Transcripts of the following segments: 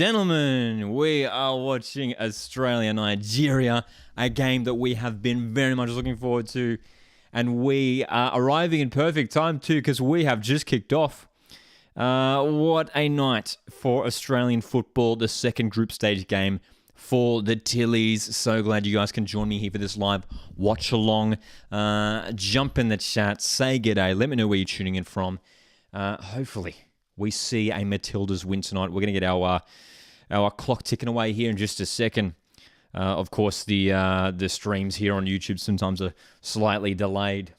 gentlemen, we are watching Australia-Nigeria, a game that we have been very much looking forward to. And we are arriving in perfect time too, because we have just kicked off. What a night for Australian football, the second group stage game for the Tillies. So glad you guys can join me here for this live watch-along. Jump in the chat, say g'day, let me know where you're tuning in from. Hopefully we see a Matildas win tonight. We're going to get our clock ticking away here in just a second. Of course, the streams here on YouTube sometimes are slightly delayed.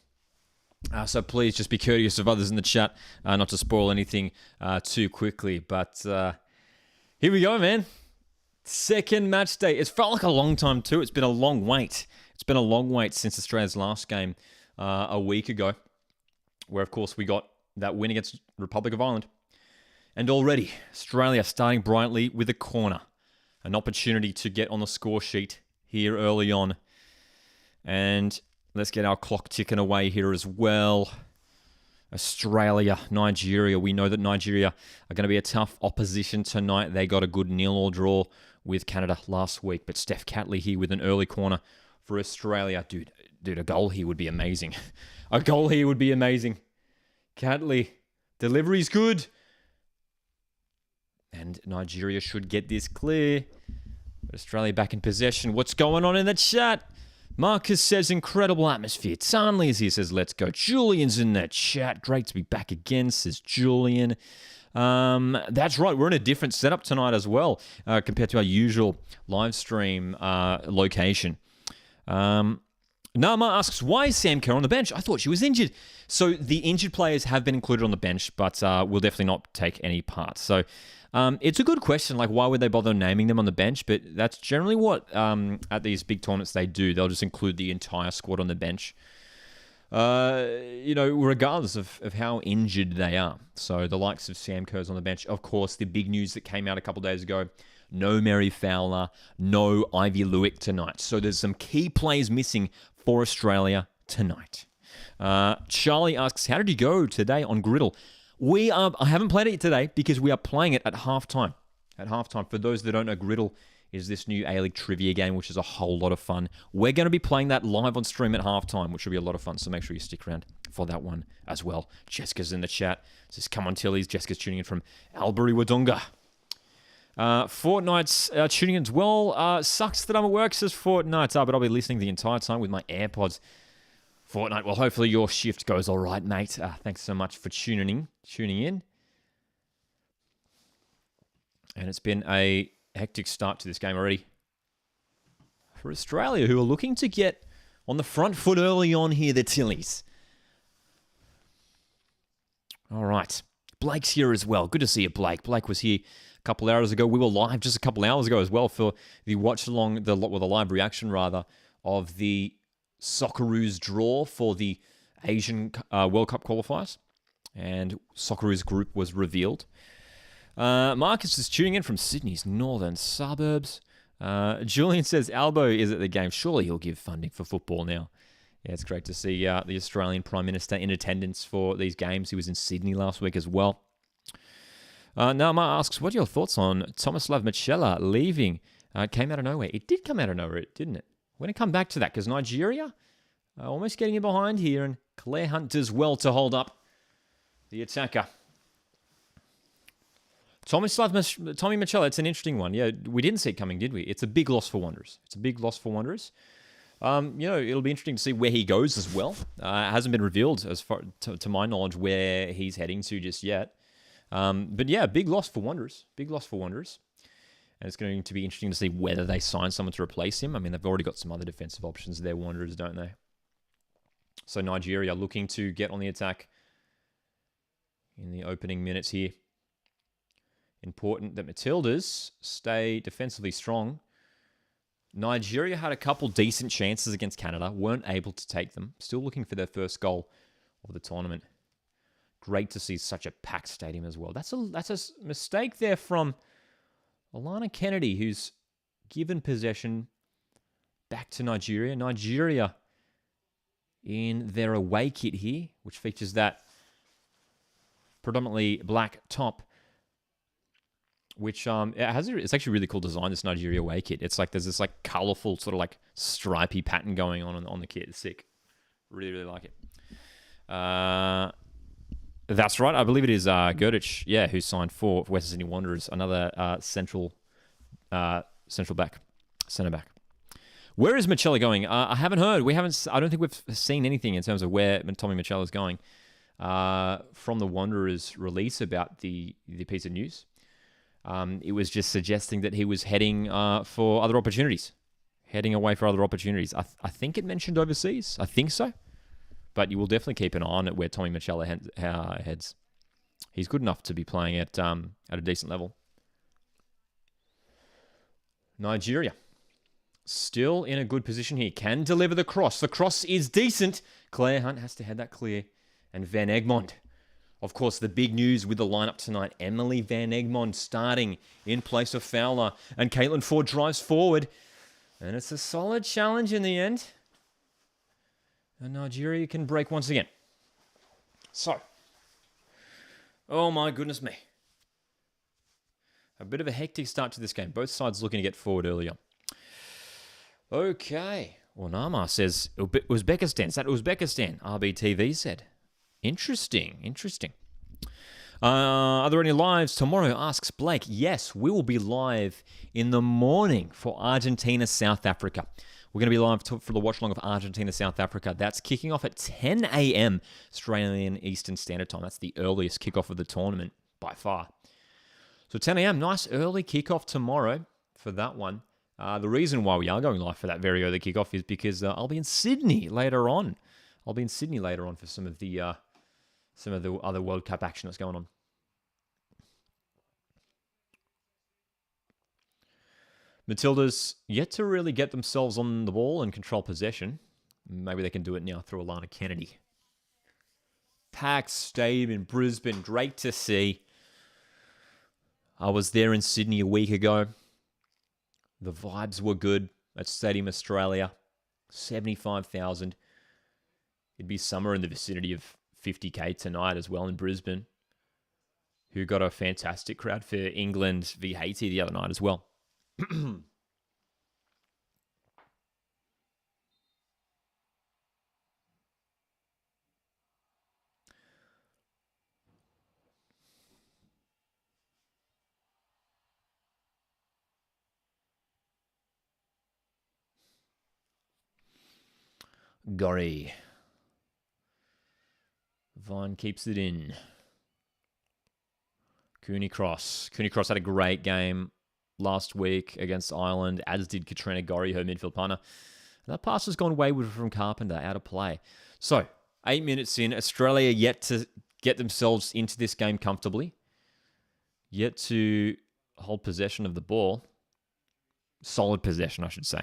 So please just be courteous of others in the chat, not to spoil anything too quickly. But here we go, man. Second match day. It's felt like a long time too. It's been a long wait. It's been a long wait since Australia's last game a week ago, where, of course, we got that win against Republic of Ireland. And already, Australia starting brightly with a corner. An opportunity to get on the score sheet here early on. And let's get our clock ticking away here as well. Australia, Nigeria. We know that Nigeria are going to be a tough opposition tonight. They got a good 0-0 draw with Canada last week. But Steph Catley here with an early corner for Australia. Dude, a goal here would be amazing. A goal here would be amazing. Catley, delivery's good. And Nigeria should get this clear. But Australia back in possession. What's going on in the chat? Marcus says, incredible atmosphere. Tarnley is here, says, let's go. Julian's in the chat. Great to be back again, says Julian. That's right. We're in a different setup tonight as well, compared to our usual live stream location. Nama asks, why is Sam Kerr on the bench? I thought she was injured. So the injured players have been included on the bench, but will definitely not take any part. So it's a good question, like why would they bother naming them on the bench? But that's generally what at these big tournaments they do. They'll just include the entire squad on the bench, regardless of how injured they are. So the likes of Sam Kerr's on the bench. Of course, the big news that came out a couple of days ago, no Mary Fowler, no Ivy Lewick tonight. So there's some key players missing for Australia tonight. Charlie asks, how did you go today on Griddle? I haven't played it today because we are playing it at halftime. At halftime, for those that don't know, Griddle is this new A-League trivia game, which is a whole lot of fun. We're going to be playing that live on stream at halftime, which will be a lot of fun. So make sure you stick around for that one as well. Jessica's in the chat. Says, come on, Tillies. Jessica's tuning in from Albury Wodonga. Fortnite's tuning in as well. Sucks that I'm at work, says Fortnite. But I'll be listening the entire time with my AirPods. Fortnite, well, hopefully your shift goes all right, mate. Thanks so much for tuning in. And it's been a hectic start to this game already for Australia, who are looking to get on the front foot early on here, the Tillies. All right. Blake's here as well. Good to see you, Blake. Blake was here a couple hours ago. We were live just a couple hours ago as well for the watch-along, the live reaction, rather, of the Socceroos draw for the Asian World Cup qualifiers, and Socceroos group was revealed. Marcus is tuning in from Sydney's northern suburbs. Julian says Albo is at the game. Surely he'll give funding for football now. Yeah, it's great to see the Australian Prime Minister in attendance for these games. He was in Sydney last week as well. Nama asks, what are your thoughts on Tomislav Machela leaving? Came out of nowhere. It did come out of nowhere, didn't it? We're going to come back to that because Nigeria almost getting in behind here, and Claire Hunt does well to hold up the attacker. Tommy Machela, it's an interesting one. Yeah, we didn't see it coming, did we? It's a big loss for Wanderers. It'll be interesting to see where he goes as well. It hasn't been revealed, as far to my knowledge, where he's heading to just yet. But yeah, big loss for Wanderers. And it's going to be interesting to see whether they sign someone to replace him. I mean, they've already got some other defensive options there, Wanderers, don't they? So Nigeria looking to get on the attack in the opening minutes here. Important that Matildas stay defensively strong. Nigeria had a couple decent chances against Canada, weren't able to take them. Still looking for their first goal of the tournament. Great to see such a packed stadium as well. That's a mistake there from Alana Kennedy, who's given possession back to Nigeria. Nigeria in their away kit here, which features that predominantly black top, which it's actually a really cool design, this Nigeria away kit. It's like there's this like colorful sort of like stripy pattern going on the kit. It's sick. Really, really like it. That's right. I believe it is Gerdich, who signed for Western Sydney Wanderers, another central back, centre back. Where is Machella going? I haven't heard. I don't think we've seen anything in terms of where Tommy Machella is going from the Wanderers' release about the piece of news. It was just suggesting that he was heading for other opportunities, heading away for other opportunities. I think it mentioned overseas. I think so. But you will definitely keep an eye on it where Tommy Machella heads. He's good enough to be playing at a decent level. Nigeria. Still in a good position here. Can deliver the cross. The cross is decent. Claire Hunt has to head that clear. And Van Egmond. Of course, the big news with the lineup tonight. Emily Van Egmond starting in place of Fowler. And Caitlin Ford drives forward. And it's a solid challenge in the end. And Nigeria can break once again. So. Oh my goodness me. A bit of a hectic start to this game. Both sides looking to get forward earlier. Okay. Well, Nama says Uzbekistan. Is that Uzbekistan? RBTV said. Interesting. Are there any lives tomorrow? Asks Blake. Yes, we will be live in the morning for Argentina, South Africa. We're going to be live for the watch-along of Argentina, South Africa. That's kicking off at 10 a.m. Australian Eastern Standard Time. That's the earliest kickoff of the tournament by far. So 10 a.m., nice early kickoff tomorrow for that one. The reason why we are going live for that very early kickoff is because I'll be in Sydney later on. For some of the other World Cup action that's going on. Matildas yet to really get themselves on the ball and control possession. Maybe they can do it now through Alana Kennedy. Packed stadium in Brisbane. Great to see. I was there in Sydney a week ago. The vibes were good at Stadium Australia. 75,000. It'd be somewhere in the vicinity of 50k tonight as well in Brisbane. Who got a fantastic crowd for England v Haiti the other night as well. Gorry. Vine keeps it in. Cooney Cross. Cooney Cross had a great game last week against Ireland, as did Katrina Gorry, her midfield partner. And that pass has gone wayward from Carpenter, out of play. So, 8 minutes in, Australia yet to get themselves into this game comfortably. Yet to hold possession of the ball. Solid possession, I should say.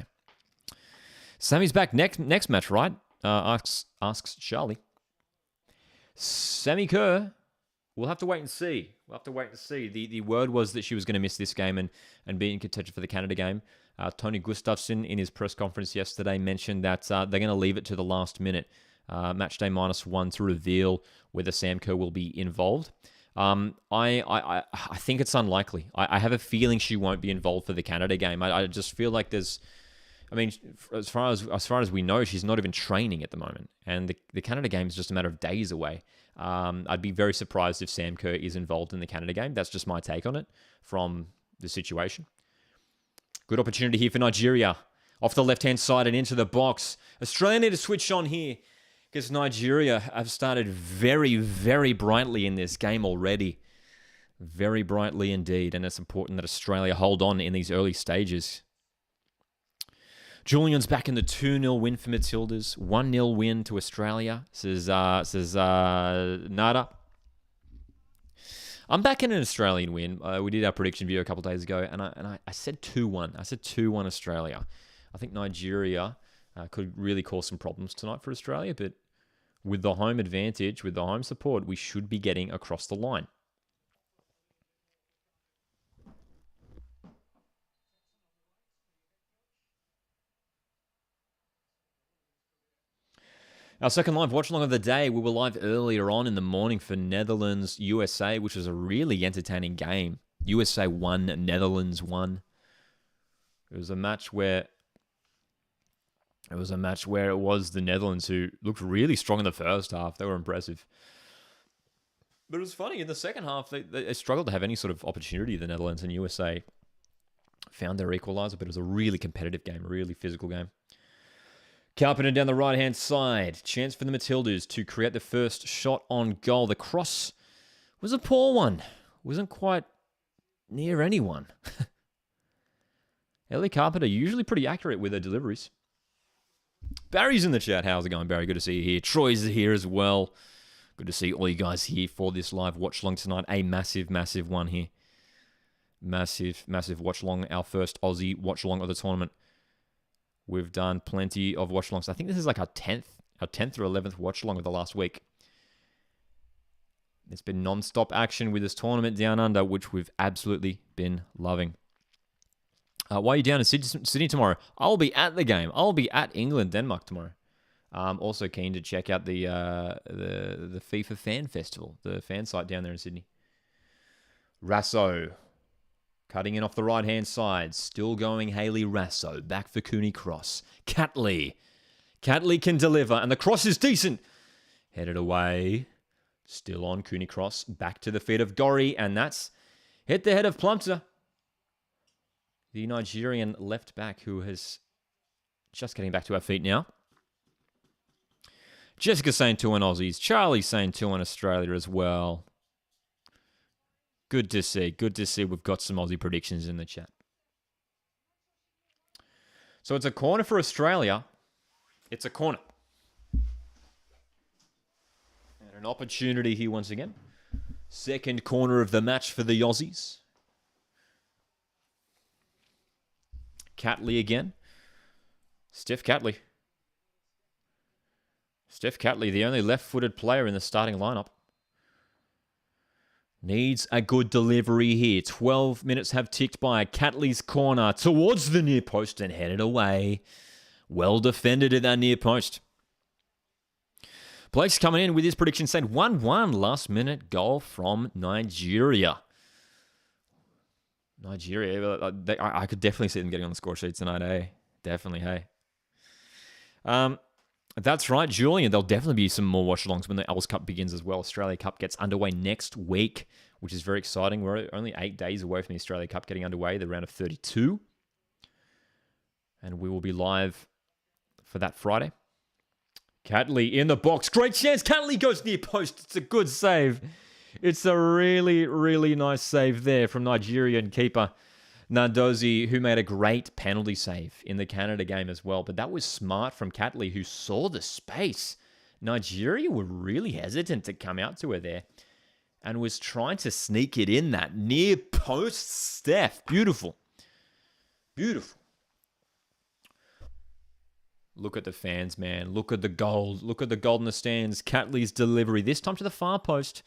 Sammy's back next match, right? Asks Charlie. Sammy Kerr, we'll have to wait and see. The word was that she was going to miss this game and be in contention for the Canada game. Tony Gustafsson, in his press conference yesterday, mentioned that they're going to leave it to the last minute. Match day -1 to reveal whether Sam Kerr will be involved. I think it's unlikely. I have a feeling she won't be involved for the Canada game. I just feel like there's... I mean, as far as we know, she's not even training at the moment. And the Canada game is just a matter of days away. I'd be very surprised if Sam Kerr is involved in the Canada game. That's just my take on it from the situation. Good opportunity here for Nigeria. Off the left-hand side and into the box. Australia need to switch on here because Nigeria have started very, very brightly in this game already. Very brightly indeed. And it's important that Australia hold on in these early stages. Julian's back in the 2-0 win for Matildas. 1-0 win to Australia, says Nada. I'm back in an Australian win. We did our prediction video a couple of days ago, and I said 2-1. I said 2-1 Australia. I think Nigeria could really cause some problems tonight for Australia, but with the home advantage, with the home support, we should be getting across the line. Our second live watch-along of the day, we were live earlier on in the morning for Netherlands-USA, which was a really entertaining game USA 1, Netherlands 1. It was a match where it was the Netherlands who looked really strong in the first half. They were impressive. But it was funny, in the second half, they struggled to have any sort of opportunity, the Netherlands, and USA found their equaliser, but it was a really competitive game, a really physical game. Carpenter down the right-hand side. Chance for the Matildas to create the first shot on goal. The cross was a poor one. Wasn't quite near anyone. Ellie Carpenter, usually pretty accurate with her deliveries. Barry's in the chat. How's it going, Barry? Good to see you here. Troy's here as well. Good to see all you guys here for this live watch-along tonight. A massive, massive one here. Massive, massive watch-along. Our first Aussie watch-along of the tournament. We've done plenty of watch-alongs. I think this is like our 10th or 11th watch-along of the last week. It's been non-stop action with this tournament down under, which we've absolutely been loving. Why are you down in Sydney tomorrow? I'll be at the game. I'll be at England, Denmark tomorrow. Also keen to check out the FIFA Fan Festival, the fan site down there in Sydney. Rasso, cutting in off the right-hand side. Still going Hayley Rasso. Back for Cooney Cross. Catley. Catley can deliver, and the cross is decent. Headed away. Still on Cooney Cross. Back to the feet of Gorry, and that's hit the head of Plumpter. The Nigerian left back who has just getting back to her feet now. Jessica saying 2 on Aussies. Charlie saying 2 on Australia as well. Good to see. Good to see we've got some Aussie predictions in the chat. So it's a corner for Australia. It's a corner. And an opportunity here once again. Second corner of the match for the Aussies. Catley again. Steph Catley. Steph Catley, the only left-footed player in the starting lineup. Needs a good delivery here. 12 minutes have ticked by. Catley's corner towards the near post and headed away. Well defended at that near post. Blake's coming in with his prediction saying 1-1 last-minute goal from Nigeria. Nigeria, I could definitely see them getting on the score sheet tonight, eh? Definitely, hey. That's right, Julian. There'll definitely be some more watch-alongs when the Els Cup begins as well. Australia Cup gets underway next week, which is very exciting. We're only 8 days away from the Australia Cup getting underway, the round of 32. And we will be live for that Friday. Catley in the box. Great chance. Catley goes near post. It's a good save. It's a really, really nice save there from Nigerian keeper Nandozi, who made a great penalty save in the Canada game as well. But that was smart from Catley, who saw the space. Nigeria were really hesitant to come out to her there and was trying to sneak it in that near post. Steph. Beautiful. Beautiful. Look at the fans, man. Look at the gold. Look at the gold in the stands. Catley's delivery, this time to the far post.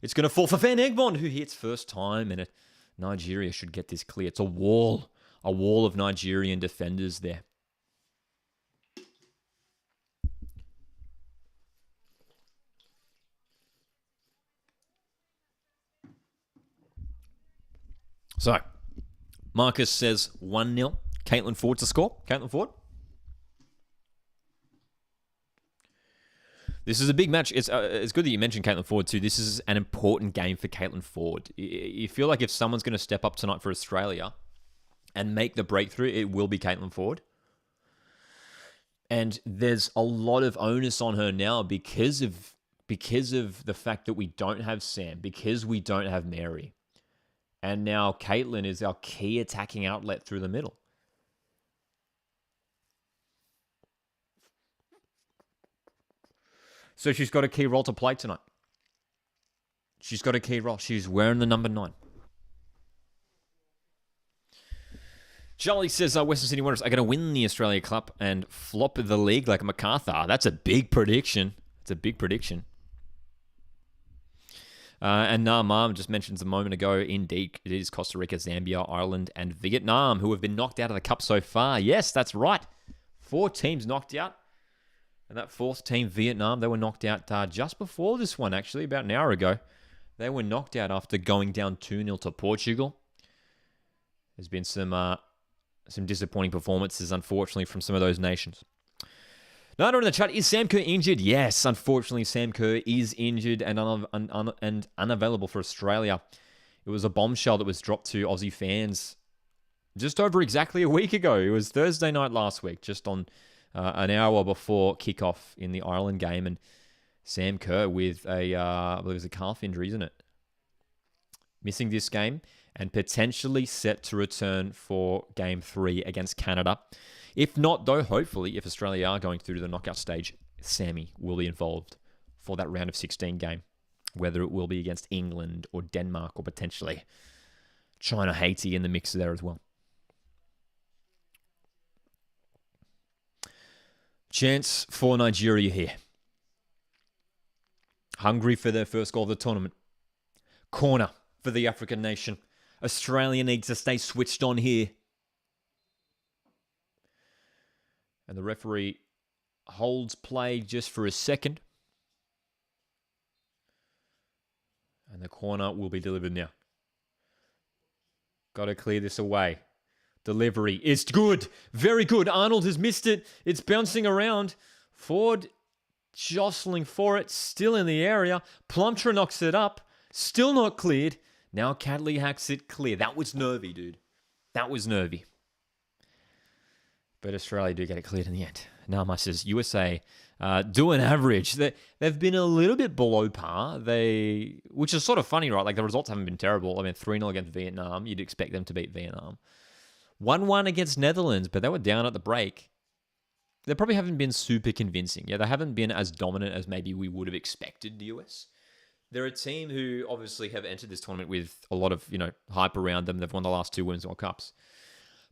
It's going to fall for Van Egmond, who hits first time, and Nigeria should get this clear. It's a wall of Nigerian defenders there. So, Marcus says 1-0. Caitlin Ford to score. Caitlin Ford. This is a big match. It's good that you mentioned Caitlin Ford too. This is an important game for Caitlin Ford. You feel like if someone's going to step up tonight for Australia and make the breakthrough, it will be Caitlin Ford. And there's a lot of onus on her now because of the fact that we don't have Sam, because we don't have Mary. And now Caitlin is our key attacking outlet through the middle. So she's got a key role to play tonight. She's got a key role. She's wearing the number 9. Charlie says, Western Sydney Wanderers are going to win the Australia Cup and flop the league like MacArthur. That's a big prediction. It's a big prediction. And Mom just mentions a moment ago, indeed, it is Costa Rica, Zambia, Ireland, and Vietnam who have been knocked out of the Cup so far. Yes, that's right. 4 teams knocked out. And that 4th team, Vietnam, they were knocked out just before this one, actually, about an hour ago. They were knocked out after going down 2-0 to Portugal. There's been some disappointing performances, unfortunately, from some of those nations. Nana in the chat, is Sam Kerr injured? Yes, unfortunately, Sam Kerr is injured and unavailable for Australia. It was a bombshell that was dropped to Aussie fans just over exactly a week ago. It was Thursday night last week, just on an hour before kickoff in the Ireland game. And Sam Kerr with I believe it was a calf injury, isn't it? Missing this game and potentially set to return for Game 3 against Canada. If not, though, hopefully, if Australia are going through to the knockout stage, Sammy will be involved for that round of 16 game, whether it will be against England or Denmark or potentially China, Haiti in the mix there as well. Chance for Nigeria here. Hungry for their first goal of the tournament. Corner for the African nation. Australia needs to stay switched on here. And the referee holds play just for a second. And the corner will be delivered now. Got to clear this away. Delivery is good. Very good. Arnold has missed it. It's bouncing around. Ford jostling for it. Still in the area. Plumtree knocks it up. Still not cleared. Now Cadley hacks it clear. That was nervy, dude. That was nervy. But Australia do get it cleared in the end. Namas USA do an average. They've been a little bit below par. Which is sort of funny, right? Like the results haven't been terrible. I mean, 3-0 against Vietnam. You'd expect them to beat Vietnam. 1-1 against Netherlands, but they were down at the break. They probably haven't been super convincing. Yeah, they haven't been as dominant as maybe we would have expected the US. They're a team who obviously have entered this tournament with a lot of, hype around them. They've won the last 2 Women's World Cups.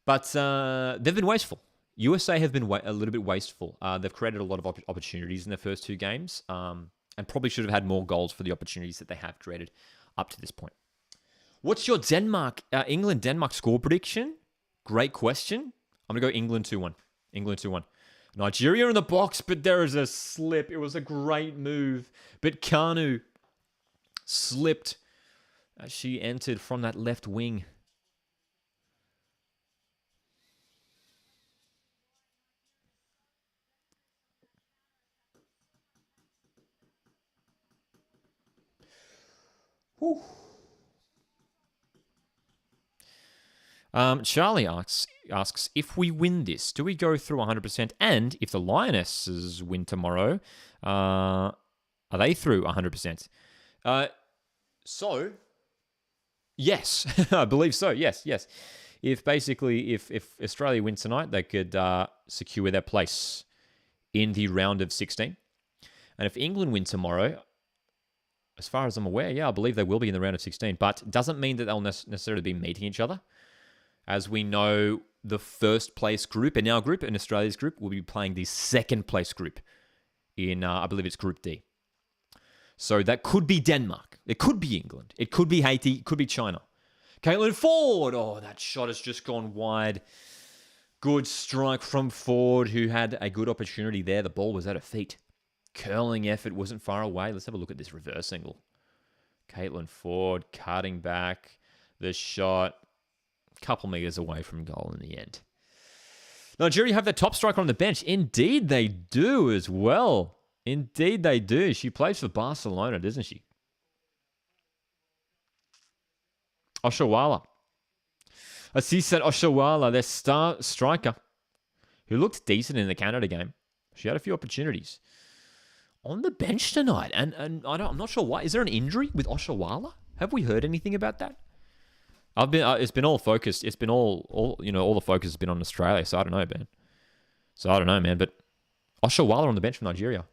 But they've been wasteful. USA have been a little bit wasteful. They've created a lot of opportunities in their first 2 games and probably should have had more goals for the opportunities that they have created up to this point. What's your England-Denmark score prediction? Great question. I'm going to go England 2-1. England 2-1. Nigeria in the box, but there is a slip. It was a great move. But Kanu slipped as she entered from that left wing. Whew. Charlie asks, if we win this, do we go through 100%? And if the Lionesses win tomorrow, are they through 100%? So, yes, I believe so. Yes. If Australia wins tonight, they could secure their place in the round of 16. And if England win tomorrow, as far as I'm aware, I believe they will be in the round of 16. But it doesn't mean that they'll necessarily be meeting each other. As we know, the first place group in our group, in Australia's group, will be playing the second place group in, I believe it's Group D. So that could be Denmark. It could be England. It could be Haiti. It could be China. Caitlin Ford. Oh, that shot has just gone wide. Good strike from Ford, who had a good opportunity there. The ball was at her feet. Curling effort wasn't far away. Let's have a look at this reverse angle. Caitlin Ford cutting back. The shot. Couple meters away from goal in the end. Nigeria have their top striker on the bench. Indeed, they do as well. Indeed, they do. She plays for Barcelona, doesn't she? Oshawala. Asisa Oshawala, their star striker, who looked decent in the Canada game. She had a few opportunities. On the bench tonight. And I'm not sure why. Is there an injury with Oshawala? Have we heard anything about that? It's been all focused. It's been all the focus has been on Australia. So I don't know, man. But Oshawala on the bench for Nigeria.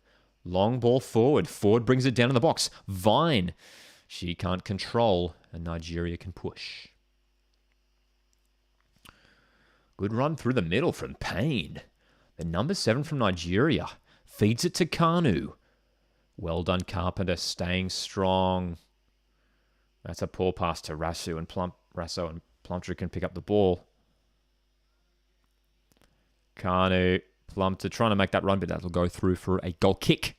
Long ball forward. Ford brings it down in the box. Vine. She can't control, and Nigeria can push. Good run through the middle from Payne. The number 7 from Nigeria feeds it to Kanu. Well done, Carpenter, staying strong. That's a poor pass to Rasso and Plumtree can pick up the ball. Kanu, Plumtree trying to make that run, but that'll go through for a goal kick.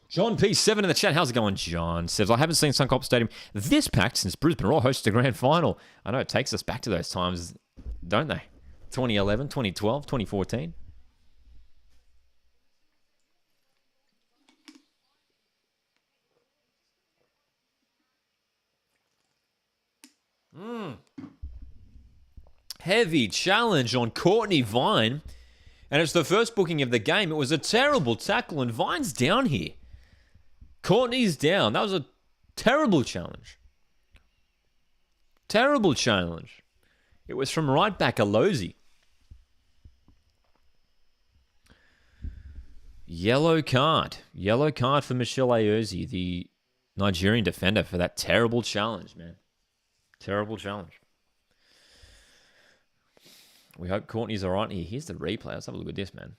John P7 in the chat. How's it going, John? Says, I haven't seen Suncorp Stadium this packed since Brisbane Roar hosted the grand final. I know it takes us back to those times, don't they? 2011, 2012, 2014. Heavy challenge on Courtney Vine. And it's the first booking of the game. It was a terrible tackle, and Vine's down here. Courtney's down. That was a terrible challenge. Terrible challenge. It was from right back Alozi. Yellow card. Yellow card for Michelle Aozi, the Nigerian defender, for that terrible challenge, man. Terrible challenge. We hope Courtney's all right here. Here's the replay. Let's have a look at this, man.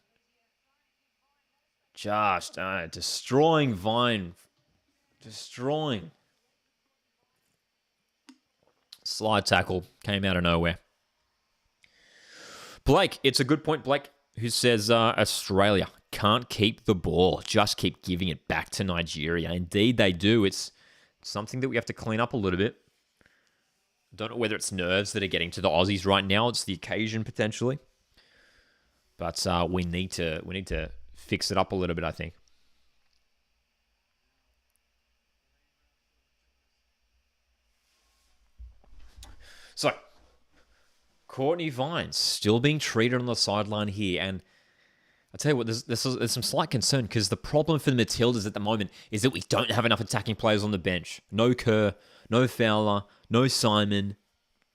Just destroying Vine. Destroying. Slide tackle. Came out of nowhere. Blake, it's a good point, Blake, who says Australia can't keep the ball. Just keep giving it back to Nigeria. Indeed, they do. It's something that we have to clean up a little bit. Don't know whether it's nerves that are getting to the Aussies right now. It's the occasion, potentially. But we need to fix it up a little bit, I think. So, Courtney Vine still being treated on the sideline here. And I'll tell you what, there's some slight concern, because the problem for the Matildas at the moment is that we don't have enough attacking players on the bench. No Kerr, no Fowler, no Simon.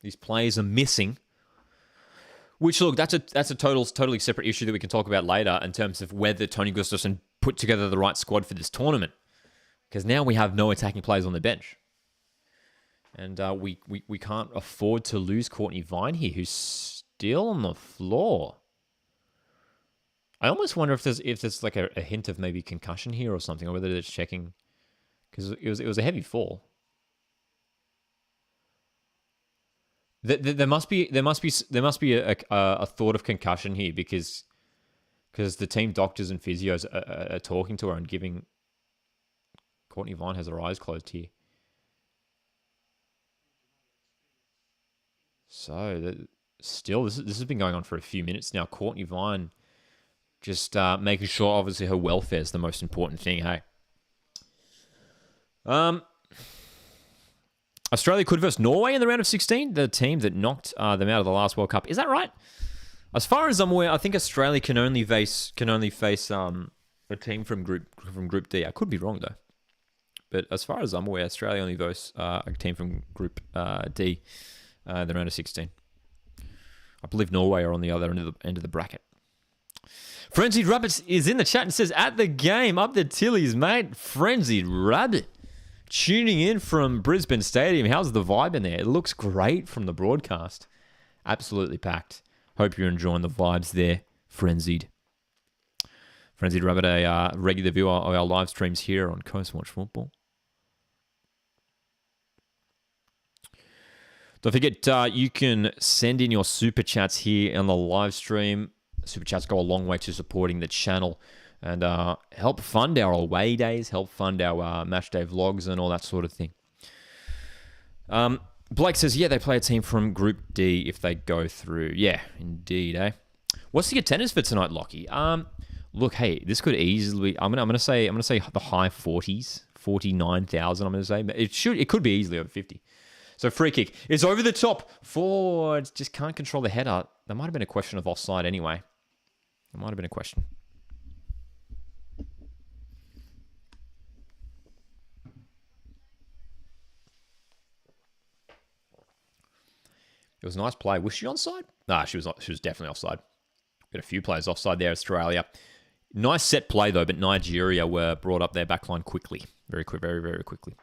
These players are missing. Which, look, that's a totally separate issue that we can talk about later in terms of whether Tony Gustafsson put together the right squad for this tournament. Because now we have no attacking players on the bench. And we can't afford to lose Courtney Vine here, who's still on the floor. I almost wonder if there's like a hint of maybe concussion here or something, or whether they're checking, because it was a heavy fall. There must be a thought of concussion here, because the team doctors and physios are talking to her and giving. Courtney Vine has her eyes closed here. So still, this has been going on for a few minutes now. Courtney Vine just making sure, obviously, her welfare is the most important thing. Hey. Australia could versus Norway in the round of 16, the team that knocked them out of the last World Cup. Is that right? As far as I'm aware, I think Australia can only face a team from Group D. I could be wrong though, but as far as I'm aware, Australia only versus a team from Group D, the round of 16. I believe Norway are on the other end of the bracket. Frenzied Rabbit is in the chat and says, "At the game, up the Tillies, mate." Frenzied Rabbit. Tuning in from Brisbane Stadium. How's the vibe in there? It looks great from the broadcast. Absolutely packed. Hope you're enjoying the vibes there, Frenzied. Frenzied Rabbit, a regular viewer of our live streams here on Coast Watch Football. Don't forget, you can send in your super chats here on the live stream. Super chats go a long way to supporting the channel. And help fund our away days, help fund our match day vlogs and all that sort of thing. Blake says, yeah, they play a team from Group D if they go through. Yeah, indeed, eh? What's the attendance for tonight, Lockie? Look, hey, this could easily. I'm gonna say the high 40s, 49,000. I'm gonna say it could be easily over 50. So free kick. It's over the top. Forwards just can't control the header. That might have been a question of offside anyway. It might have been a question. It was a nice play. Was she onside? Nah, she was definitely offside. Got a few players offside there, Australia. Nice set play, though, but Nigeria were brought up their backline quickly. Very quick, very, very quickly.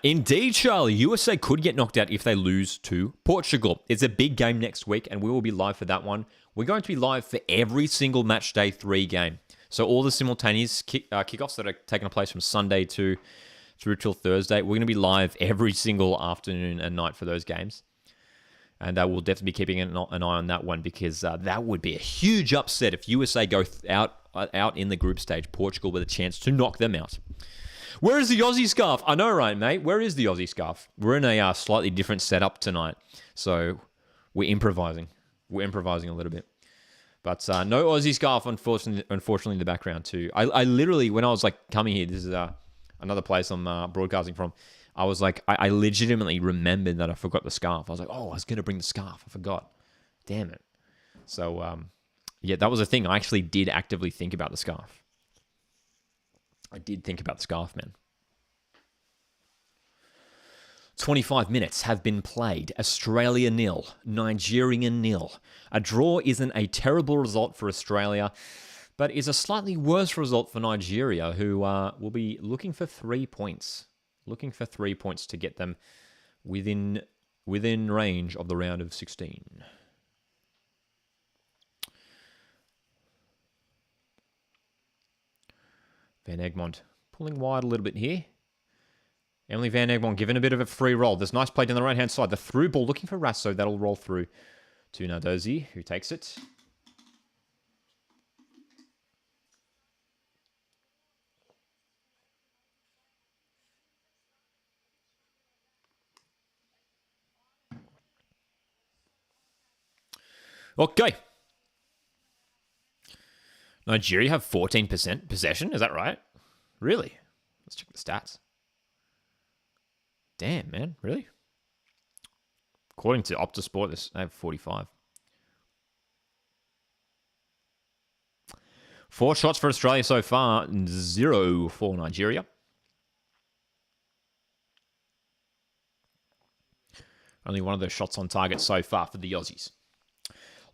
Indeed, Charlie. USA could get knocked out if they lose to Portugal. It's a big game next week, and we will be live for that one. We're going to be live for every single match day 3 game. So all the simultaneous kickoffs that are taking place from Sunday through till Thursday, we're going to be live every single afternoon and night for those games. And we'll definitely be keeping an eye on that one, because that would be a huge upset if USA go out out in the group stage. Portugal with a chance to knock them out. Where is the Aussie scarf? I know, right, mate? Where is the Aussie scarf? We're in a slightly different setup tonight, so we're improvising. We're improvising a little bit. But no Aussie scarf, unfortunately, in the background too. I literally, when I was like coming here, this is another place I'm broadcasting from, I was like, I legitimately remembered that I forgot the scarf. I was like, oh, I was going to bring the scarf. I forgot. Damn it. So, yeah, that was a thing. I actually did actively think about the scarf. I did think about the scarf, man. 25 minutes have been played. Australia 0, Nigeria 0. A draw isn't a terrible result for Australia, but is a slightly worse result for Nigeria, who will be looking for 3 points. Looking for 3 points to get them within range of the round of 16. Van Egmond pulling wide a little bit here. Emily Van Egmond given a bit of a free roll. There's nice play down the right-hand side. The through ball looking for Rasso. That'll roll through to Nardozi, who takes it. Okay. Nigeria have 14% possession. Is that right? Really? Let's check the stats. Damn, man. Really? According to Opta Sport, they have 45. 4 shots for Australia so far, 0 for Nigeria. Only one of those shots on target so far for the Aussies.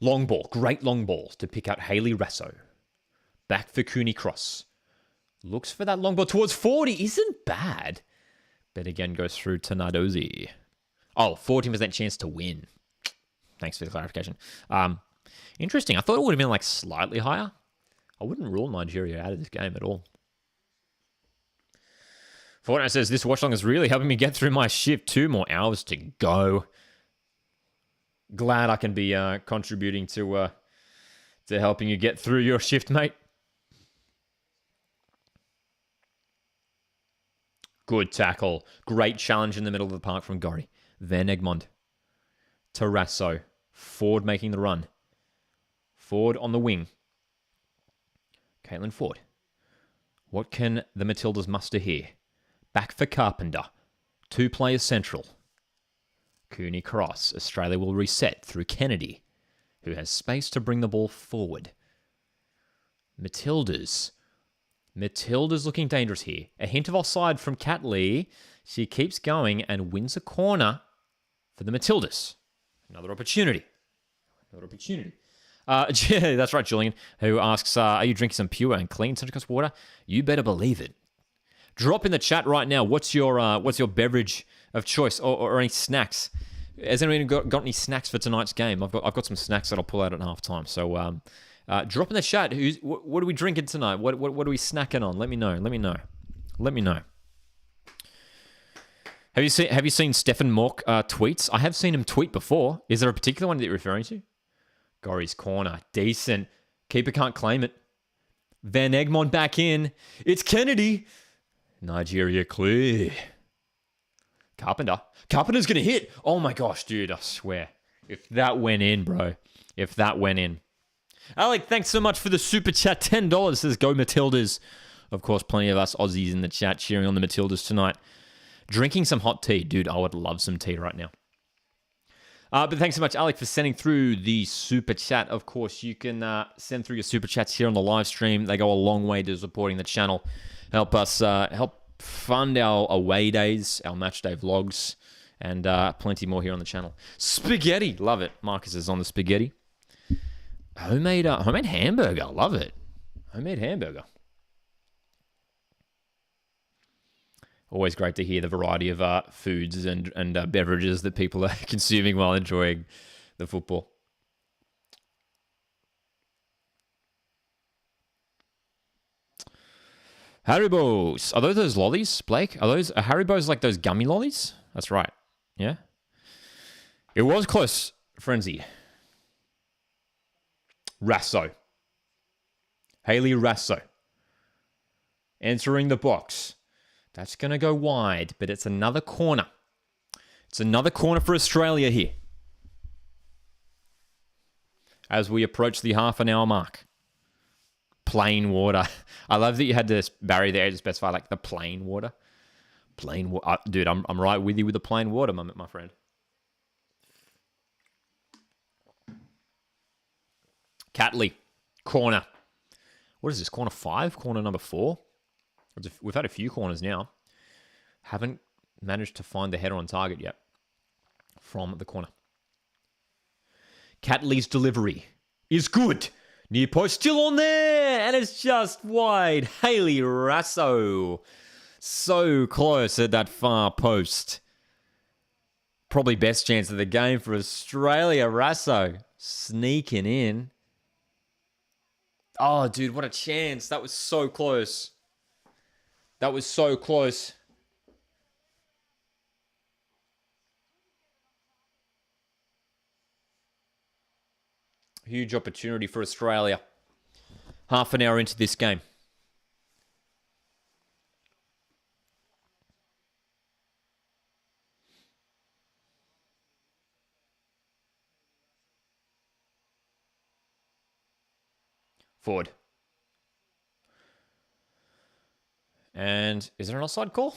Long ball. Great long ball to pick out Hayley Rasso. Back for Cooney Cross. Looks for that long ball towards 40. Isn't bad. But again, goes through to Nardozi. Oh, 14% chance to win. Thanks for the clarification. Interesting. I thought it would have been like slightly higher. I wouldn't rule Nigeria out of this game at all. Fortnite says, this watchalong is really helping me get through my shift. 2 more hours to go. Glad I can be contributing to helping you get through your shift, mate. Good tackle. Great challenge in the middle of the park from Gorry. Van Egmond. Terrasso. Ford making the run. Ford on the wing. Caitlin Ford. What can the Matildas muster here? Back for Carpenter. 2 players central. Cooney Cross. Australia will reset through Kennedy, who has space to bring the ball forward. Matildas. Matilda's looking dangerous here. A hint of offside from Kat Lee. She keeps going and wins a corner for the Matildas. Another opportunity. Yeah, that's right, Julian, who asks, are you drinking some pure and clean Central Coast water? You better believe it. Drop in the chat right now. What's your beverage of choice or any snacks? Has anyone got any snacks for tonight's game? I've got some snacks that I'll pull out at halftime. So drop in the chat. What are we drinking tonight? What are we snacking on? Let me know. Have you seen Stefan Mork tweets? I have seen him tweet before. Is there a particular one that you're referring to? Gorry's corner, decent. Keeper can't claim it. Van Egmond back in. It's Kennedy. Nigeria clear. Carpenter's gonna hit. Oh my gosh, dude! I swear, if that went in, bro. If that went in. Alec, thanks so much for the super chat. $10 says go Matildas. Of course, plenty of us Aussies in the chat cheering on the Matildas tonight. Drinking some hot tea. Dude, I would love some tea right now. But thanks so much, Alec, for sending through the super chat. Of course, you can send through your super chats here on the live stream. They go a long way to supporting the channel. Help us fund our away days, our match day vlogs, and plenty more here on the channel. Spaghetti. Love it. Marcus is on the spaghetti. Homemade hamburger. Love it. Homemade hamburger. Always great to hear the variety of foods and beverages that people are consuming while enjoying the football. Haribos. Are those lollies, Blake? Are Haribos like those gummy lollies? That's right. Yeah? It was close, Frenzy. Rasso. Haley Rasso entering the box. That's going to go wide, but it's another corner. It's another corner for Australia here as we approach the half an hour mark. Plain water. I love that you had this barrier there to specify like the plain water. Plain water. Dude, I'm right with you with the plain water, my friend. Catley, corner. What is this, corner 5? Corner number 4? We've had a few corners now. Haven't managed to find the header on target yet from the corner. Catley's delivery is good. Near post still on there, and it's just wide. Haley Rasso. So close at that far post. Probably best chance of the game for Australia. Rasso sneaking in. Oh, dude, what a chance. That was so close. That was so close. Huge opportunity for Australia. Half an hour into this game. Forward. And is there an offside call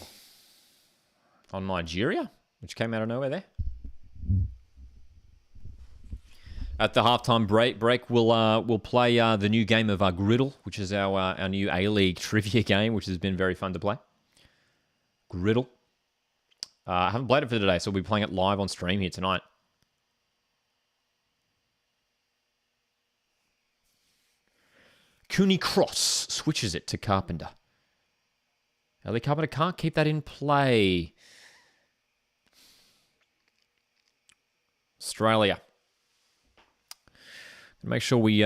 on Nigeria, which came out of nowhere there? At the halftime break, we'll play the new game of Griddle, which is our new A-League trivia game, which has been very fun to play. Griddle. I haven't played it for today, so we'll be playing it live on stream here tonight. Cooney Cross switches it to Carpenter. Ellie Carpenter can't keep that in play. Australia. Make sure we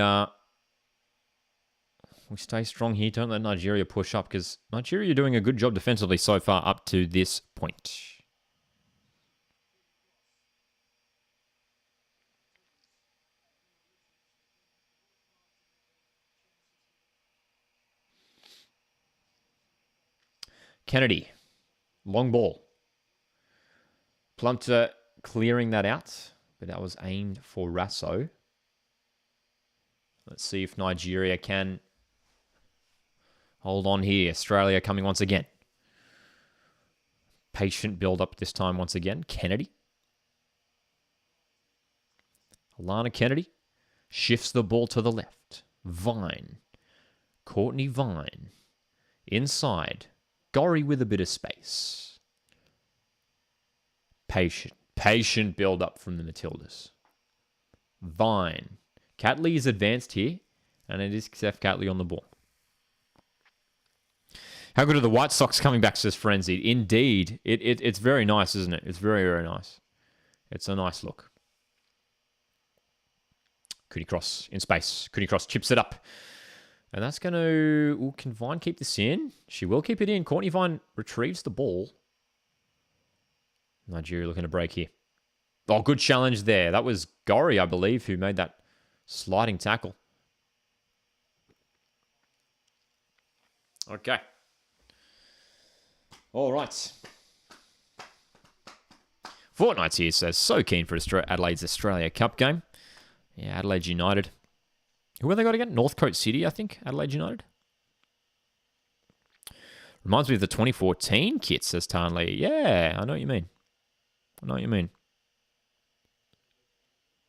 stay strong here. Don't let Nigeria push up, because Nigeria are doing a good job defensively so far up to this point. Kennedy, long ball. Plumter clearing that out, but that was aimed for Rasso. Let's see if Nigeria can hold on here. Australia coming once again. Patient build-up this time once again. Kennedy. Alana Kennedy shifts the ball to the left. Vine. Courtney Vine. Inside. Gorry with a bit of space. Patient build-up from the Matildas. Vine. Catley is advanced here, and it is Seth Catley on the ball. How good are the White Sox coming back, says Frenzied? Indeed. It's very nice, isn't it? It's very, very nice. It's a nice look. Cootie Cross in space. Cootie Cross chips it up. And that's going to... Ooh, can Vine keep this in? She will keep it in. Courtney Vine retrieves the ball. Nigeria looking to break here. Oh, good challenge there. That was Gorry, I believe, who made that sliding tackle. Okay. All right. Fortnight's here says, so keen for Adelaide's Australia Cup game. Yeah, Adelaide United. Who have they got again? Northcote City, I think. Adelaide United. Reminds me of the 2014 kit, says Tarnley. Yeah, I know what you mean. I know what you mean.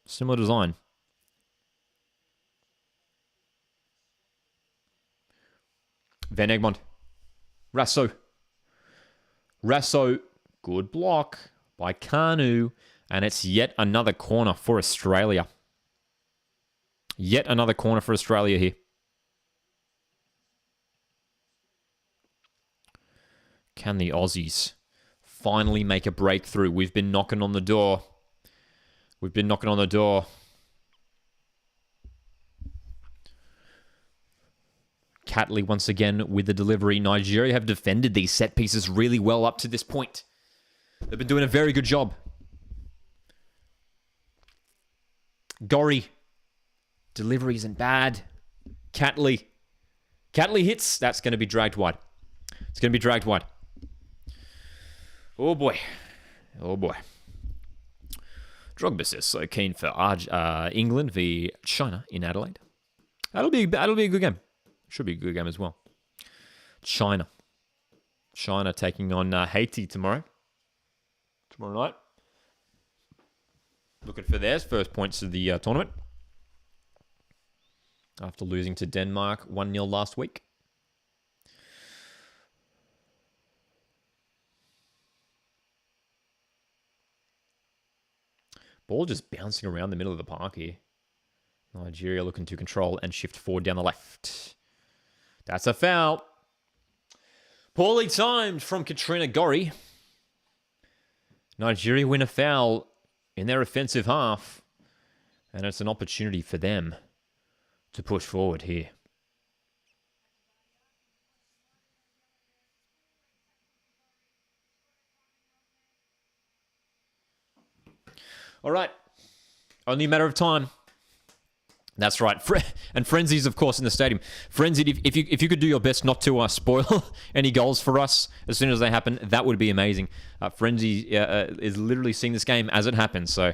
Similar design. Van Egmond. Rasso. Good block by Kanu. And it's yet another corner for Australia. Yet another corner for Australia here. Can the Aussies finally make a breakthrough? We've been knocking on the door. Catley once again with the delivery. Nigeria have defended these set pieces really well up to this point. They've been doing a very good job. Gorry. Delivery isn't bad. Catley. Catley hits. That's going to be dragged wide. It's going to be dragged wide. Oh, boy. Oh, boy. Drogba says, so keen for England v China in Adelaide. That'll be a good game. Should be a good game as well. China taking on Haiti tomorrow night. Looking for theirs first points of the tournament after losing to Denmark 1-0 last week. Ball just bouncing around the middle of the park here. Nigeria looking to control and shift forward down the left. That's a foul. Poorly timed from Katrina Gorry. Nigeria win a foul in their offensive half. And it's an opportunity for them to push forward here. All right. Only a matter of time. That's right. And Frenzy's, of course, in the stadium. Frenzy, if you could do your best not to spoil any goals for us as soon as they happen, that would be amazing. Frenzy is literally seeing this game as it happens. So,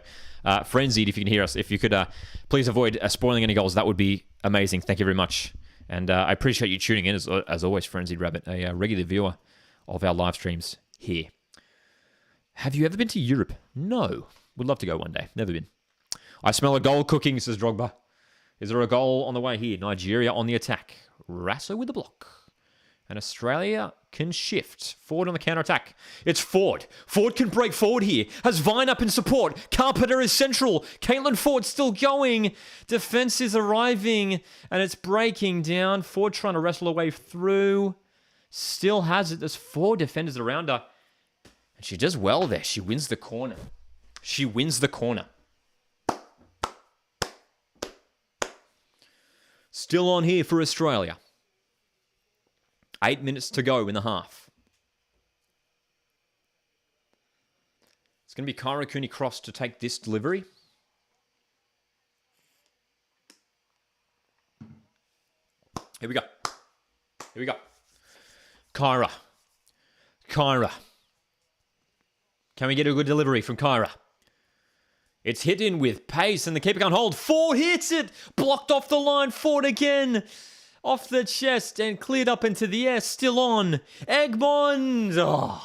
Frenzied, if you can hear us, if you could please avoid spoiling any goals, that would be amazing. Thank you very much. And I appreciate you tuning in, as always, Frenzied Rabbit, a regular viewer of our live streams here. Have you ever been to Europe? No. Would love to go one day. Never been. I smell a goal cooking, says Drogba. Is there a goal on the way here? Nigeria on the attack. Rasso with the block. And Australia can shift forward on the counter-attack. It's Ford. Ford can break forward here. Has Vine up in support. Carpenter is central. Caitlin Ford still going. Defense is arriving. And it's breaking down. Ford trying to wrestle her way through. Still has it. There's 4 defenders around her. And she does well there. She wins the corner. She wins the corner. Still on here for Australia. 8 minutes to go in the half. It's going to be Kyra Cooney-Cross to take this delivery. Here we go. Here we go. Kyra. Can we get a good delivery from Kyra? It's hit in with pace and the keeper can't hold. Ford hits it. Blocked off the line. Ford again. Off the chest and cleared up into the air. Still on. Egmond. Oh.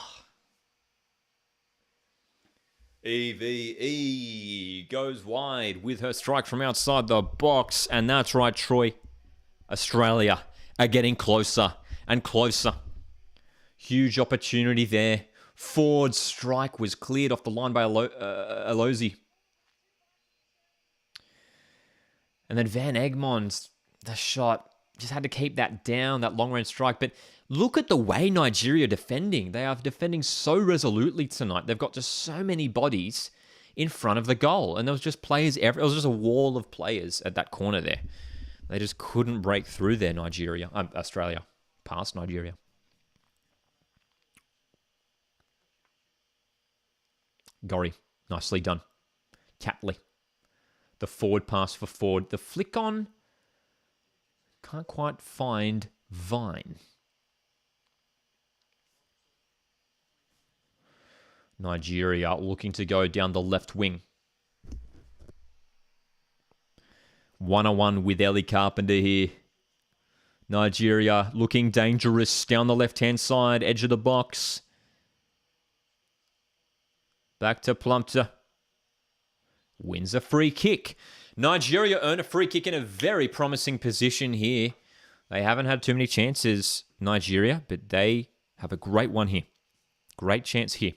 EVE goes wide with her strike from outside the box. And that's right, Troy. Australia are getting closer and closer. Huge opportunity there. Ford's strike was cleared off the line by Alozi. And then Van Egmond's, the shot, just had to keep that down, that long-range strike. But look at the way Nigeria are defending. They are defending so resolutely tonight. They've got just so many bodies in front of the goal. And there was just players, it was just a wall of players at that corner there. They just couldn't break through there, Australia, past Nigeria. Gorry, nicely done. Catley. The forward pass for Ford. The flick on. Can't quite find Vine. Nigeria looking to go down the left wing. 1-on-1 with Ellie Carpenter here. Nigeria looking dangerous down the left-hand side, edge of the box. Back to Plumpter. Wins a free kick. Nigeria earn a free kick in a very promising position here. They haven't had too many chances, Nigeria, but they have a great one here. Great chance here.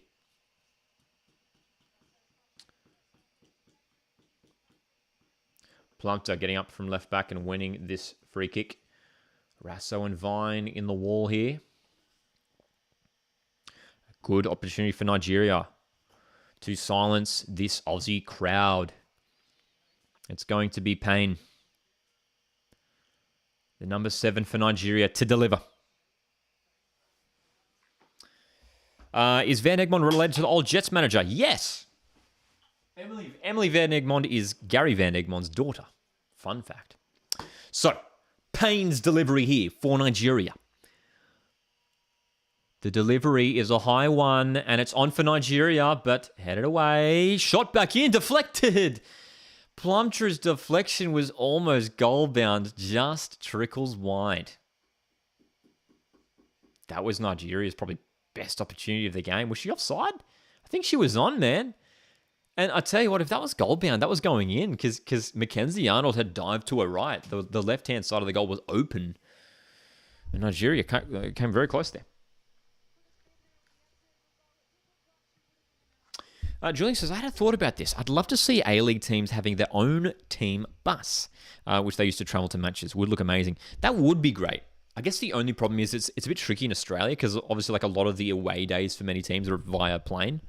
Plumpter getting up from left back and winning this free kick. Rasso and Vine in the wall here. A good opportunity for Nigeria to silence this Aussie crowd. It's going to be Payne. The number 7 for Nigeria to deliver. Is Van Egmond related to the old Jets manager? Yes. Emily Van Egmond is Gary Van Egmond's daughter. Fun fact. So, Payne's delivery here for Nigeria. The delivery is a high one, and it's on for Nigeria, but headed away. Shot back in, deflected. Plumtre's deflection was almost goal-bound, just trickles wide. That was Nigeria's probably best opportunity of the game. Was she offside? I think she was on, man. And I tell you what, if that was goal-bound, that was going in because Mackenzie Arnold had dived to her right. The left-hand side of the goal was open. And Nigeria came very close there. Julian says, I had a thought about this. I'd love to see A-League teams having their own team bus, which they used to travel to matches. Would look amazing. That would be great. I guess the only problem is it's a bit tricky in Australia because obviously like a lot of the away days for many teams are via plane.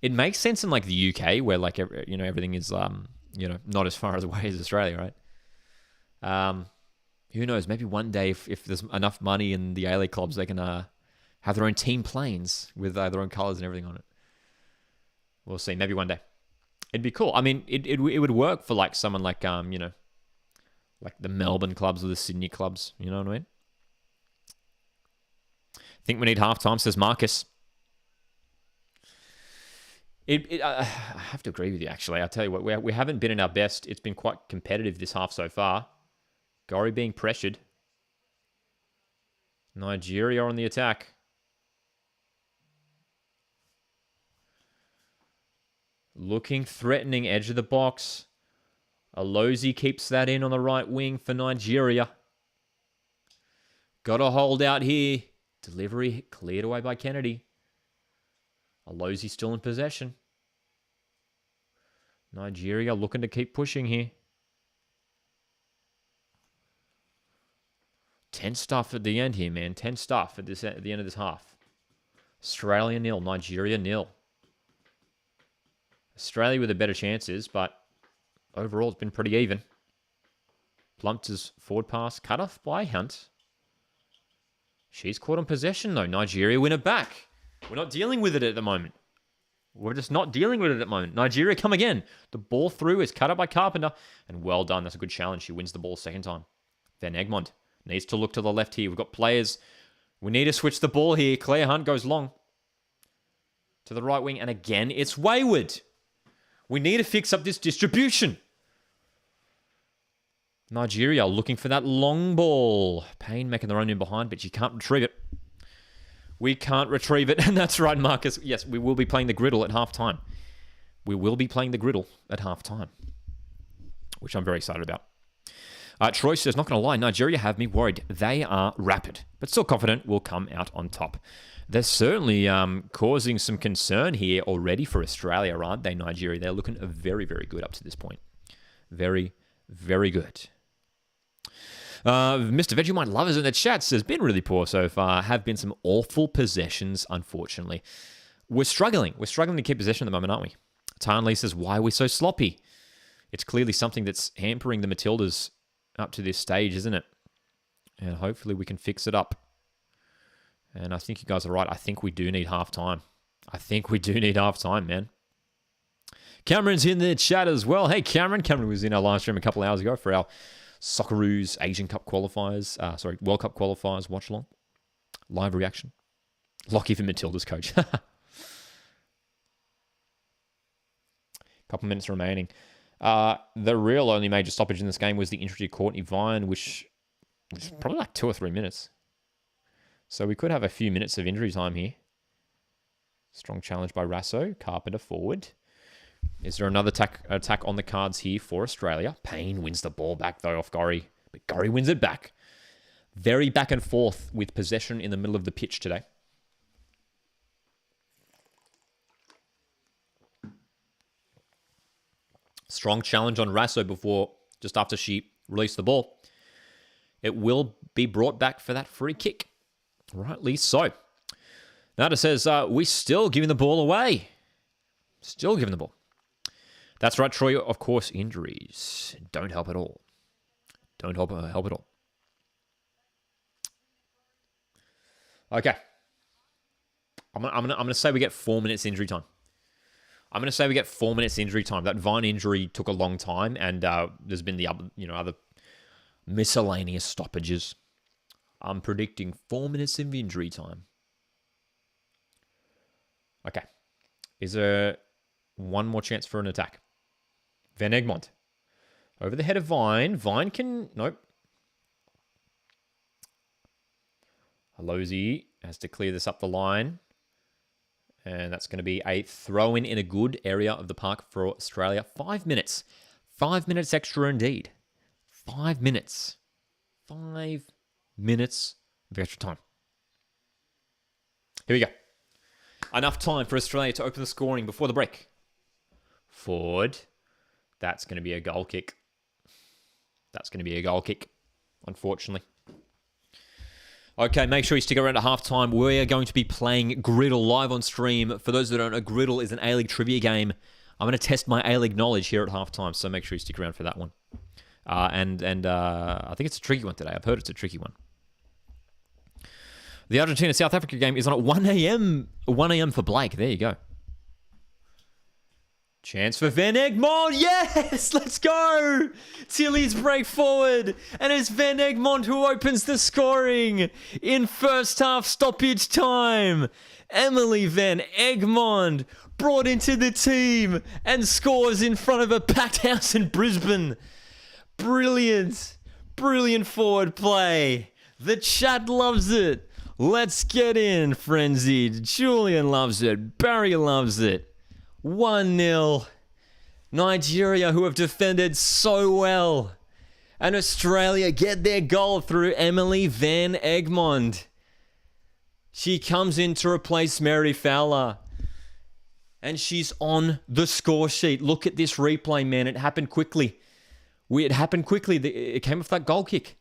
It makes sense in like the UK where like, everything is, not as far away as Australia, right? Who knows? Maybe one day if there's enough money in the A-League clubs, they can have their own team planes with their own colours and everything on it. We'll see. Maybe one day. It'd be cool. I mean, it would work for like someone like, like the Melbourne clubs or the Sydney clubs. You know what I mean? Think we need halftime, says Marcus. I have to agree with you, actually. I'll tell you what, we haven't been in our best. It's been quite competitive this half so far. Gorry being pressured. Nigeria on the attack. Looking threatening, edge of the box. Alozi keeps that in on the right wing for Nigeria. Got a hold out here. Delivery cleared away by Kennedy. Alozi still in possession. Nigeria looking to keep pushing here. Tense stuff at the end here, man. Tense stuff at the end of this half. Australia 0, Nigeria 0. Australia with the better chances, but overall it's been pretty even. Plumpter's forward pass cut off by Hunt. She's caught on possession though. Nigeria win it back. We're not dealing with it at the moment. We're just not dealing with it at the moment. Nigeria come again. The ball through is cut up by Carpenter. And well done. That's a good challenge. She wins the ball second time. Van Egmond needs to look to the left here. We've got players. We need to switch the ball here. Claire Hunt goes long. To the right wing. And again, it's wayward. We need to fix up this distribution. Nigeria looking for that long ball. Payne making their own in behind, but you can't retrieve it. We can't retrieve it. And that's right, Marcus. Yes, we will be playing the griddle at halftime. We will be playing the griddle at halftime, which I'm very excited about. Troy says, not going to lie, Nigeria have me worried. They are rapid, but still confident we'll come out on top. They're certainly causing some concern here already for Australia, aren't they, Nigeria? They're looking very, very good up to this point. Very, very good. Mr. Vegemite Lovers in the chat says, been really poor so far. Have been some awful possessions, unfortunately. We're struggling. We're struggling to keep possession at the moment, aren't we? Tarnley says, why are we so sloppy? It's clearly something that's hampering the Matildas up to this stage, isn't it? And hopefully we can fix it up. And I think you guys are right. I think we do need half-time. I think we do need half-time, man. Cameron's in the chat as well. Hey, Cameron. Cameron was in our live stream a couple of hours ago for our Socceroos Asian Cup qualifiers. World Cup qualifiers. Watchalong. Live reaction. Lockie for Matilda's coach. Couple minutes remaining. The real only major stoppage in this game was the injury to Courtney Vine, which was probably like 2 or 3 minutes. So we could have a few minutes of injury time here. Strong challenge by Rasso. Carpenter forward. Is there another attack on the cards here for Australia? Payne wins the ball back, though, off Gorry. But Gorry wins it back. Very back and forth with possession in the middle of the pitch today. Strong challenge on Rasso just after she released the ball. It will be brought back for that free kick. Rightly so. Nada says, we're still giving the ball away. Still giving the ball. That's right, Troy. Of course, injuries don't help at all. Don't help at all. Okay. I'm gonna say we get 4 minutes injury time. That Vine injury took a long time, and there's been the other Miscellaneous stoppages. I'm predicting 4 minutes of injury time. Okay. Is there one more chance for an attack? Van Egmond. Over the head of Vine. Vine can... Nope. Alozi has to clear this up the line. And that's going to be a throw-in a good area of the park for Australia. 5 minutes. 5 minutes extra indeed. 5 minutes. 5 minutes of extra time. Here we go. Enough time for Australia to open the scoring before the break. Forward. That's going to be a goal kick. That's going to be a goal kick, unfortunately. Okay, make sure you stick around at halftime. We are going to be playing Griddle live on stream. For those that don't know, Griddle is an A-League trivia game. I'm going to test my A-League knowledge here at halftime, so make sure you stick around for that one. And I think it's a tricky one today. I've heard it's a tricky one. The Argentina-South Africa game is on at 1 a.m. 1 a.m. for Blake. There you go. Chance for Van Egmond. Yes, let's go. Tilly's break forward. And it's Van Egmond who opens the scoring in first half stoppage time. Emily Van Egmond brought into the team and scores in front of a packed house in Brisbane. Brilliant. Brilliant forward play. The chat loves it. Let's get in, frenzied. Julian loves it. Barry loves it. 1-0. Nigeria, who have defended so well. And Australia get their goal through Emily Van Egmond. She comes in to replace Mary Fowler. And she's on the score sheet. Look at this replay, man. It happened quickly. It happened quickly. It came off that goal kick.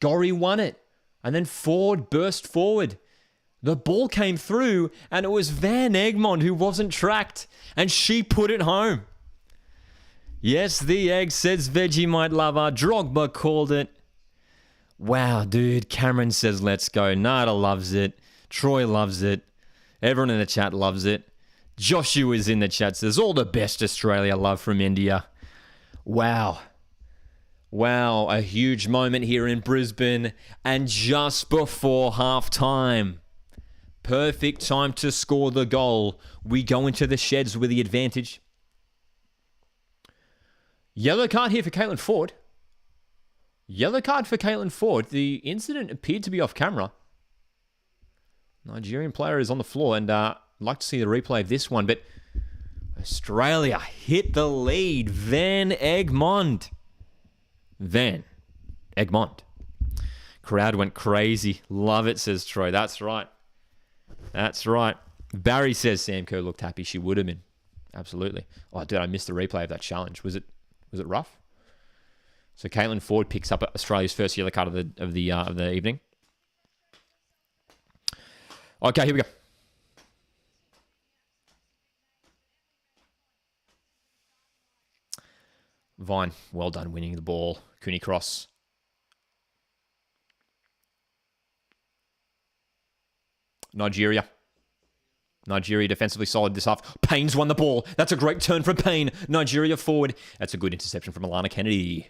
Gorry won it. And then Ford burst forward. The ball came through, and it was Van Egmond who wasn't tracked, and she put it home. Yes, the egg, says Vegemite Lover. Drogba called it. Wow, dude. Cameron says, let's go. Nada loves it. Troy loves it. Everyone in the chat loves it. Joshua's in the chat, says, all the best Australia love from India. Wow. Wow, a huge moment here in Brisbane, and just before half-time. Perfect time to score the goal. We go into the sheds with the advantage. Yellow card here for Caitlin Ford. Yellow card for Caitlin Ford. The incident appeared to be off camera. Nigerian player is on the floor, and I'd like to see the replay of this one, but Australia hit the lead. Van Egmond. Van Egmond. Crowd went crazy. Love it, says Troy. That's right. That's right. Barry says Sam Kerr looked happy. She would have been. Absolutely. Oh, dude, I missed the replay of that challenge. Was it rough? So Caitlin Ford picks up Australia's first yellow card of the evening. Okay, here we go. Vine, well done winning the ball. Cooney cross. Nigeria defensively solid this half. Payne's won the ball. That's a great turn from Payne. Nigeria forward. That's a good interception from Alana Kennedy.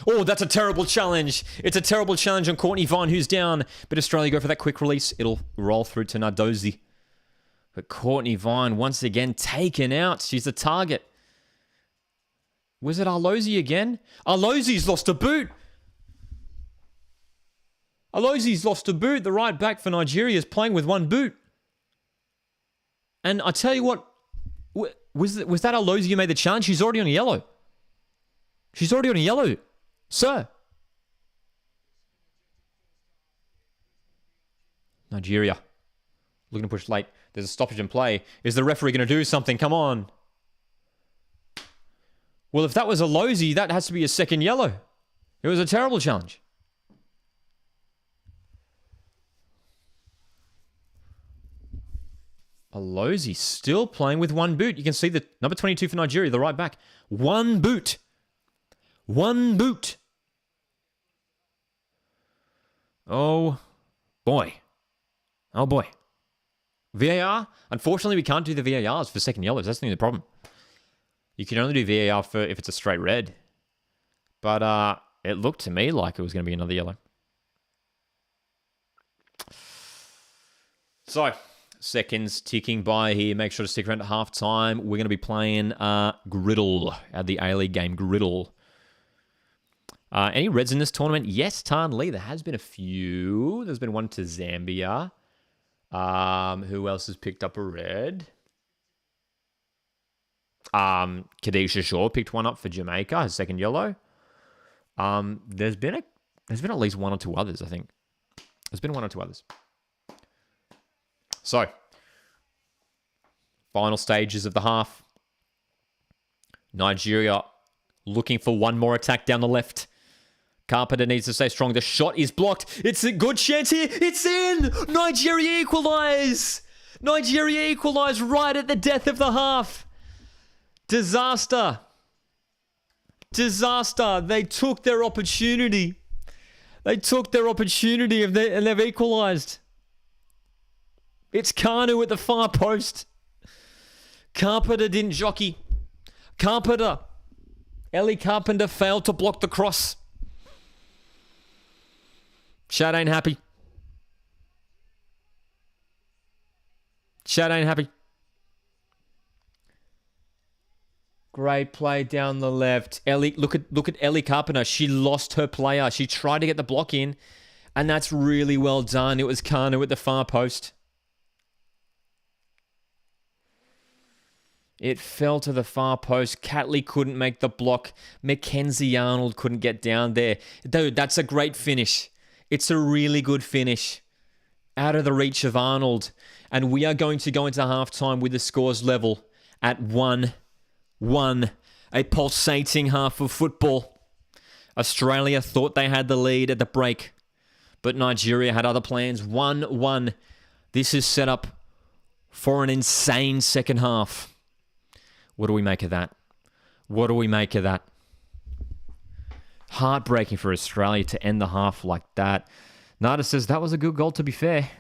Oh, that's a terrible challenge. It's a terrible challenge on Courtney Vine, who's down. But Australia go for that quick release. It'll roll through to Nardozi. But Courtney Vine, once again, taken out. She's the target. Was it Arlozi again? Arlozi's lost a boot. Alozi's lost a boot. The right back for Nigeria is playing with one boot. And I tell you what, was that Alozi who made the challenge? She's already on a yellow. She's already on a yellow, sir. Nigeria. Looking to push late. There's a stoppage in play. Is the referee going to do something? Come on. Well, if that was Alozi, that has to be a second yellow. It was a terrible challenge. Alozi still playing with one boot. You can see the number 22 for Nigeria, the right back. One boot. One boot. Oh, boy. Oh, boy. VAR? Unfortunately, we can't do the VARs for second yellows. That's the only problem. You can only do VAR for if it's a straight red. But It looked to me like it was going to be another yellow. So, seconds ticking by here. Make sure to stick around at halftime. We're going to be playing Griddle at the A-League game. Griddle. Any Reds in this tournament? Yes, Tan Lee. There has been a few. There's been one to Zambia. Who else has picked up a red? Kadisha Shaw picked one up for Jamaica, his second yellow. There's been at least one or two others, I think. There's been one or two others. So, final stages of the half. Nigeria looking for one more attack down the left. Carpenter needs to stay strong. The shot is blocked. It's a good chance here. It's in! Nigeria equalise! Nigeria equalise right at the death of the half. Disaster. Disaster. They took their opportunity. They took their opportunity and they've equalised. It's Kanu at the far post. Carpenter didn't jockey. Carpenter. Ellie Carpenter failed to block the cross. Shad ain't happy. Shad ain't happy. Great play down the left. Ellie, look at Ellie Carpenter. She lost her player. She tried to get the block in, and that's really well done. It was Kanu at the far post. It fell to the far post. Catley couldn't make the block. Mackenzie Arnold couldn't get down there. Dude, that's a great finish. It's a really good finish. Out of the reach of Arnold. And we are going to go into halftime with the scores level at 1-1. A pulsating half of football. Australia thought they had the lead at the break, but Nigeria had other plans. 1-1. This is set up for an insane second half. What do we make of that? What do we make of that? Heartbreaking for Australia to end the half like that. Nada says, that was a good goal, to be fair.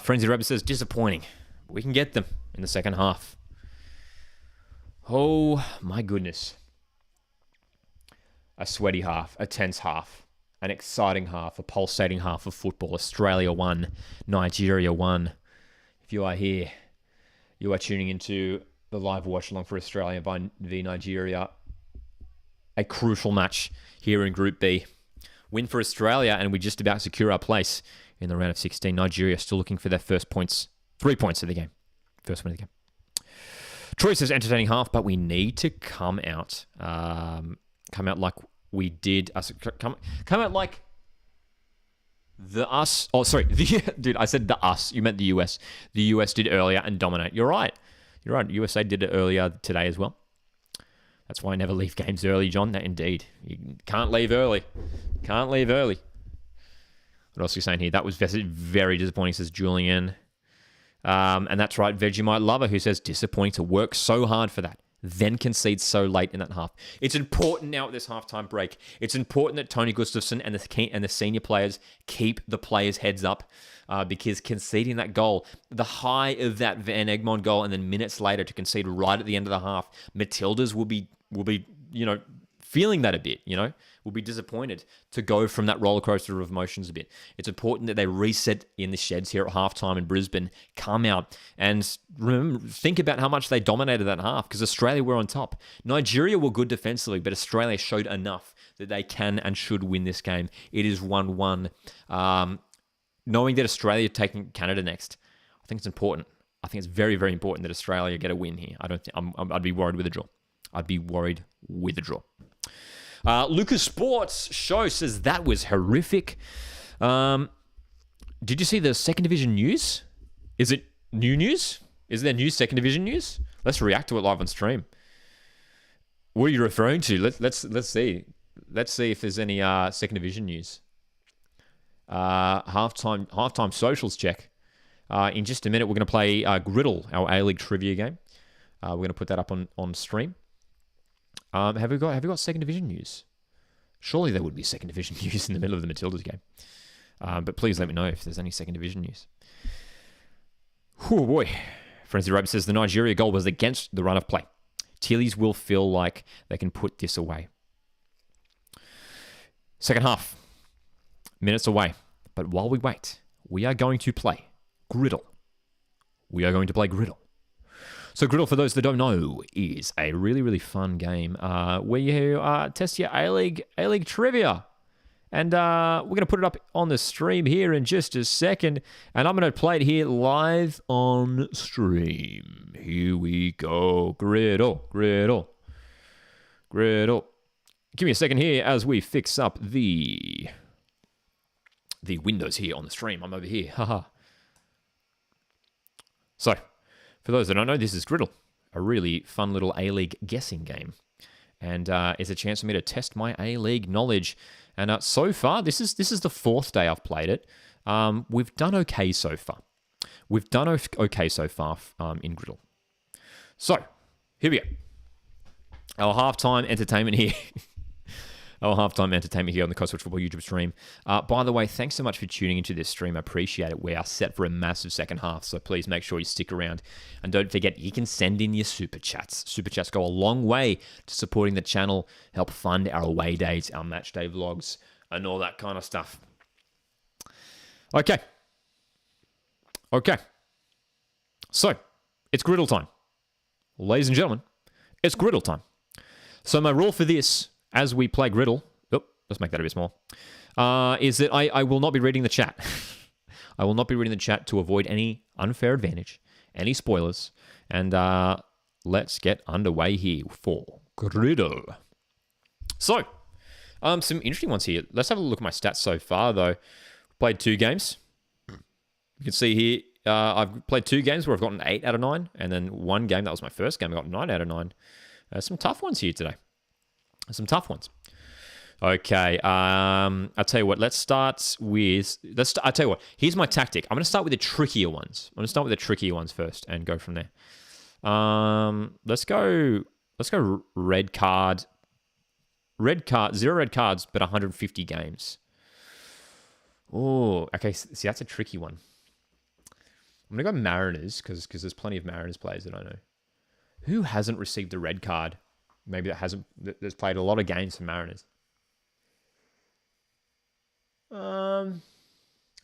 Frenzy Rabbit says, disappointing. We can get them in the second half. Oh, my goodness. A sweaty half, a tense half, an exciting half, a pulsating half of football. Australia won, Nigeria won. If you are here, you are tuning into the live watch-along for Australia v Nigeria. A crucial match here in Group B. Win for Australia, and we just about secure our place in the round of 16. Nigeria still looking for their first points. 3 points of the game. First win of the game. Troy says entertaining half, but we need to come out like we did. Come out like the us. Oh, sorry. Dude, I said the us. You meant the US. The US did earlier and dominate. You're right. You're right. USA did it earlier today as well. That's why I never leave games early, John. That indeed. You can't leave early. Can't leave early. What else are you saying here? That was very disappointing, says Julian. And that's right, Vegemite Lover, who says disappointing to work so hard for that, then concede so late in that half. It's important now at this halftime break. It's important that Tony Gustafsson and the senior players keep the players' heads up because conceding that goal, the high of that Van Egmond goal, and then minutes later to concede right at the end of the half, Matildas will be feeling that a bit, will be disappointed to go from that roller coaster of emotions a bit. It's important that they reset in the sheds here at halftime in Brisbane, come out and think about how much they dominated that half, because Australia were on top. Nigeria were good defensively, but Australia showed enough that they can and should win this game. It is 1-1. Knowing that Australia are taking Canada next, I think it's important. I think it's very, very important that Australia get a win here. I'd be worried with a draw. I'd be worried with a draw. Lucas Sports Show says that was horrific. Did you see the second division news? Is it new news? Is there new second division news? Let's react to it live on stream. What are you referring to? Let's see. Let's see if there's any second division news. Halftime socials check. In just a minute, we're going to play Griddle, our A-League trivia game. We're going to put that up on stream. Have we got second division news? Surely there would be second division news in the middle of the Matildas game. But please let me know if there's any second division news. Oh boy. Frenzy Rabbit says the Nigeria goal was against the run of play. Tillies will feel like they can put this away. Second half. Minutes away. But while we wait, we are going to play Griddle. We are going to play Griddle. So Griddle, for those that don't know, is a really, really fun game where you test your A-League trivia. And we're going to put it up on the stream here in just a second. And I'm going to play it here live on stream. Here we go. Griddle, Griddle, Griddle. Give me a second here as we fix up the windows here on the stream. I'm over here. Haha. So, for those that don't know, this is Griddle, a really fun little A-League guessing game. And it's a chance for me to test my A-League knowledge. And so far, this is the fourth day I've played it. We've done okay so far. We've done okay so far in Griddle. So, here we go. Our halftime entertainment here. Our halftime entertainment here on the Coastal Football YouTube stream. By the way, thanks so much for tuning into this stream. I appreciate it. We are set for a massive second half, so please make sure you stick around. And don't forget, you can send in your super chats. Super chats go a long way to supporting the channel, help fund our away days, our match day vlogs, and all that kind of stuff. Okay. So, it's Griddle time. Ladies and gentlemen, it's Griddle time. So my rule for this, as we play Griddle, let's make that a bit small, is that I will not be reading the chat. I will not be reading the chat to avoid any unfair advantage, any spoilers, and let's get underway here for Griddle. So, some interesting ones here. Let's have a look at my stats so far, though. Played 2 games. You can see here, I've played 2 games where I've gotten 8 out of 9, and then 1 game, that was my first game, I got 9 out of 9. Some tough ones here today. Some tough ones. Okay, I'll tell you what. Let's start with... I'll tell you what. Here's my tactic. I'm going to start with the trickier ones. I'm going to start with the trickier ones first and go from there. Let's go red card. Red card. 0 red cards, but 150 games. Oh, okay. See, that's a tricky one. I'm going to go Mariners because there's plenty of Mariners players that I know. Who hasn't received a red card? Maybe that's played a lot of games for Mariners.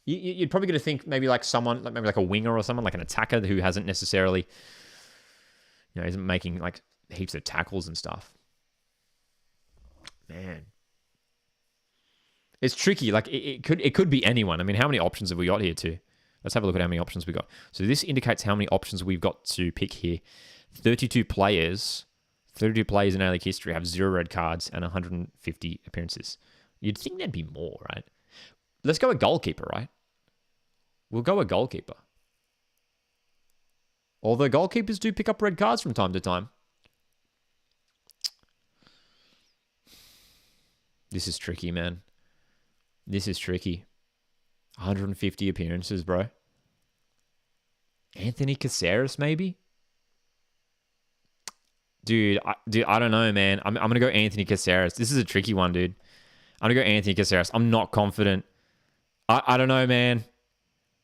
You'd probably get to think maybe like someone, like maybe like a winger or someone, like an attacker who hasn't necessarily, isn't making like heaps of tackles and stuff. Man, it's tricky. Like it could be anyone. I mean, how many options have we got here too? Let's have a look at how many options we got. So this indicates how many options we've got to pick here. 32 players in A-League history have 0 red cards and 150 appearances. You'd think there'd be more, right? Let's go a goalkeeper, right? We'll go a goalkeeper. Although goalkeepers do pick up red cards from time to time. This is tricky, man. This is tricky. 150 appearances, bro. Anthony Caceres, maybe? Dude, I don't know, man. I'm going to go Anthony Caceres. This is a tricky one, dude. I'm going to go Anthony Caceres. I'm not confident. I don't know, man.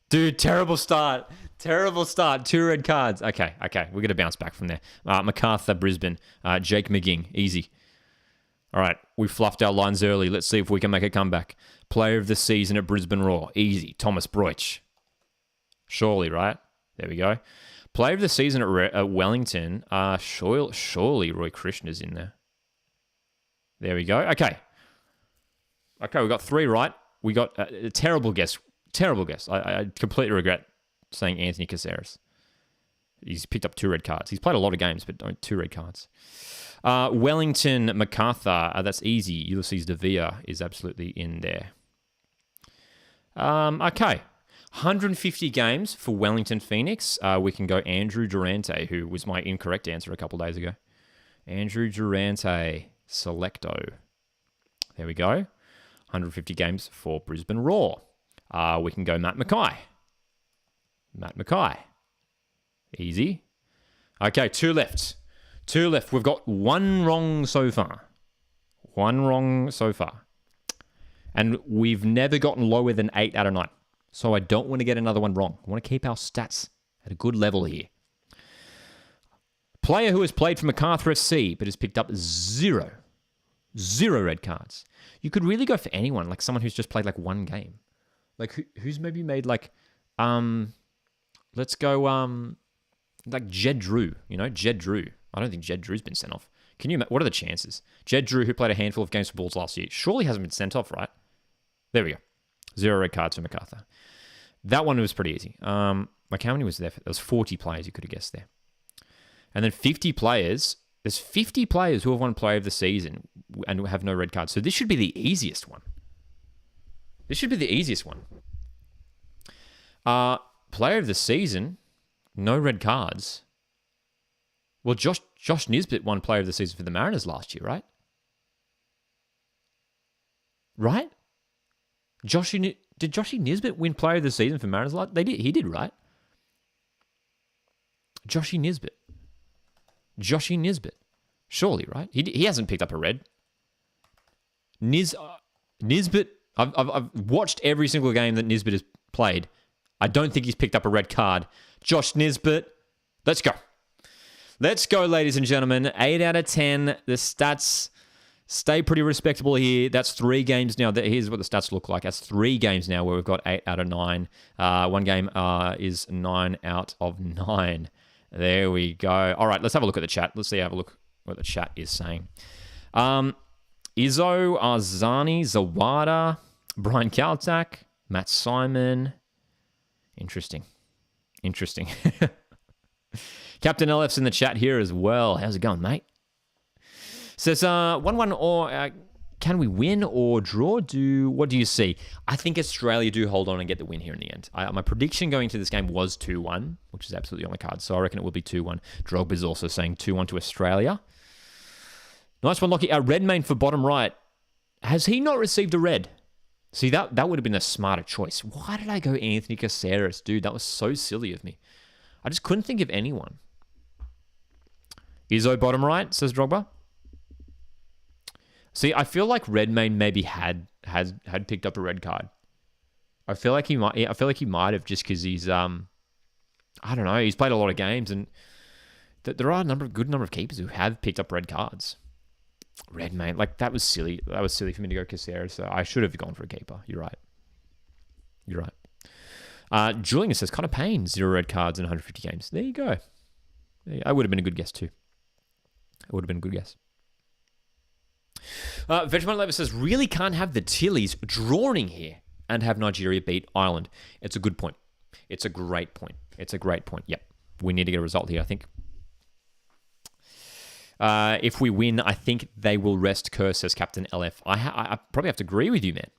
Dude, terrible start. Terrible start. 2 red cards. Okay. We're going to bounce back from there. MacArthur, Brisbane. Jake McGing. Easy. All right. We fluffed our lines early. Let's see if we can make a comeback. Player of the season at Brisbane Roar. Easy. Thomas Broich. Surely, right? There we go. Player of the season at Wellington. Surely Roy Krishna's in there. There we go. Okay, we got 3 right. We got a terrible guess. Terrible guess. I completely regret saying Anthony Caceres. He's picked up 2 red cards. He's played a lot of games, but 2 red cards. Wellington, MacArthur. That's easy. Ulysses De Villa is absolutely in there. Okay. 150 games for Wellington Phoenix. We can go Andrew Durante, who was my incorrect answer a couple days ago. Andrew Durante, selecto. There we go. 150 games for Brisbane Roar. We can go Matt Mackay. Easy. Okay, 2 left. We've got 1 wrong so far. And we've never gotten lower than 8 out of 9. So I don't want to get another one wrong. I want to keep our stats at a good level here. Player who has played for MacArthur FC but has picked up 0 Zero red cards. You could really go for anyone, like someone who's just played like one game. Like who's maybe made like, let's go like Jed Drew. You know, Jed Drew. I don't think Jed Drew's been sent off. What are the chances? Jed Drew, who played a handful of games for Bulls last year, surely hasn't been sent off, right? There we go. Zero red cards for MacArthur. That one was pretty easy. Like how many was there? There was 40 players you could have guessed there. And then 50 players. There's 50 players who have won Player of the Season and have no red cards. So this should be the easiest one. This should be the easiest one. Player of the Season, no red cards. Well, Josh Nisbet won Player of the Season for the Mariners last year, right? Right? Did Joshy Nisbet win Player of the Season for Mariners last? They did. He did, right? Joshy Nisbet. Surely, right? He hasn't picked up a red. Nisbet. I've watched every single game that Nisbet has played. I don't think he's picked up a red card. Josh Nisbet. Let's go. Let's go, ladies and gentlemen. 8 out of 10. The stats stay pretty respectable here. That's 3 games now. Here's what the stats look like. That's 3 games now where we've got 8 out of 9. One game is 9 out of 9. There we go. All right, let's have a look at the chat. Let's have a look what the chat is saying. Izzo, Arzani, Zawada, Brian Kaltak, Matt Simon. Interesting. Captain LF's in the chat here as well. How's it going, mate? Says 1-1 or can we win or draw? What do you see? I think Australia do hold on and get the win here in the end. My prediction going into this game was 2-1, which is absolutely on the card. So I reckon it will be 2-1. Drogba's also saying 2-1 to Australia. Nice one, Lockie. Redmayne for bottom right. Has he not received a red? See, that would have been a smarter choice. Why did I go Anthony Caceres? Dude, that was so silly of me. I just couldn't think of anyone. Izzo bottom right, says Drogba. See, I feel like Redmayne maybe had picked up a red card. I feel like he might have, just because he's I don't know, he's played a lot of games, and there are a good number of keepers who have picked up red cards. Redmayne, like that was silly. That was silly for me to go Caceres. So I should have gone for a keeper. You're right. Julian says Connor Payne, 0 red cards in 150 games. There you go. I would have been a good guess too. Vegemite Lever says, really can't have the Tillies drawing here and have Nigeria beat Ireland. It's a good point. It's a great point. Yep. We need to get a result here, I think. If we win, I think they will rest Kerr, says Captain LF. I probably have to agree with you, man.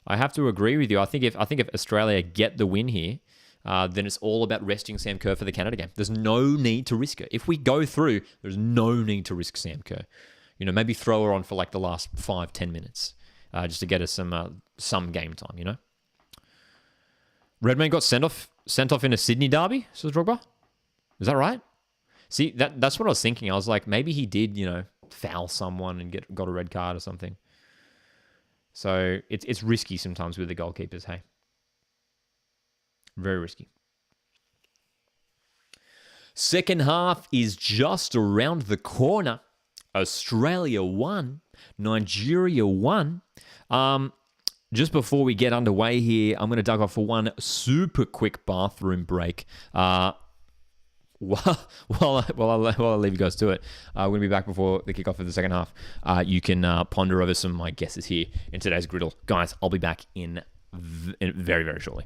I have to agree with you. I think if Australia get the win here, then it's all about resting Sam Kerr for the Canada game. There's no need to risk it. If we go through, there's no need to risk Sam Kerr. You know, maybe throw her on for like the last 5-10 minutes, just to get us some game time. You know, Redmayne got sent off in a Sydney derby, says Drogba. Is that right? See, that's what I was thinking. I was like, maybe he did, foul someone and got a red card or something. So it's risky sometimes with the goalkeepers, hey? Very risky. Second half is just around the corner. Australia 1, Nigeria 1. Just before we get underway here, I'm going to duck off for one super quick bathroom break. While I leave you guys to it, we're going to be back before the kickoff of the second half. You can ponder over some of my guesses here in today's griddle. Guys, I'll be back in very, very shortly.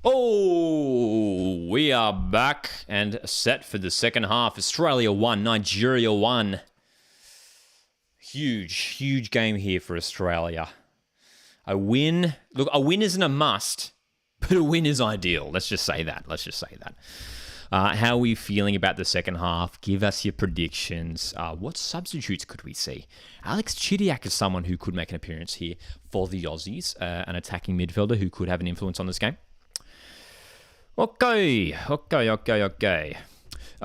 Oh, we are back and set for the second half. Australia 1, Nigeria 1. Huge game here for Australia. A win. Look, a win isn't a must, but a win is ideal. Let's just say that. How are we feeling about the second half? Give us your predictions. What substitutes could we see? Alex Chidiac is someone who could make an appearance here for the Aussies, an attacking midfielder who could have an influence on this game. Okay.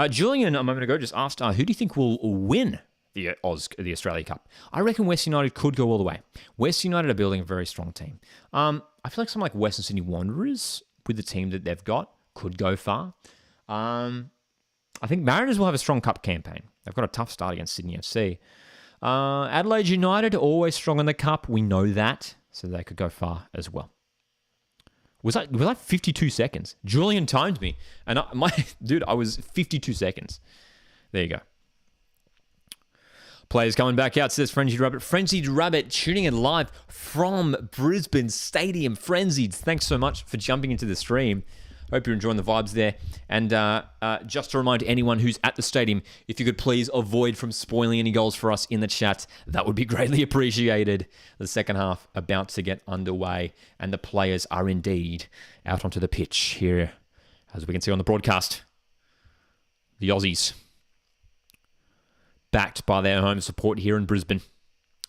Julian, a moment ago, just asked, who do you think will win the Australia Cup? I reckon West United could go all the way. West United are building a very strong team. I feel like someone like Western Sydney Wanderers, with the team that they've got, could go far. I think Mariners will have a strong cup campaign. They've got a tough start against Sydney FC. Adelaide United, always strong in the cup. We know that, so they could go far as well. Was that 52 seconds? Julian timed me, and I was 52 seconds. There you go. Players coming back out, says Frenzied Rabbit. Frenzied Rabbit tuning in live from Brisbane Stadium. Frenzied, thanks so much for jumping into the stream. Hope you're enjoying the vibes there. And just to remind anyone who's at the stadium, if you could please avoid from spoiling any goals for us in the chat, that would be greatly appreciated. The second half about to get underway, and the players are indeed out onto the pitch here, as we can see on the broadcast. The Aussies, backed by their home support here in Brisbane.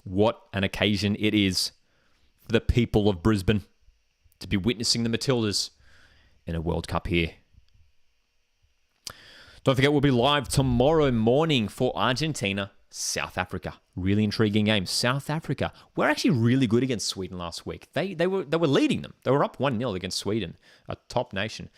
What an occasion it is for the people of Brisbane to be witnessing the Matildas in a World Cup here. Don't forget, we'll be live tomorrow morning for Argentina, South Africa. Really intriguing game. South Africa were actually really good against Sweden last week. They were leading them. They were up 1-0 against Sweden, a top nation.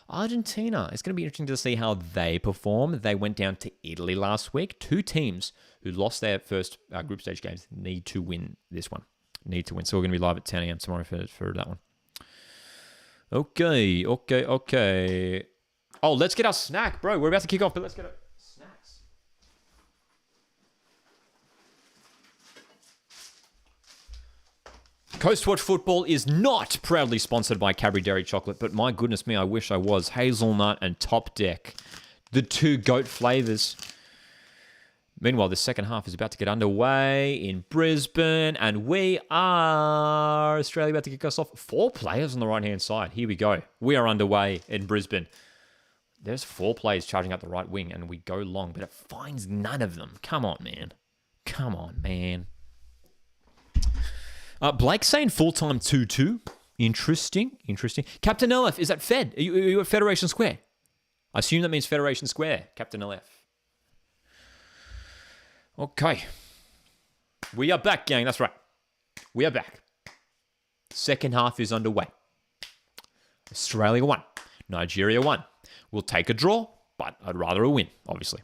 Argentina, it's going to be interesting to see how they perform. They went down to Italy last week. Two teams who lost their first group stage games need to win this one. So we're going to be live at 10 a.m. tomorrow for that one. Okay. Oh, let's get our snack, bro. We're about to kick off, but let's get our snacks. Coastwatch Football is not proudly sponsored by Cadbury Dairy Chocolate, but my goodness me, I wish I was. Hazelnut and Top Deck, the two GOAT flavors. Meanwhile, the second half is about to get underway in Brisbane, and we are Australia about to kick us off. 4 players on the right-hand side. Here we go. We are underway in Brisbane. There's 4 players charging up the right wing, and we go long, but it finds none of them. Come on, man. Blake saying full-time 2-2. Interesting. Captain LF, is that Fed? Are you at Federation Square? I assume that means Federation Square, Captain LF. Okay. We are back, gang. That's right. We are back. Second half is underway. Australia 1. Nigeria 1. We'll take a draw, but I'd rather a win, obviously.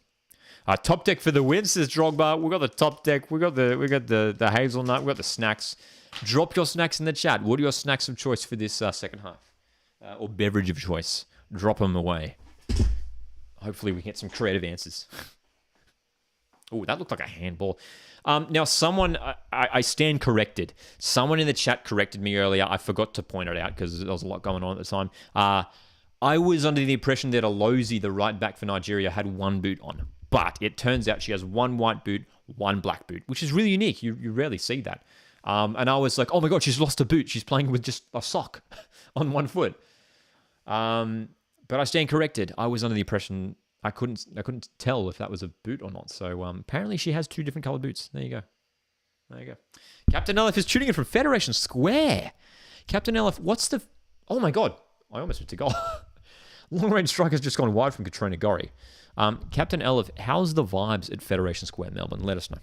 Top Deck for the win, says Drogba. We've got the Top Deck. We've got the hazelnut. We've got the snacks. Drop your snacks in the chat. What are your snacks of choice for this second half? Or beverage of choice? Drop them away. Hopefully we get some creative answers. Oh, that looked like a handball. Now, someone, I stand corrected. Someone in the chat corrected me earlier. I forgot to point it out because there was a lot going on at the time. I was under the impression that Alozi, the right back for Nigeria, had 1 boot on. But it turns out she has 1 white boot, 1 black boot, which is really unique. You rarely see that. And I was like, oh my God, she's lost a boot. She's playing with just a sock on 1 foot. But I stand corrected. I was under the impression I couldn't tell if that was a boot or not. So apparently she has 2 different colored boots. There you go. Captain Elif is tuning in from Federation Square. Captain Elif, what's the... Oh my God. I almost went to goal. Long range strike has just gone wide from Katrina Gorry. Captain Elif, how's the vibes at Federation Square, Melbourne? Let us know.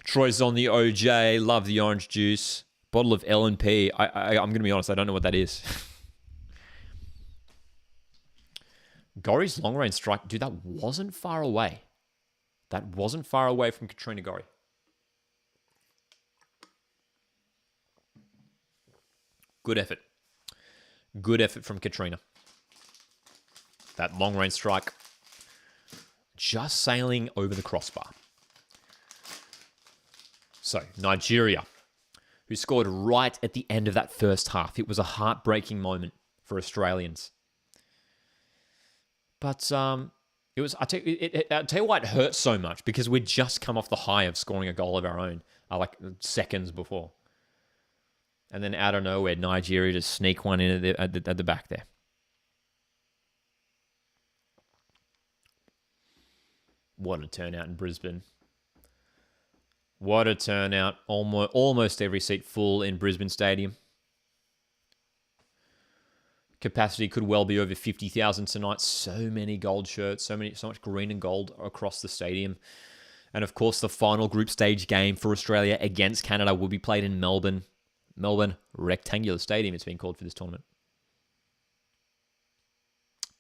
Troy's on the OJ. Love the orange juice. Bottle of L&P. I'm going to be honest, I don't know what that is. Gorry's long range strike. Dude, that wasn't far away. From Katrina Gorry. Good effort from Katrina. That long range strike just sailing over the crossbar. So, Nigeria who scored right at the end of that first half. It was a heartbreaking moment for Australians. But it was. I'll tell you why it hurt so much, because we'd just come off the high of scoring a goal of our own, like seconds before, and then out of nowhere, Nigeria just sneak one in at the back there. What a turnout in Brisbane. What a turnout. Almost every seat full in Brisbane Stadium. Capacity could well be over 50,000 tonight. So many gold shirts, so much green and gold across the stadium. And of course, the final group stage game for Australia against Canada will be played in Melbourne. Melbourne Rectangular Stadium, it's been called for this tournament.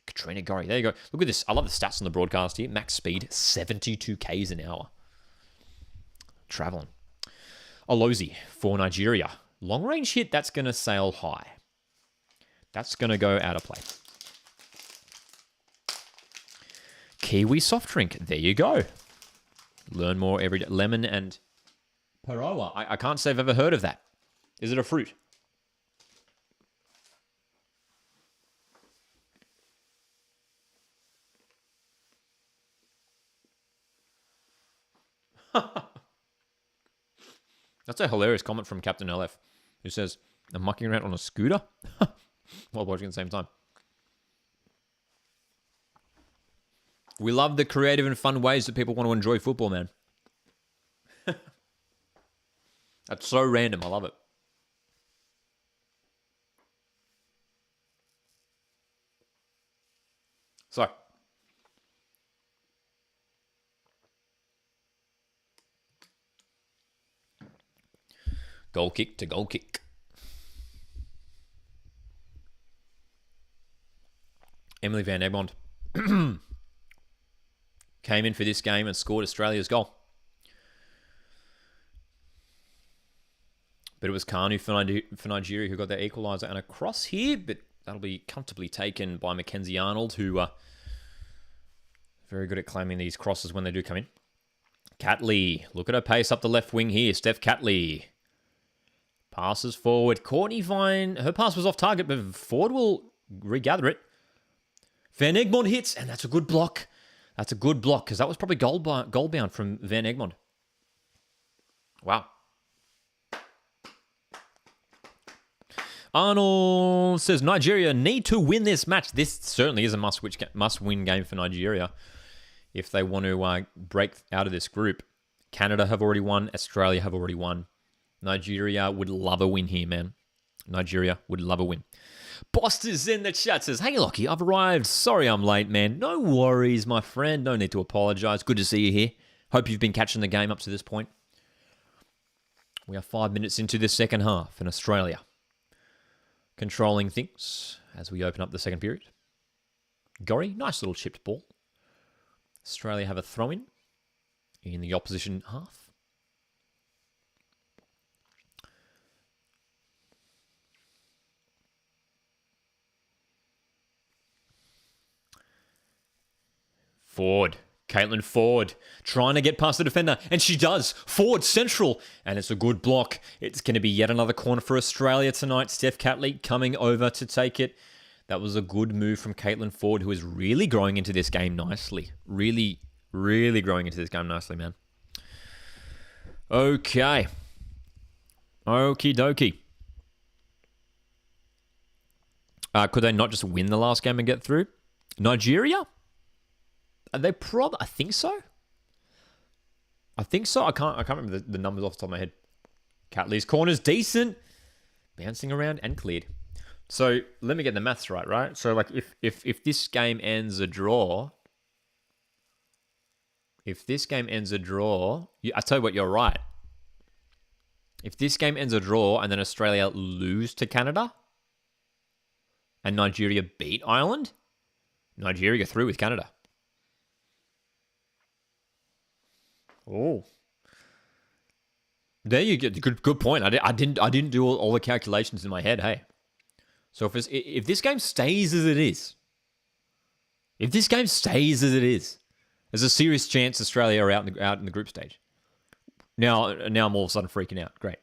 Katrina Gorry, there you go. Look at this. I love the stats on the broadcast here. Max speed, 72 k's an hour. Traveling. Olozi for Nigeria. Long range hit, that's going to sail high. That's going to go out of play. Kiwi soft drink. There you go. Learn more every day. Lemon and Paroa. I can't say I've ever heard of that. Is it a fruit? That's a hilarious comment from Captain LF, who says, I'm mucking around on a scooter while watching at the same time. We love the creative and fun ways that people want to enjoy football, man. That's so random. I love it. So, goal kick to goal kick. Emily Van Egmond came in for this game and scored Australia's goal. But it was Kanu for Nigeria who got their equaliser, and a cross here, but that'll be comfortably taken by Mackenzie Arnold, who very good at claiming these crosses when they do come in. Catley, look at her pace up the left wing here. Steph Catley passes forward. Courtney Vine, her pass was off target, but Ford will regather it. Van Egmond hits, and that's a good block. That's a good block, because that was probably goal bound from Van Egmond. Wow. Arnold says, Nigeria need to win this match. This certainly is a must-win game for Nigeria if they want to break out of this group. Canada have already won. Australia have already won. Nigeria would love a win here, man. Nigeria would love a win. Boster's in the chat says, hey, Lockie, I've arrived. Sorry I'm late, man. No worries, my friend. No need to apologise. Good to see you here. Hope you've been catching the game up to this point. We are 5 minutes into the second half in Australia. Controlling things as we open up the second period. Gorry, nice little chipped ball. Australia have a throw-in in the opposition half. Ford. Caitlin Ford trying to get past the defender, and she does. Ford central, and it's a good block. It's going to be yet another corner for Australia tonight. Steph Catley coming over to take it. That was a good move from Caitlin Ford, who is really growing into this game nicely. Really, really growing into this game nicely, man. Okay. Okie dokie. Could they not just win the last game and get through? Nigeria? They I think so. I think so. I can't remember the numbers off the top of my head. Catley's corner's decent. Bouncing around and cleared. So let me get the maths right? So like if this game ends a draw, I tell you what, you're right. If this game ends a draw and then Australia lose to Canada and Nigeria beat Ireland, Nigeria through with Canada. Oh, there you go. Good point. I didn't do all the calculations in my head. Hey, so if this game stays as it is, there's a serious chance Australia are out in the group stage. Now I'm all of a sudden freaking out. Great.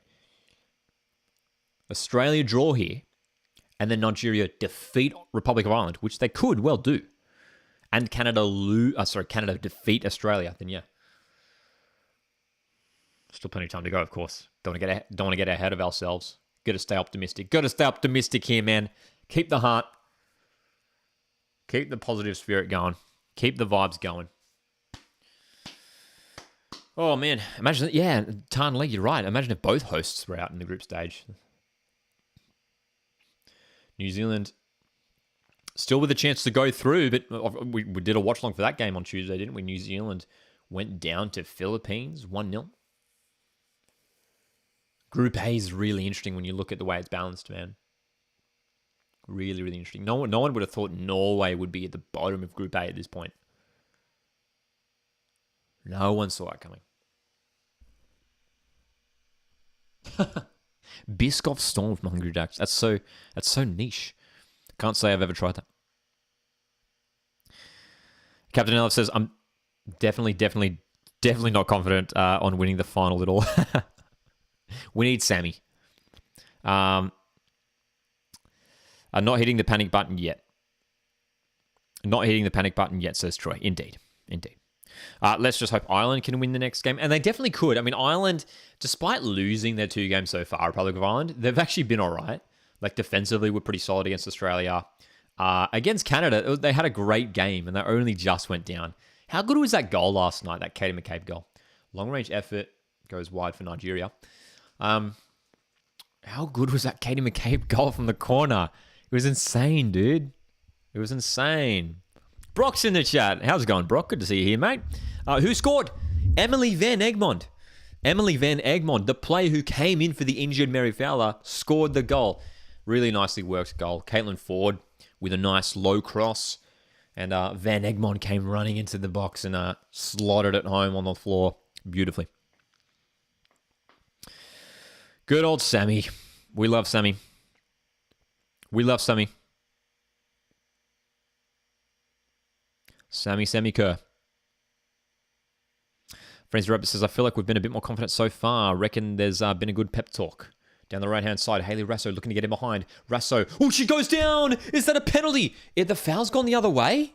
Australia draw here, and then Nigeria defeat Republic of Ireland, which they could well do, and Canada Canada defeat Australia, then yeah. Still plenty of time to go, of course. Don't want to get ahead of ourselves. Got to stay optimistic. Got to stay optimistic here, man. Keep the heart. Keep the positive spirit going. Keep the vibes going. Oh, man. Imagine, yeah, Tarn League, you're right. Imagine if both hosts were out in the group stage. New Zealand still with a chance to go through, but we did a watch-along for that game on Tuesday, didn't we? New Zealand went down to Philippines 1-0. Group A is really interesting when you look at the way it's balanced, man. Really, really interesting. No one would have thought Norway would be at the bottom of Group A at this point. No one saw it coming. Biscoff Storm from Hungry Jacks. That's so niche. Can't say I've ever tried that. Captain Elf says, I'm definitely not confident on winning the final at all. We need Sammy. I'm not hitting the panic button yet. Not hitting the panic button yet, says Troy. Indeed. Let's just hope Ireland can win the next game. And they definitely could. I mean, Ireland, despite losing their 2 games so far, Republic of Ireland, they've actually been all right. Like, defensively, we're pretty solid against Australia. Against Canada, they had a great game, and they only just went down. How good was that goal last night, that Katie McCabe goal? Long-range effort, goes wide for Nigeria. How good was that Katie McCabe goal from the corner? It was insane, dude. It was insane. Brock's in the chat. How's it going, Brock? Good to see you here, mate. Who scored? Emily Van Egmond. Emily Van Egmond, the player who came in for the injured Mary Fowler, scored the goal. Really nicely worked goal. Caitlin Ford with a nice low cross. And Van Egmond came running into the box and slotted it home on the floor beautifully. Good old Sammy. We love Sammy. We love Sammy. Sammy Kerr. Friends Rabbit says, I feel like we've been a bit more confident so far. Reckon there's been a good pep talk. Down the right-hand side, Hayley Rasso looking to get in behind. Rasso. Oh, she goes down. Is that a penalty? The foul's gone the other way?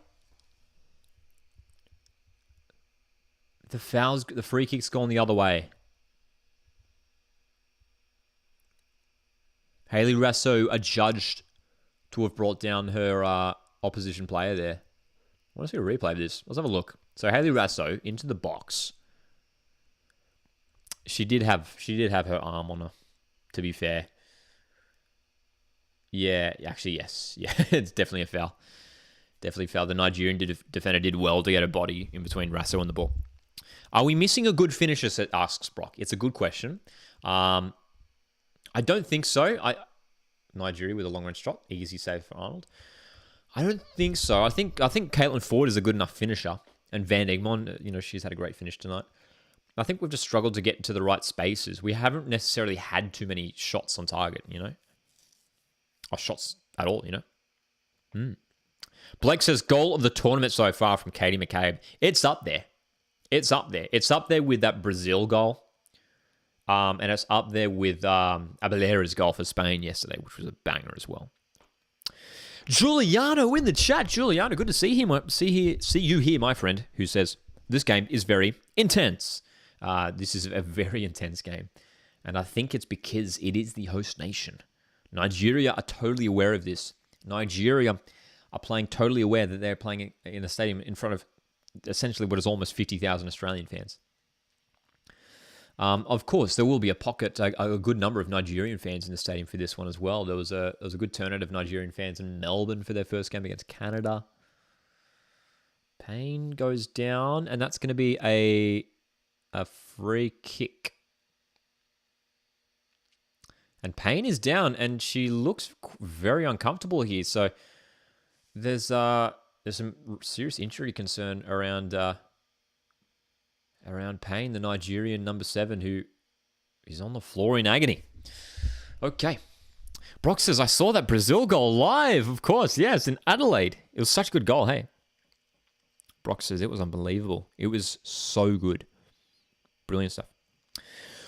The free kick's gone the other way. Hayley Rasso adjudged to have brought down her opposition player there. I want to see a replay of this. Let's have a look. So Hayley Rasso into the box. She did have her arm on her, to be fair. Yeah, actually, yes. Yeah, it's definitely a foul. Definitely a foul. The Nigerian defender did well to get a body in between Rasso and the ball. Are we missing a good finisher, asks Brock. It's a good question. I don't think so. Nigeria with a long-range shot. Easy save for Arnold. I don't think so. I think Caitlin Ford is a good enough finisher. And Van Egmond, she's had a great finish tonight. I think we've just struggled to get into the right spaces. We haven't necessarily had too many shots on target, Or shots at all, Blake says, goal of the tournament so far from Katie McCabe. It's up there. It's up there with that Brazil goal. And it's up there with Abelera's goal for Spain yesterday, which was a banger as well. Giuliano in the chat. Giuliano, good to see him. See you here, my friend, who says, this game is very intense. This is a very intense game. And I think it's because it is the host nation. Nigeria are totally aware of this. Nigeria are playing totally aware that they're playing in a stadium in front of essentially what is almost 50,000 Australian fans. Of course, there will be a good number of Nigerian fans in the stadium for this one as well. There was a good turnout of Nigerian fans in Melbourne for their first game against Canada. Payne goes down, and that's going to be a free kick. And Payne is down, and she looks very uncomfortable here. So there's some serious injury concern around Payne, the Nigerian number 7, who is on the floor in agony. Okay. Brock says, I saw that Brazil goal live. Of course, yes, in Adelaide. It was such a good goal, hey. Brock says it was unbelievable. It was so good. Brilliant stuff.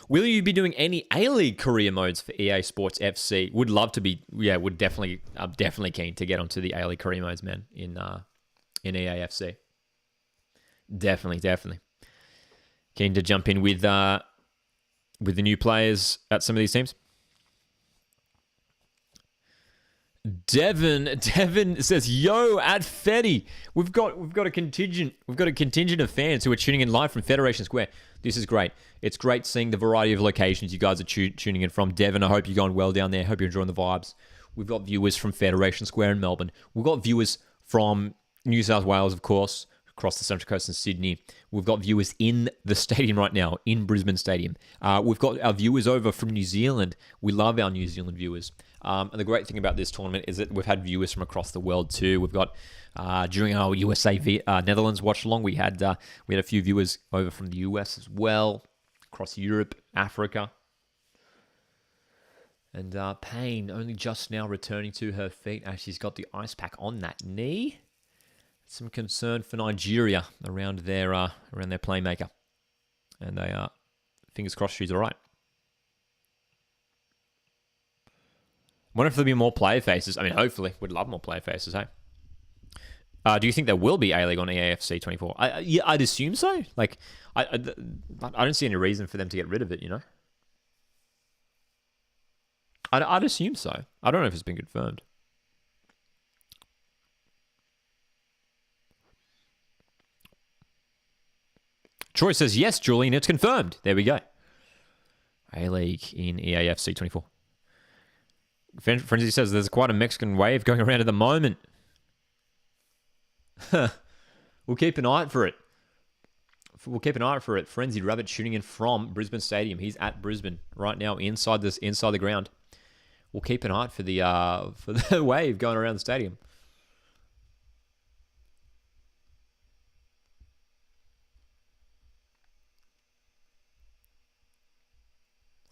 Will you be doing any A-League career modes for EA Sports FC? Would love to be. Yeah, would definitely. I'm definitely keen to get onto the A-League career modes, man. In EAFC. Definitely. Keen to jump in with the new players at some of these teams. Devin says, "Yo, at Fetty, we've got a contingent of fans who are tuning in live from Federation Square. This is great. It's great seeing the variety of locations you guys are tuning in from. Devin, I hope you're going well down there. Hope you're enjoying the vibes. We've got viewers from Federation Square in Melbourne. We've got viewers from New South Wales, of course, across the Central Coast in Sydney. We've got viewers in the stadium right now, in Brisbane Stadium. We've got our viewers over from New Zealand. We love our New Zealand viewers. And the great thing about this tournament is that we've had viewers from across the world too. We've got during our USA Netherlands watch-along, we had a few viewers over from the US as well, across Europe, Africa. And Payne only just now returning to her feet as she's got the ice pack on that knee. Some concern for Nigeria around their playmaker, and they fingers crossed she's all right. Wonder if there'll be more player faces. I mean, hopefully, we'd love more player faces. Hey, do you think there will be A-League on EAFC 24? Yeah, I'd assume so. Like, I don't see any reason for them to get rid of it. You know, I'd assume so. I don't know if it's been confirmed. Troy says, yes, Julian, it's confirmed. There we go. A-League in EAFC 24. Frenzy says, there's quite a Mexican wave going around at the moment. We'll keep an eye out for it. Frenzy Rabbit shooting in from Brisbane Stadium. He's at Brisbane right now, inside the ground. We'll keep an eye out for the wave going around the stadium.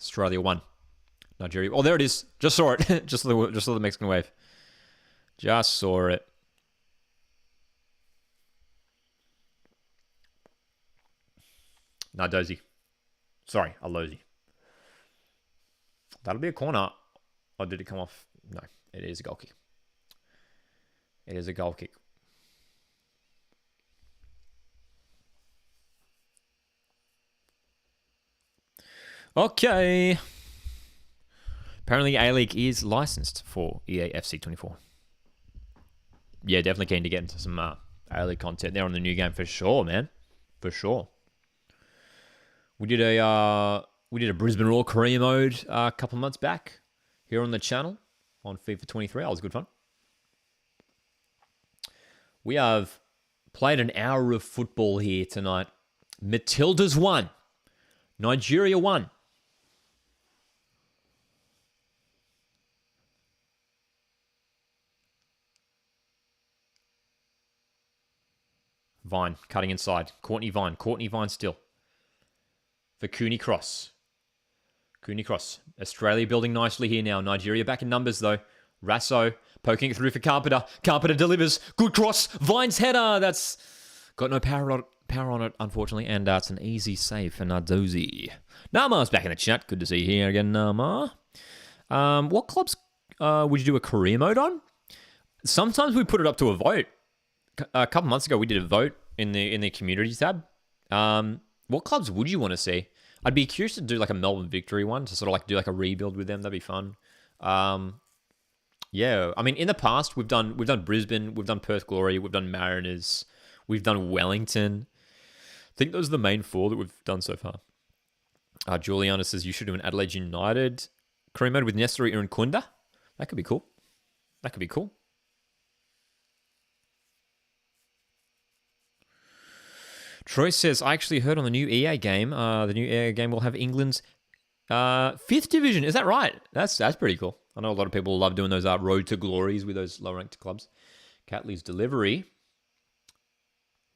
Australia 1. Nigeria. Oh, there it is. Just saw it. just saw the Mexican wave. Just saw it. Nardozi. Sorry, Alozi. That'll be a corner. Or did it come off? No, it is a goal kick. It is a goal kick. Okay. Apparently, A-League is licensed for EAFC 24. Yeah, definitely keen to get into some A-League content there on the new game for sure, man. For sure. We did a Brisbane Roar career mode a couple of months back here on the channel on FIFA 23. That was good fun. We have played an hour of football here tonight. Matildas 1. Nigeria 1. Vine cutting inside. Courtney Vine still. For Cooney Cross. Australia building nicely here now. Nigeria back in numbers though. Rasso poking it through for Carpenter. Carpenter delivers. Good cross. Vine's header. That's got no power on it, unfortunately. And it's an easy save for Nardozi. Nama's back in the chat. Good to see you here again, Nama. What clubs would you do a career mode on? Sometimes we put it up to a vote. A couple months ago, we did a vote in the community tab. What clubs would you want to see? I'd be curious to do like a Melbourne Victory one to sort of like do like a rebuild with them. That'd be fun. Yeah, I mean, in the past we've done Brisbane, we've done Perth Glory, we've done Mariners, we've done Wellington. I think those are the main 4 that we've done so far. Juliana says you should do an Adelaide United career mode with Nestori Irankunda. That could be cool. Troy says, I actually heard on the new EA game, the new EA game will have England's 5th division. Is that right? That's pretty cool. I know a lot of people love doing those road to glories with those low-ranked clubs. Catley's delivery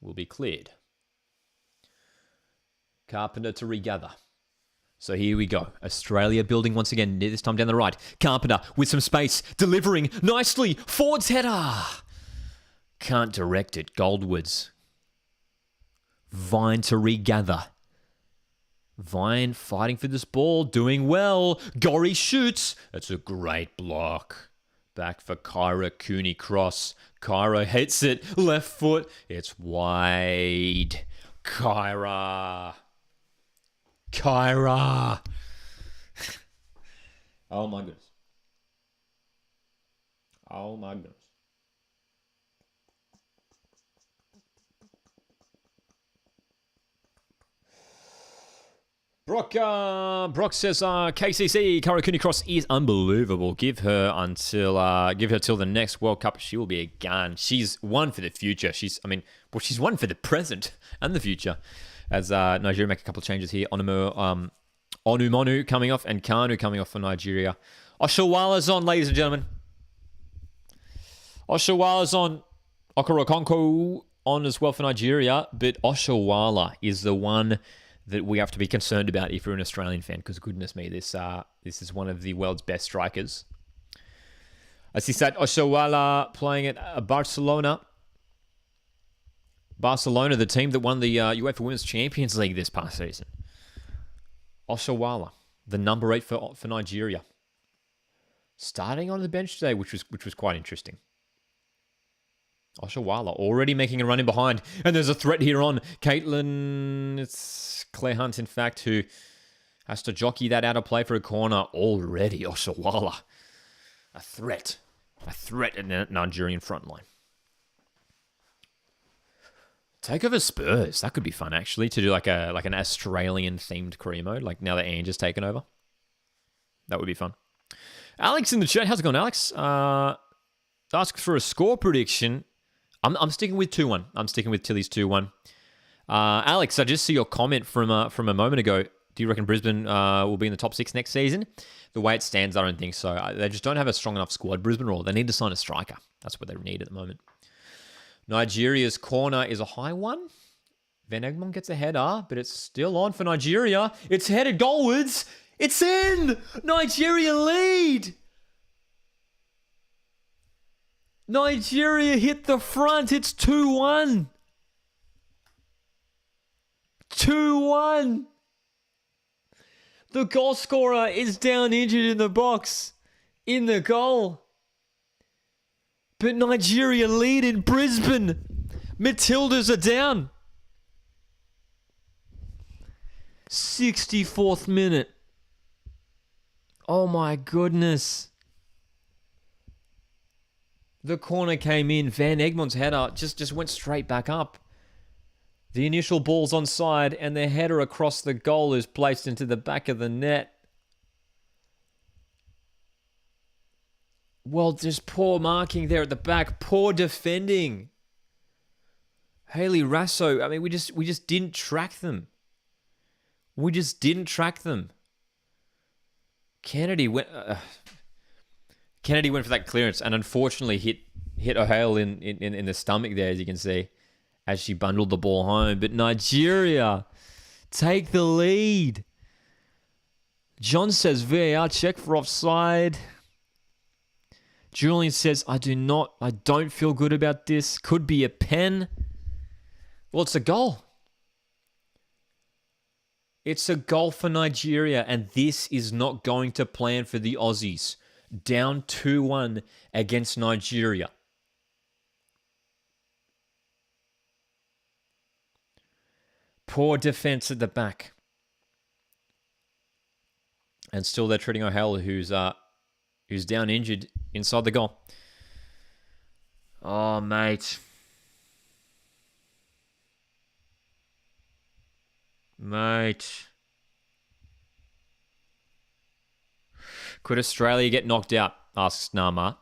will be cleared. Carpenter to regather. So here we go. Australia building once again, this time down the right. Carpenter with some space, delivering nicely. Ford's header. Can't direct it. Goldwards. Vine to regather. Vine fighting for this ball, doing well. Gori shoots. That's a great block. Back for Kyra, Cooney cross. Kyra hits it, left foot. It's wide. Kyra. Oh my goodness. Oh my goodness. Brock says KCC Karakuni Cross is unbelievable. Give her till the next World Cup. She will be a gun. She's one for the future. She's one for the present and the future. As Nigeria make a couple of changes here. Onumonu coming off and Kanu coming off for Nigeria. Oshawala's on, ladies and gentlemen. Oshawala's on. Okorokonko on as well for Nigeria, but Oshawala is the one that we have to be concerned about if you're an Australian fan, because goodness me, this is one of the world's best strikers. As he said, Oshawala playing at Barcelona. Barcelona, the team that won the UEFA Women's Champions League this past season. Oshawala, the number 8 for Nigeria. Starting on the bench today, which was quite interesting. Oshawala already making a run in behind. And there's a threat here on Caitlin. It's Claire Hunt, in fact, who has to jockey that out of play for a corner already. Oshawala. A threat in the Nigerian front line. Take over Spurs. That could be fun, actually, to do like an Australian-themed career mode. Like now that Ange has taken over. That would be fun. Alex in the chat. How's it going, Alex? Ask for a score prediction. I'm sticking with 2-1. I'm sticking with Tilly's 2-1. Alex, I just see your comment from a moment ago. Do you reckon Brisbane will be in the top 6 next season? The way it stands, I don't think so. They just don't have a strong enough squad, Brisbane or they need to sign a striker. That's what they need at the moment. Nigeria's corner is a high one. Van Egmond gets a header, but it's still on for Nigeria. It's headed goalwards. It's in! Nigeria lead! Nigeria hit the front. It's 2-1. 2-1. The goal scorer is down injured in the box. In the goal. But Nigeria lead in Brisbane. Matildas are down. 64th minute. Oh my goodness. The corner came in. Van Egmond's header just went straight back up. The initial ball's onside, and the header across the goal is placed into the back of the net. Well, just poor marking there at the back. Poor defending. Haley Rasso, I mean, we just didn't track them. We just didn't track them. Kennedy went for that clearance and unfortunately hit O'Hale in the stomach there, as you can see, as she bundled the ball home. But Nigeria take the lead. John says VAR check for offside. Julian says, I don't feel good about this. Could be a pen. Well, it's a goal. It's a goal for Nigeria, and this is not going to plan for the Aussies. Down 2-1 against Nigeria. Poor defense at the back. And still they're treating O'Hale, who's down injured inside the goal. Oh, mate. Could Australia get knocked out? Asks Nama.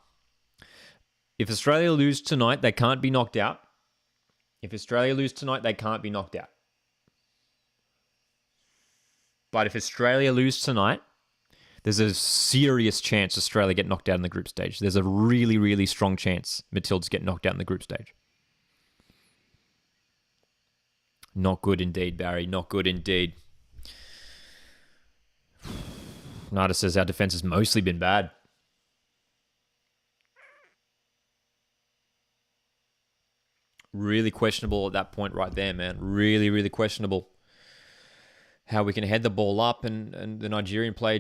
If Australia lose tonight, they can't be knocked out. If Australia lose tonight, they can't be knocked out. But if Australia lose tonight, there's a serious chance Australia get knocked out in the group stage. There's a really, really strong chance Matildas get knocked out in the group stage. Not good indeed, Barry. Not good indeed. Nada says our defense has mostly been bad. Really questionable at that point right there, man. Really, really questionable. how we can head the ball up, and the Nigerian player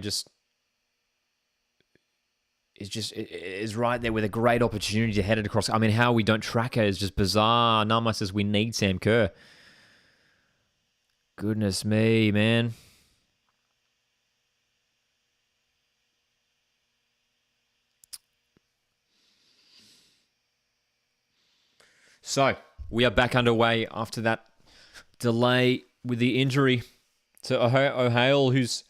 is right there with a great opportunity to head it across. I mean, how we don't track it is just bizarre. Nama says we need Sam Kerr. Goodness me, man. So, we are back underway after that delay with the injury to O'Hale, who's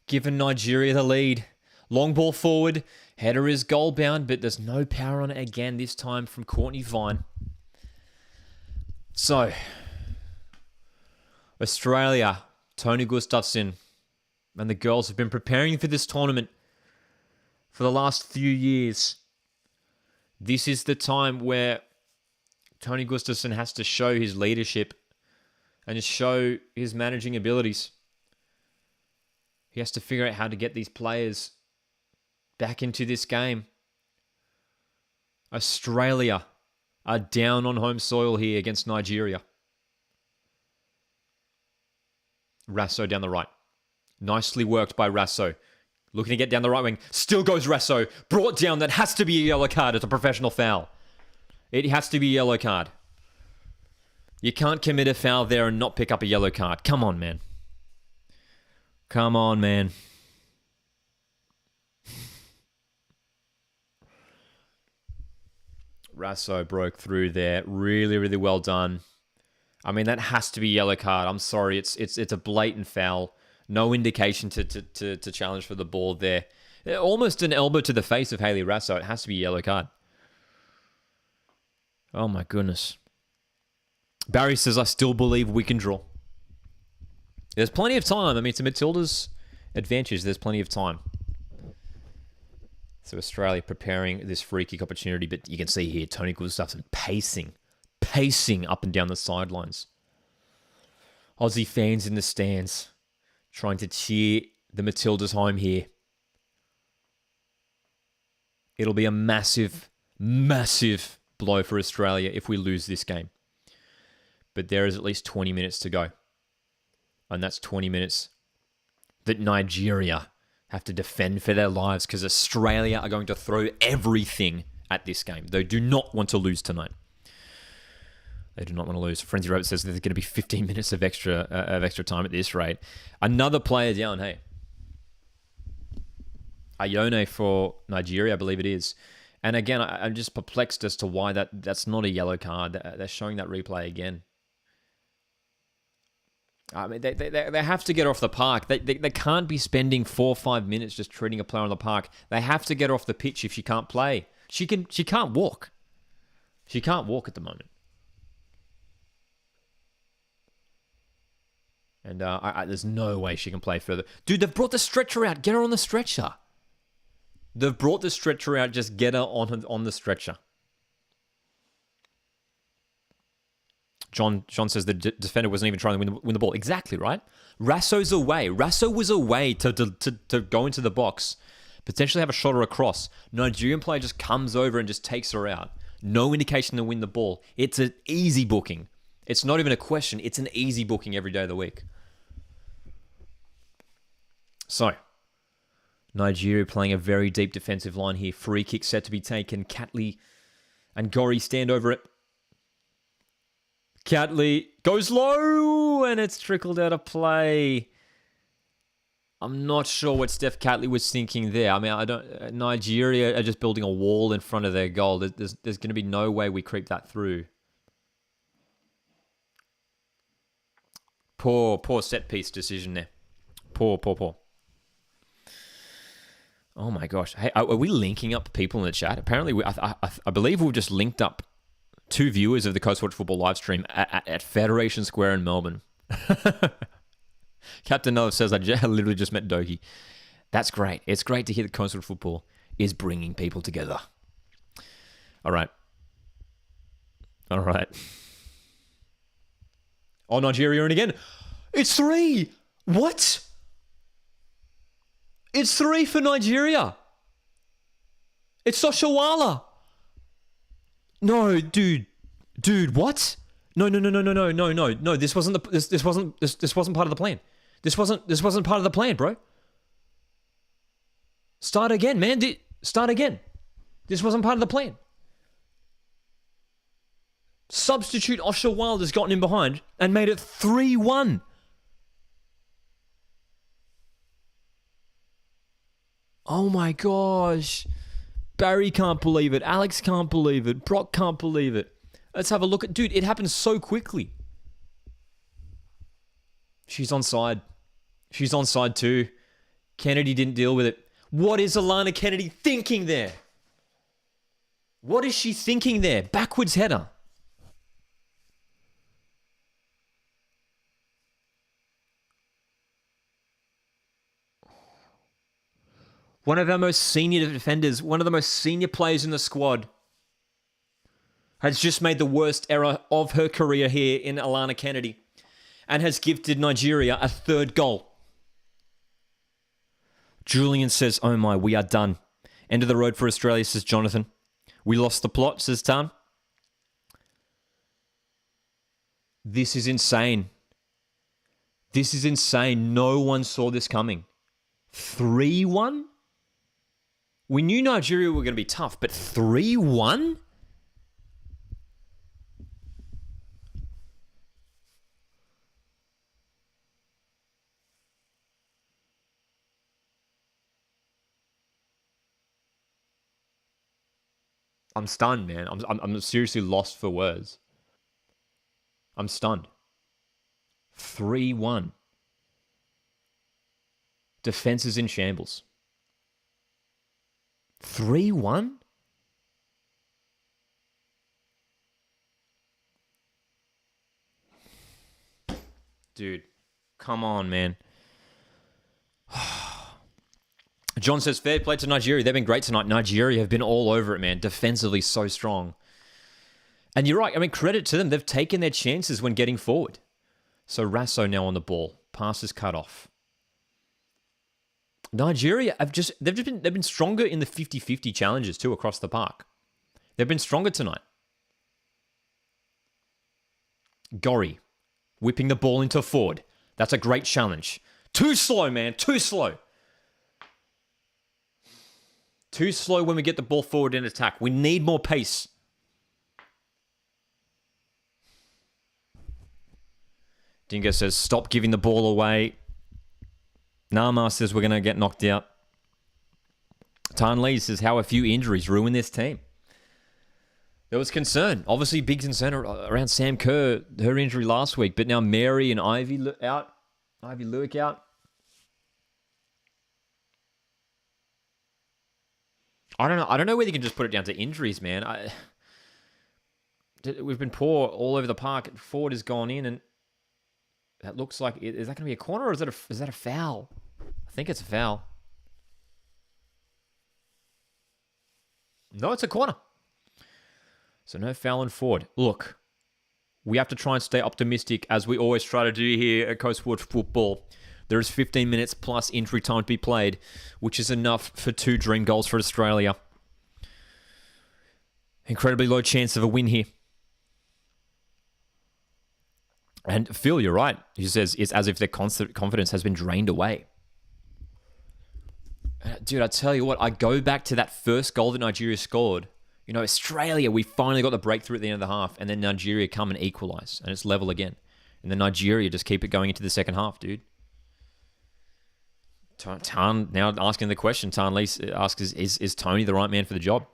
given Nigeria the lead. Long ball forward. Header is goal bound, but there's no power on it again, this time from Courtney Vine. So, Australia, Tony Gustafsson, and the girls have been preparing for this tournament for the last few years. This is the time where Tony Gustafsson has to show his leadership and show his managing abilities. He has to figure out how to get these players back into this game. Australia are down on home soil here against Nigeria. Rasso down the right. Nicely worked by Rasso. Looking to get down the right wing. Still goes Rasso. Brought down. That has to be a yellow card. It's a professional foul. It has to be a yellow card. You can't commit a foul there and not pick up a yellow card. Come on, man. Come on, man. Rasso broke through there. Really, really well done. I mean, that has to be a yellow card. I'm sorry. It's a blatant foul. No indication to challenge for the ball there. Almost an elbow to the face of Hayley Rasso. It has to be a yellow card. Oh, my goodness. Barry says, I still believe we can draw. There's plenty of time. I mean, it's a Matildas advantage. There's plenty of time. So Australia preparing this free kick opportunity, but you can see here Tony Gustafsson pacing up and down the sidelines. Aussie fans in the stands trying to cheer the Matildas home here. It'll be a massive, massive blow for Australia if we lose this game. But there is at least 20 minutes to go. And that's 20 minutes that Nigeria have to defend for their lives because Australia are going to throw everything at this game. They do not want to lose tonight. They do not want to lose. Frenzy Rabbit says there's going to be 15 minutes of extra time at this rate. Another player down, hey. Ayone for Nigeria, I believe it is. And again, I'm just perplexed as to why that's not a yellow card. They're showing that replay again. I mean, they have to get off the park. They can't be spending 4 or 5 minutes just treating a player on the park. They have to get her off the pitch if she can't play. She can't walk. She can't walk at the moment. And there's no way she can play further. Dude, they've brought the stretcher out. Get her on the stretcher. They've brought the stretcher out. Just get her on the stretcher. John says the defender wasn't even trying to win the ball. Exactly, right? Rasso's away. Rasso was away to go into the box, potentially have a shot or a cross. Nigerian player just comes over and just takes her out. No indication to win the ball. It's an easy booking. It's not even a question. It's an easy booking every day of the week. So, Nigeria playing a very deep defensive line here. Free kick set to be taken. Catley and Gori stand over it. Catley goes low, and it's trickled out of play. I'm not sure what Steph Catley was thinking there. I mean, Nigeria are just building a wall in front of their goal. There's going to be no way we creep that through. Poor set piece decision there. Poor. Oh my gosh. Hey, are we linking up people in the chat? Apparently, I believe we've just linked up 2 viewers of the Coast Watch Football live stream at Federation Square in Melbourne. Captain Noah says, I literally just met Doki. That's great. It's great to hear that Coast Watch Football is bringing people together. All right. Oh, Nigeria in again. It's 3. What? It's 3 for Nigeria. It's Soshawala. No, dude, what? No. This wasn't part of the plan. This wasn't part of the plan, bro. Start again, man. Start again. This wasn't part of the plan. Substitute Osher Wilde has gotten in behind and made it 3-1. Oh my gosh. Barry can't believe it. Alex can't believe it. Brock can't believe it. Let's have a look at... Dude, it happened so quickly. She's onside. She's onside too. Kennedy didn't deal with it. What is Alana Kennedy thinking there? What is she thinking there? Backwards header. One of our most senior defenders, one of the most senior players in the squad, has just made the worst error of her career here in Alana Kennedy and has gifted Nigeria a third goal. Julian says, oh my, we are done. End of the road for Australia, says Jonathan. We lost the plot, says Tan. This is insane. This is insane. No one saw this coming. 3-1? We knew Nigeria were going to be tough, but 3-1? I'm stunned, man. I'm seriously lost for words. I'm stunned. 3-1. Defense is in shambles. 3-1? Dude, come on, man. John says, fair play to Nigeria. They've been great tonight. Nigeria have been all over it, man. Defensively so strong. And you're right. I mean, credit to them. They've taken their chances when getting forward. So Rasso now on the ball. Pass is cut off. Nigeria they've been stronger in the 50-50 challenges too across the park. They've been stronger tonight. Gorry whipping the ball into forward. That's a great challenge. Too slow, man. Too slow. Too slow when we get the ball forward in attack. We need more pace. Dingo says, stop giving the ball away. Nama says we're going to get knocked out. Tan Lee says how a few injuries ruin this team. There was concern. Obviously, big concern around Sam Kerr, her injury last week. But now Mary and Ivy out. Ivy Luke out. I don't know whether you can just put it down to injuries, man. We've been poor all over the park. Ford has gone in, and that looks like... Is that going to be a corner, or is that a foul? I think it's a foul. No, it's a corner. So no foul in Ford. Look, we have to try and stay optimistic, as we always try to do here at Coastwatch Football. There is 15 minutes plus injury time to be played, which is enough for 2 dream goals for Australia. Incredibly low chance of a win here. And Phil, you're right. He says it's as if their confidence has been drained away. Dude, I tell you what, I go back to that first goal that Nigeria scored. You know, Australia, we finally got the breakthrough at the end of the half, and then Nigeria come and equalise, and it's level again. And then Nigeria just keep it going into the second half, dude. Tan now asking the question. Tan Lee asks, is Tony the right man for the job?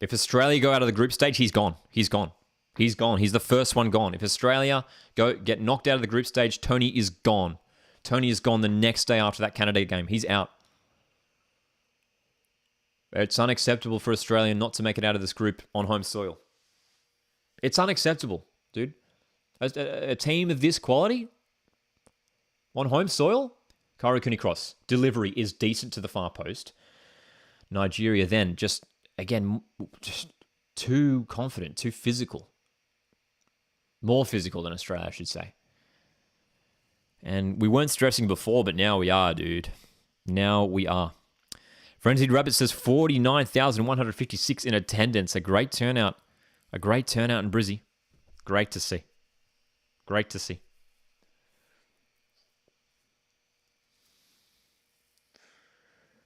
If Australia go out of the group stage, he's gone. He's gone. He's gone. He's the first one gone. If Australia get knocked out of the group stage, Tony is gone. Tony is gone the next day after that Canada game. He's out. It's unacceptable for Australia not to make it out of this group on home soil. It's unacceptable, dude. A team of this quality on home soil, Karakuni cross. Delivery is decent to the far post. Nigeria then just too confident, too physical. More physical than Australia, I should say. And we weren't stressing before, but now we are, dude. Now we are. Frenzied Rabbit says 49,156 in attendance. A great turnout. A great turnout in Brizzy. Great to see. Great to see.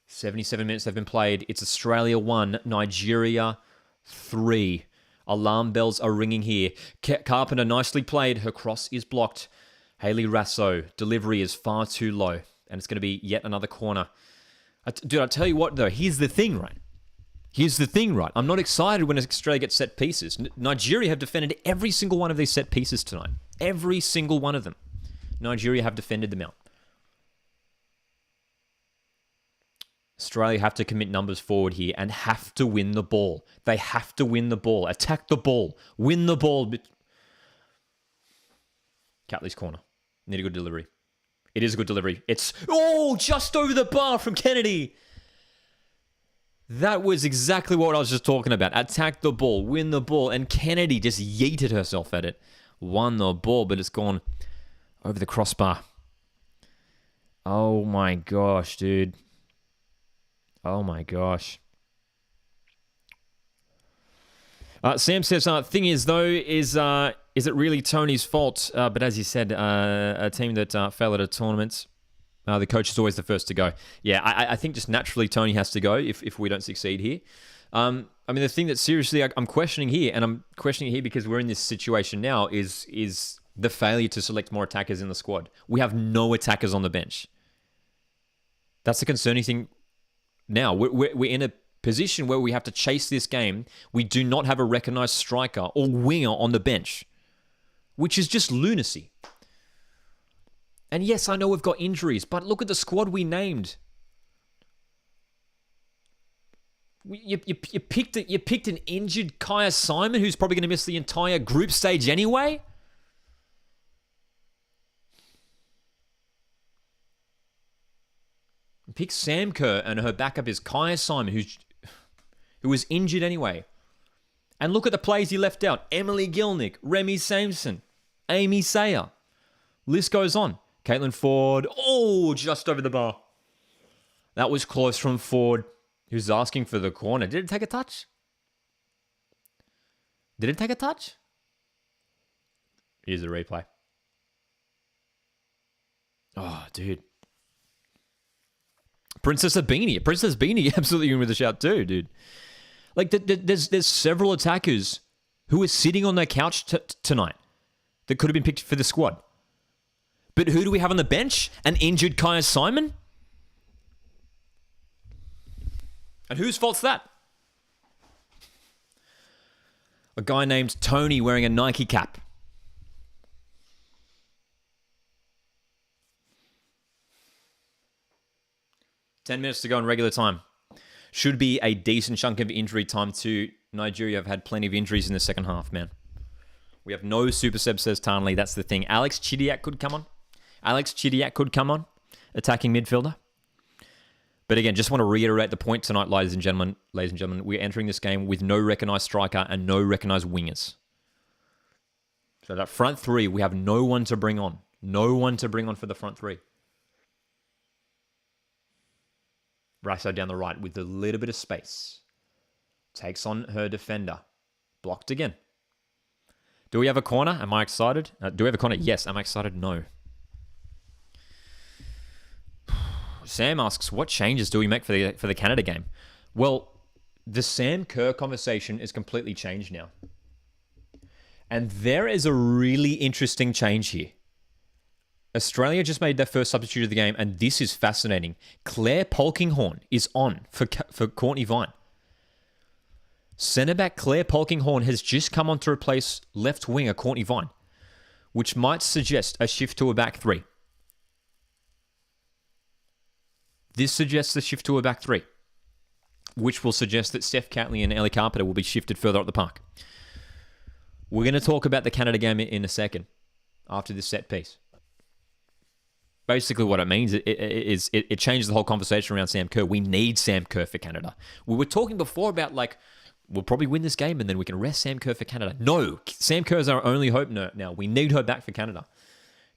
"77 minutes have been played. It's Australia 1, Nigeria 3. Alarm bells are ringing here. Carpenter nicely played. Her cross is blocked. Hayley Rasso, delivery is far too low. And it's going to be yet another corner. Dude, I'll tell you what, though. Here's the thing, right? I'm not excited when Australia gets set pieces. Nigeria have defended every single one of these set pieces tonight. Every single one of them. Nigeria have defended them out. Australia have to commit numbers forward here and have to win the ball. They have to win the ball. Attack the ball. Win the ball. Catley's corner. Need a good delivery. It is a good delivery. It's, just over the bar from Kennedy. That was exactly what I was just talking about. Attack the ball. Win the ball. And Kennedy just yeeted herself at it. Won the ball, but it's gone over the crossbar. Oh my gosh, dude. Oh my gosh. Sam says, thing is though, is it really Tony's fault? But as you said, a team that failed at a tournament, the coach is always the first to go. Yeah, I think just naturally Tony has to go if we don't succeed here. I mean, the thing that seriously I'm questioning here, and I'm questioning here because we're in this situation now, is the failure to select more attackers in the squad. We have no attackers on the bench. That's the concerning thing. Now, we're in a position where we have to chase this game. We do not have a recognized striker or winger on the bench, which is just lunacy. And yes, I know we've got injuries, but look at the squad we named. You picked an injured Kaya Simon, who's probably going to miss the entire group stage anyway. Pick Sam Kerr, and her backup is Kaya Simon, who was injured anyway. And look at the players he left out. Emily Gilnick, Remy Sampson, Amy Sayer. List goes on. Caitlin Ford. Just over the bar. That was close from Ford, who's asking for the corner. Did it take a touch? Here's the replay. Oh, dude. Princess Beanie absolutely in with a shout too, dude. Like, there's several attackers who are sitting on their couch tonight that could have been picked for the squad. But who do we have on the bench? An injured Kaya Simon? And whose fault's that? A guy named Tony wearing a Nike cap. Ten minutes to go in regular time. Should be a decent chunk of injury time too. Nigeria have had plenty of injuries in the second half, man. We have no super sub, says Tarnley. That's the thing. Alex Chidiac could come on. Attacking midfielder. But again, just want to reiterate the point tonight, ladies and gentlemen. We're entering this game with no recognised striker and no recognised wingers. So that front three, we have no one to bring on. No one to bring on for the front three. Rasso down the right with a little bit of space. Takes on her defender. Blocked again. Do we have a corner? Am I excited? Do we have a corner? Yes. Am I excited? No. Sam asks, what changes do we make for the Canada game? Well, the Sam Kerr conversation is completely changed now. And there is a really interesting change here. Australia just made their first substitute of the game, and this is fascinating. Claire Polkinghorne is on for Courtney Vine. Centre-back Claire Polkinghorne has just come on to replace left winger Courtney Vine, which might suggest a shift to a back three. This suggests a shift to a back three, which will suggest that Steph Catley and Ellie Carpenter will be shifted further up the park. We're going to talk about the Canada game in a second, after this set piece. Basically what it means is it changes the whole conversation around Sam Kerr. We need Sam Kerr for Canada. We were talking before about, like, we'll probably win this game and then we can rest Sam Kerr for Canada. No, Sam Kerr is our only hope now. We need her back for Canada.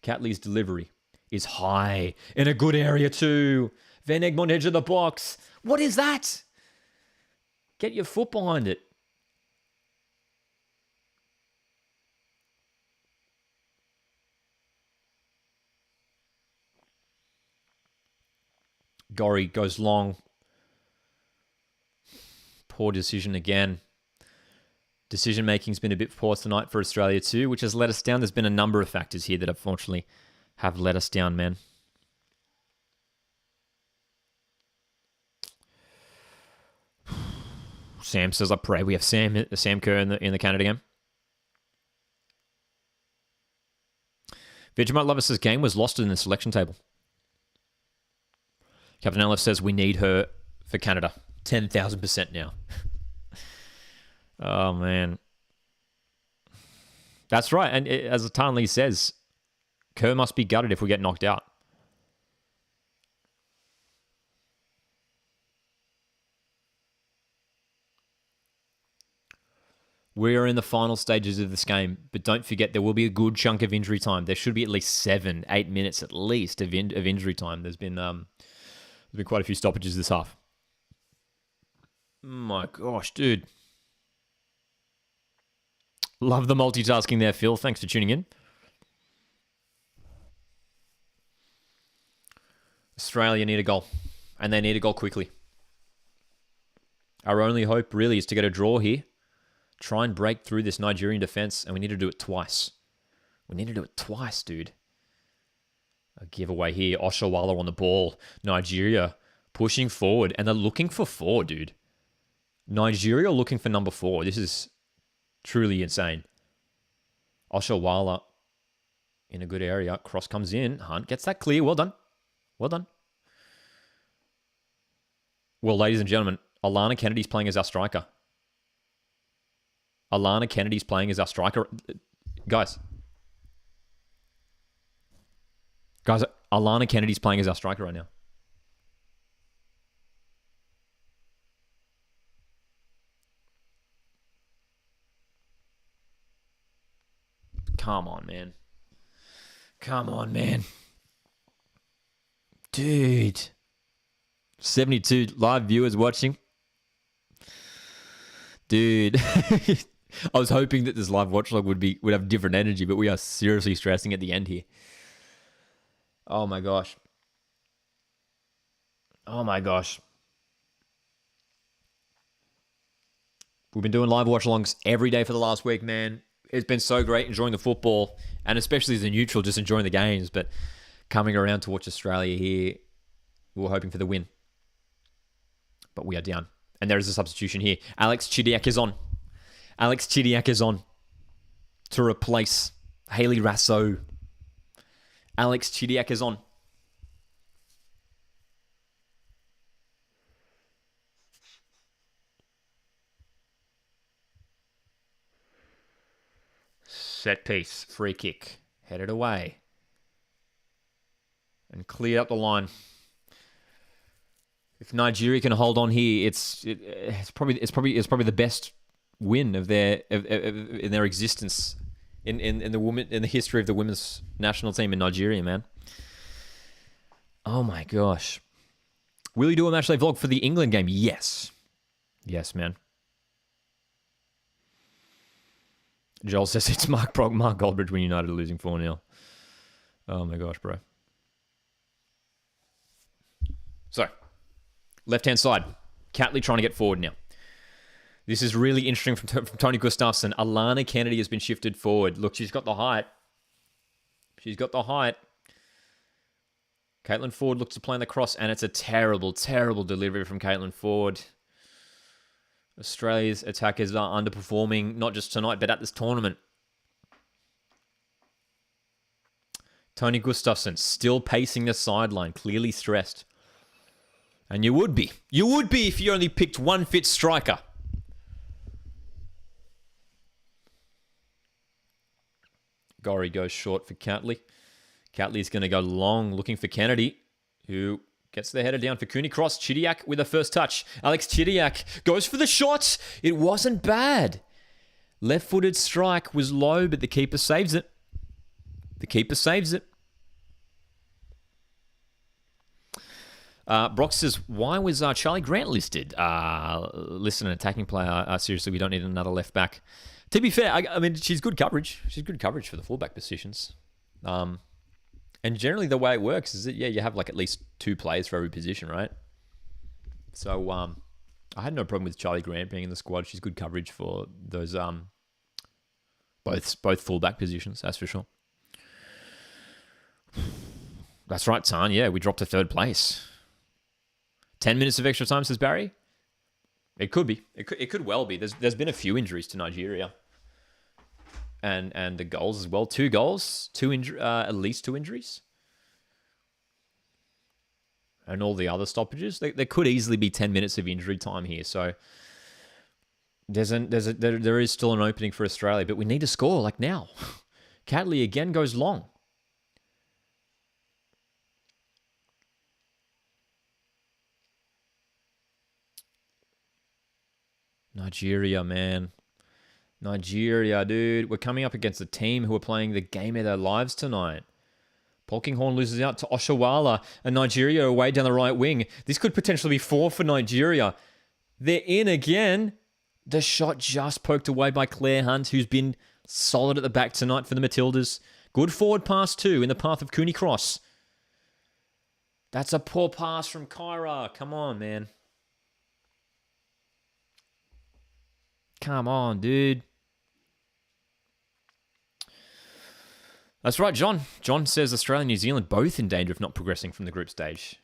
Catley's delivery is high in a good area too. Van Egmond edge of the box. What is that? Get your foot behind it. Gorry goes long. Poor decision again. Decision-making's been a bit poor tonight for Australia too, which has let us down. There's been a number of factors here that unfortunately have let us down, man. Sam says, I pray we have Sam Kerr in the Canada game. Vegemite Lover says, game was lost in the selection table. Captain Elif says, we need her for Canada. 10,000% now. Oh, man. That's right. And as Tan Lee says, Kerr must be gutted if we get knocked out. We are in the final stages of this game, but don't forget there will be a good chunk of injury time. There should be at least 7-8 minutes at least of injury time. There's been quite a few stoppages this half. My gosh, dude. Love the multitasking there, Phil. Thanks for tuning in. Australia need a goal, and they need a goal quickly. Our only hope really is to get a draw here. Try and break through this Nigerian defense, and we need to do it twice. We need to do it twice, dude. A giveaway here. Oshawala on the ball. Nigeria pushing forward, and they're looking for 4, dude. Nigeria looking for number 4. This is truly insane. Oshawala in a good area. Cross comes in. Hunt gets that clear. Well done. Well done. Well, ladies and gentlemen, Alana Kennedy's playing as our striker. Alana Kennedy's playing as our striker. Guys, Alana Kennedy's playing as our striker right now. Come on, man. Come on, man. Dude. 72 live viewers watching. Dude. I was hoping that this live watchlog would have different energy, but we are seriously stressing at the end here. Oh my gosh. Oh my gosh. We've been doing live watchalongs every day for the last week, man. It's been so great enjoying the football, and especially as a neutral, just enjoying the games. But coming around to watch Australia here, we were hoping for the win. But we are down. And there is a substitution here. Alex Chidiac is on. Alex Chidiac is on to replace Hayley Rasso. Alex Chidiac is on. Set piece, free kick, headed away, and cleared up the line. If Nigeria can hold on here, it's probably the best win of in their existence in the history of the women's national team in Nigeria, man. Oh my gosh. Will you do a matchday vlog for the England game? Yes. Yes, man. Joel says it's Mark Goldbridge when United are losing 4-0. Oh my gosh, bro. So, left-hand side. Catley trying to get forward now. This is really interesting from Tony Gustafsson. Alana Kennedy has been shifted forward. Look, she's got the height. She's got the height. Caitlin Ford looks to play on the cross, and it's a terrible, terrible delivery from Caitlin Ford. Australia's attackers are underperforming, not just tonight, but at this tournament. Tony Gustafsson still pacing the sideline, clearly stressed. And you would be. You would be if you only picked one fit striker. Gorry goes short for Catley. Catley's going to go long, looking for Kennedy, who gets the header down for Cooney. Cross, Chidiac with a first touch. Alex Chidiac goes for the shot. It wasn't bad. Left-footed strike was low, but the keeper saves it. The keeper saves it. Brock says, why was Charlie Grant listed? Listed an attacking player. Seriously, we don't need another left back. To be fair, I mean, she's good coverage. She's good coverage for the fullback positions. And generally the way it works is that, yeah, you have like at least 2 players for every position, right? So I had no problem with Charlie Grant being in the squad. She's good coverage for those both fullback positions, that's for sure. That's right, Tan. Yeah, we dropped to 3rd place. 10 minutes of extra time, says Barry. It could be. It could well be. There's been a few injuries to Nigeria. And the goals as well. 2 goals, at least 2 injuries. And all the other stoppages. There could easily be 10 minutes of injury time here. So there is still an opening for Australia, but we need to score like now. Catley again goes long. Nigeria, man. Nigeria, dude. We're coming up against a team who are playing the game of their lives tonight. Polkinghorne loses out to Oshawala, and Nigeria away down the right wing. This could potentially be 4 for Nigeria. They're in again. The shot just poked away by Claire Hunt, who's been solid at the back tonight for the Matildas. Good forward pass too, in the path of Cooney Cross. That's a poor pass from Kyra. Come on, man. Come on, dude. That's right, John. John says Australia and New Zealand both in danger of not progressing from the group stage.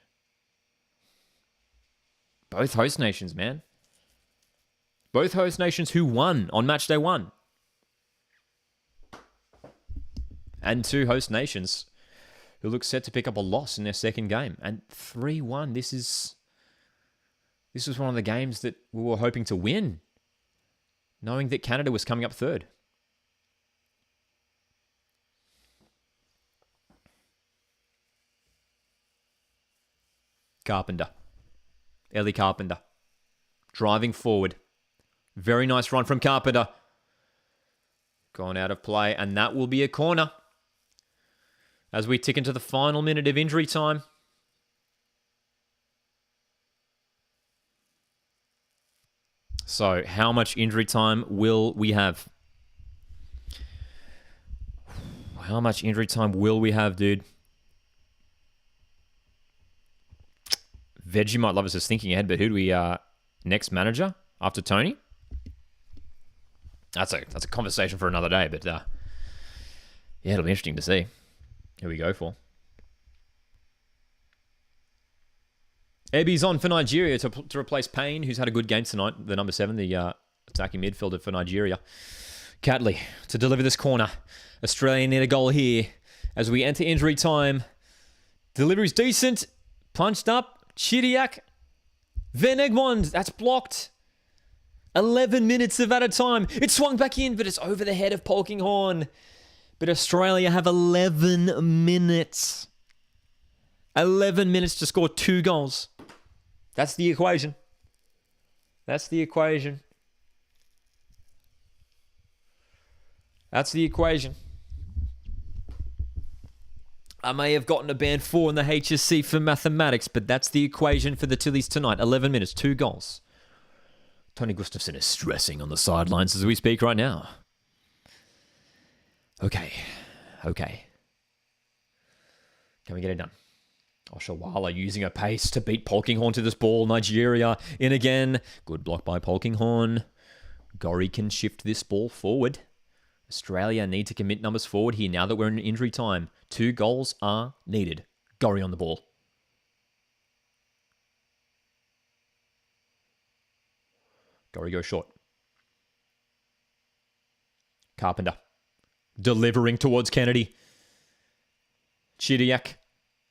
Both host nations, man. Both host nations who won on match day 1. And 2 host nations who look set to pick up a loss in their second game. And 3-1. This was one of the games that we were hoping to win, knowing that Canada was coming up 3rd. Carpenter. Ellie Carpenter. Driving forward. Very nice run from Carpenter. Gone out of play, and that will be a corner. As we tick into the final minute of injury time. So, how much injury time will we have? How much injury time will we have, dude? Veggie might love us as thinking ahead, but who do we next manager after Tony? That's a conversation for another day, but yeah, it'll be interesting to see who we go for. Ebby's on for Nigeria to replace Payne, who's had a good game tonight. The number 7, the attacking midfielder for Nigeria. Catley to deliver this corner. Australia need a goal here as we enter injury time. Delivery's decent. Punched up. Chidiac. Van Egmond. That's blocked. 11 minutes of at a time. It swung back in, but it's over the head of Polkinghorne. But Australia have 11 minutes. 11 minutes to score 2 goals. That's the equation. That's the equation. That's the equation. I may have gotten a band 4 in the HSC for mathematics, but that's the equation for the Tillies tonight. 11 minutes, 2 goals. Tony Gustafsson is stressing on the sidelines as we speak right now. Okay. Can we get it done? Oshawala using her pace to beat Polkinghorne to this ball. Nigeria in again. Good block by Polkinghorne. Gorry can shift this ball forward. Australia need to commit numbers forward here now that we're in injury time. 2 goals are needed. Gorry on the ball. Gorry goes short. Carpenter. Delivering towards Kennedy. Chidiac.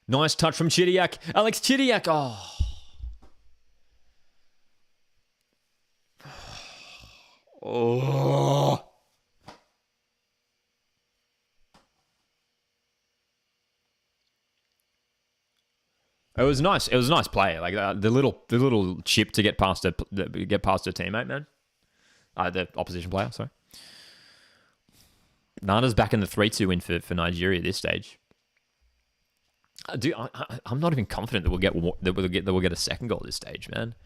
Nice touch from Chidiac. Alex Chidiac. Oh. Oh. It was nice. It was a nice play. Like the little chip to get past a teammate, man. The opposition player. Sorry. Nana's back in the 3-2 win for Nigeria at this stage. I'm not even confident that we'll get a second goal at this stage, man.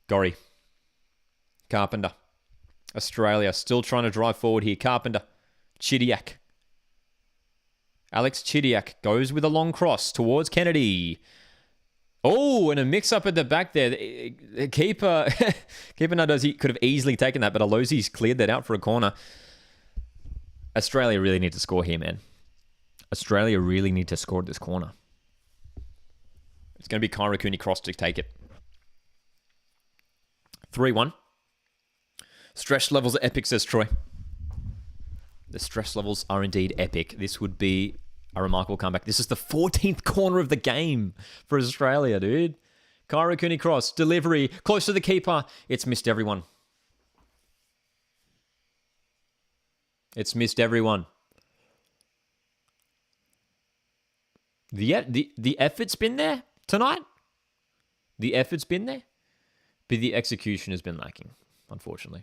Gorry. Carpenter. Australia still trying to drive forward here. Carpenter. Chidiac. Alex Chidiac goes with a long cross towards Kennedy. Oh, and a mix-up at the back there. Keeper knows he could have easily taken that, but Alosi's cleared that out for a corner. Australia really need to score here, man. Australia really need to score at this corner. It's going to be Kyra Cooney cross to take it. 3-1. Stress levels are epic, says Troy. The stress levels are indeed epic. This would be a remarkable comeback. This is the 14th corner of the game for Australia, dude. Kyra Cooney cross. Delivery. Close to the keeper. It's missed everyone. It's missed everyone. The effort's been there tonight. The effort's been there. But the execution has been lacking, unfortunately.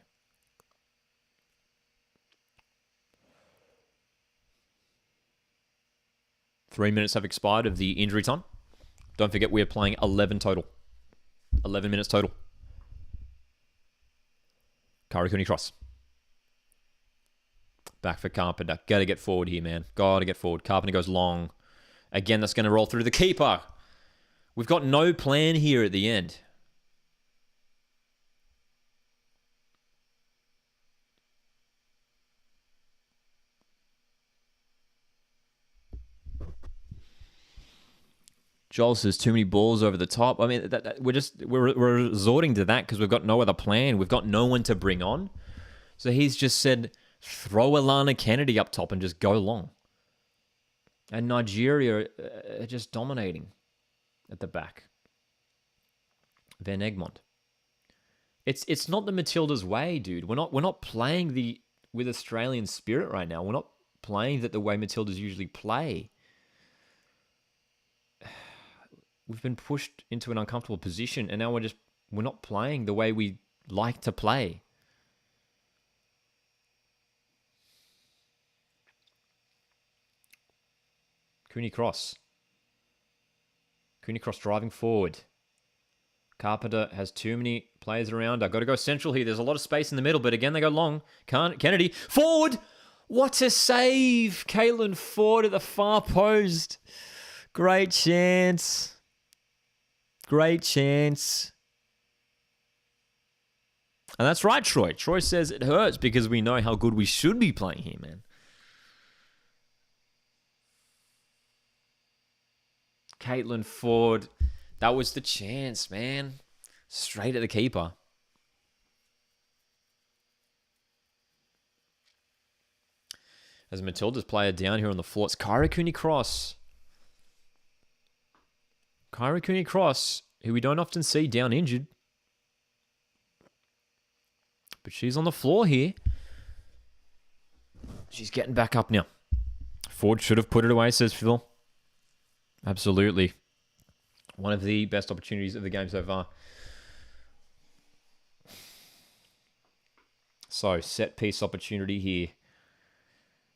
Three minutes have expired of the injury time. Don't forget we're playing 11 total. 11 minutes total. Kyra Cooney cross. Back for Carpenter. Got to get forward here, man. Got to get forward. Carpenter goes long. Again, that's going to roll through the keeper. We've got no plan here at the end. Joel says too many balls over the top. I mean, we're resorting to that because we've got no other plan. We've got no one to bring on. So he's just said, throw Alana Kennedy up top and just go long. And Nigeria are just dominating at the back. Van Egmond. It's not the Matildas way, dude. We're not playing with Australian spirit right now. We're not playing that the way Matildas usually play. We've been pushed into an uncomfortable position, and now we're not playing the way we like to play. Cooney cross. Cooney cross driving forward. Carpenter has too many players around. I've got to go central here. There's a lot of space in the middle, but again, they go long. Kennedy, forward! What a save! Caitlin Ford at the far post. Great chance. Great chance. And that's right, Troy. Troy says it hurts because we know how good we should be playing here, man. Caitlin Ford. That was the chance, man. Straight at the keeper. As Matilda's player down here on the floor, it's Kyra Cooney cross. Kyra Cooney cross, who we don't often see down injured. But she's on the floor here. She's getting back up now. Ford should have put it away, says Phil. Absolutely. One of the best opportunities of the game so far. So, set piece opportunity here.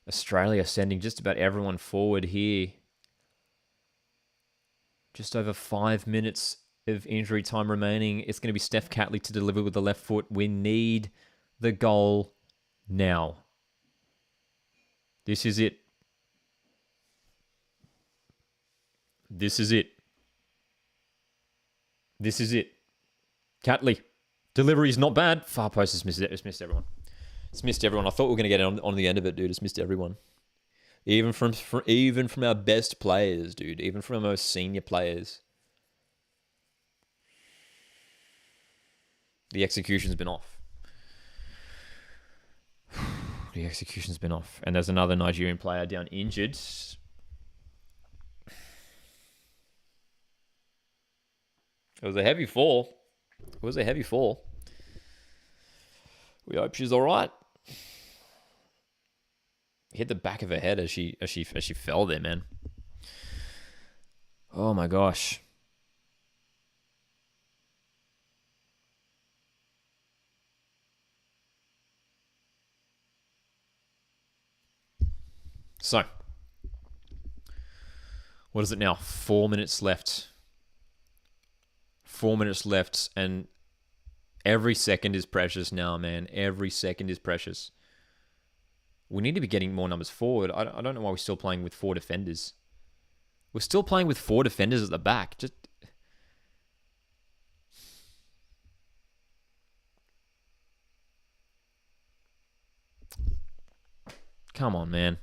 Australia sending just about everyone forward here. Just over 5 minutes of injury time remaining. It's going to be Steph Catley to deliver with the left foot. We need the goal now. This is it. This is it. This is it. Catley. Delivery is not bad. Far post has missed it. It's missed everyone. It's missed everyone. I thought we were going to get it on the end of it, dude. It's missed everyone. Even from our best players, dude. Even from our most senior players. The execution's been off. The execution's been off. And there's another Nigerian player down injured. It was a heavy fall. It was a heavy fall. We hope she's all right. Hit the back of her head as she fell there, man. Oh my gosh. So, what is it now? 4 minutes left. 4 minutes left, and Every second is precious now, man. Every second is precious. We need to be getting more numbers forward. I don't know why we're still playing with 4 defenders. We're still playing with 4 defenders at the back. Just... Come on, man.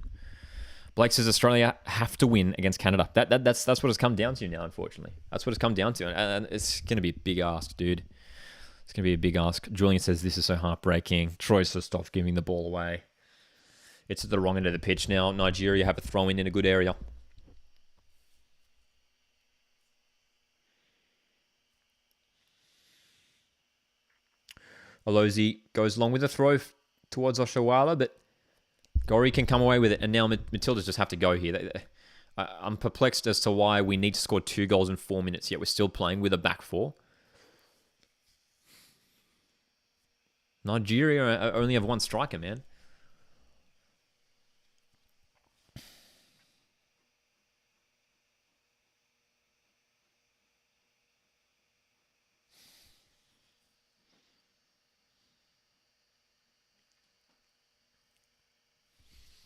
Blake says Australia have to win against Canada. That's what it's come down to now, unfortunately. That's what it's come down to. And it's going to be a big ask, dude. It's going to be a big ask. Julian says this is so heartbreaking. Troy says stop giving the ball away. It's at the wrong end of the pitch now. Nigeria have a throw-in in a good area. Alozi goes long with a throw towards Oshawala, but Gori can come away with it. And now Matildas just have to go here. I'm perplexed as to why we need to score 2 goals in 4 minutes, yet we're still playing with a back 4. Nigeria only have 1 striker, man.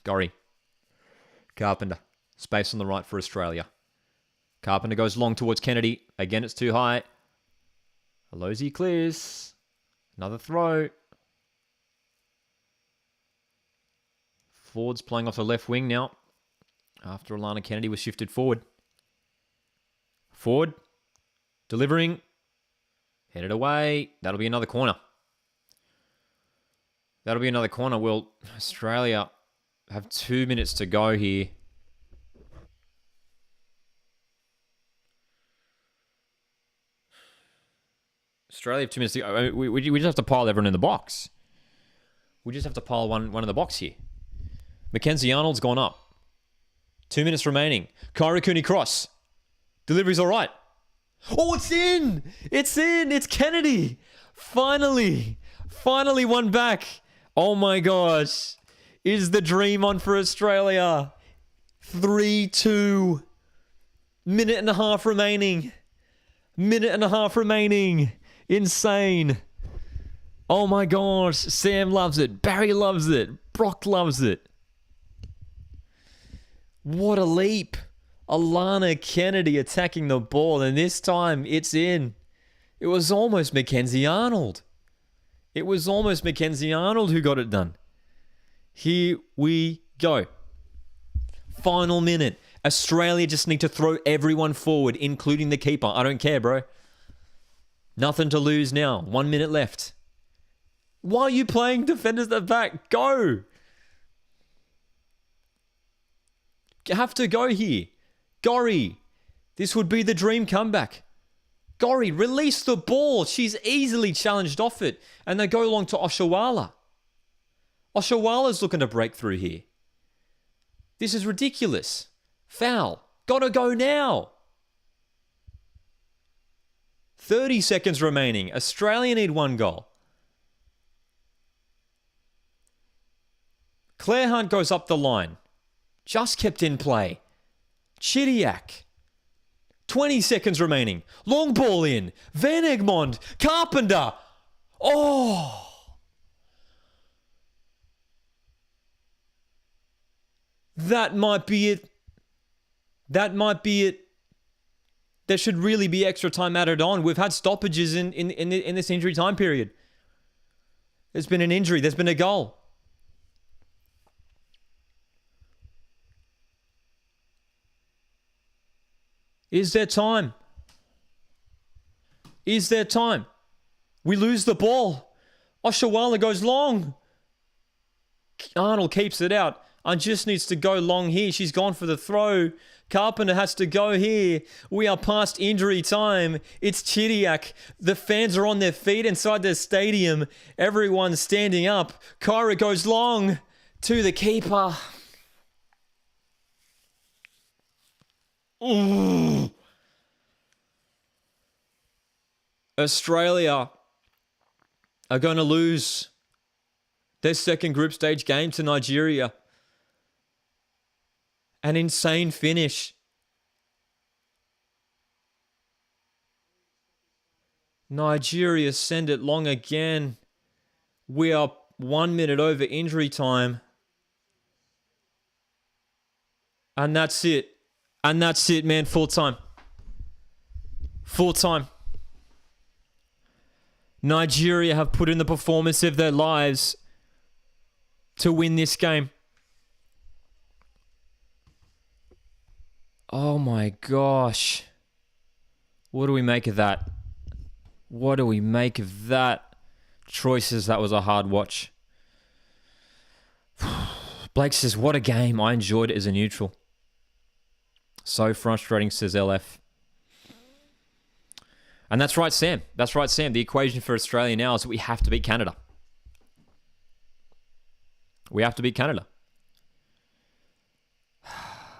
Gori. Carpenter. Space on the right for Australia. Carpenter goes long towards Kennedy. Again, it's too high. Alozi clears. Another throw. Ford's playing off the left wing now. After Alana Kennedy was shifted forward. Ford. Delivering. Headed away. That'll be another corner. That'll be another corner. Well, Australia have 2 minutes to go here. Australia have 2 minutes to go. I mean, we just have to pile everyone in the box. We just have to pile one in the box here. Mackenzie Arnold's gone up. 2 minutes remaining. Kyra Cooney cross. Delivery's all right. Oh, it's in! It's in! It's Kennedy! Finally! Finally one back. Oh my gosh. Is the dream on for Australia? 3-2. Minute and a half remaining. Minute and a half remaining. Insane. Oh my gosh. Sam loves it. Barry loves it. Brock loves it. What a leap. Alana Kennedy attacking the ball, and this time it's in. It was almost Mackenzie Arnold. It was almost Mackenzie Arnold who got it done. Here we go. Final minute. Australia just need to throw everyone forward, including the keeper. I don't care, bro. Nothing to lose now. 1 minute left. Why are you playing defenders at the back? Go. You have to go here. Gori. This would be the dream comeback. Gori, release the ball. She's easily challenged off it. And they go along to Oshawala. Oshawala's looking to break through here. This is ridiculous. Foul. Gotta go now. 30 seconds remaining. Australia need 1 goal. Claire Hunt goes up the line. Just kept in play. Chidiac. 20 seconds remaining. Long ball in. Van Egmond. Carpenter. Oh. That might be it. That might be it. There should really be extra time added on. We've had stoppages in this injury time period. There's been an injury. There's been a goal. Is there time? Is there time? We lose the ball. Oshawala goes long. Arnold keeps it out. Just needs to go long here. She's gone for the throw. Carpenter has to go here. We are past injury time. It's Chidiac. The fans are on their feet inside the stadium. Everyone's standing up. Kyra goes long to the keeper. Ooh. Australia are going to lose their second group stage game to Nigeria. An insane finish. Nigeria send it long again. We are 1 minute over injury time. And that's it. And that's it, man. Full time. Full time. Nigeria have put in the performance of their lives to win this game. Oh my gosh. What do we make of that? What do we make of that? Troy says that was a hard watch. Blake says, what a game. I enjoyed it as a neutral. So frustrating, says LF. And that's right, Sam. That's right, Sam. The equation for Australia now is that we have to beat Canada. We have to beat Canada.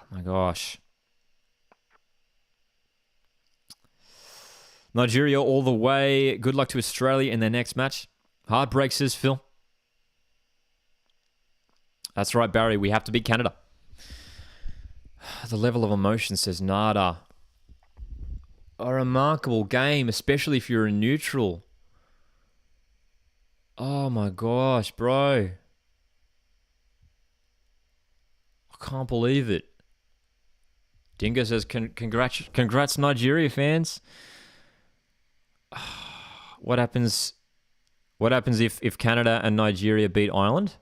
My gosh. Nigeria all the way. Good luck to Australia in their next match. Heartbreak, says Phil. That's right, Barry. We have to beat Canada. The level of emotion, says Nada. A remarkable game, especially if you're a neutral. Oh my gosh, bro. I can't believe it. Dingo says, congrats Nigeria fans. What happens if Canada and Nigeria beat Ireland?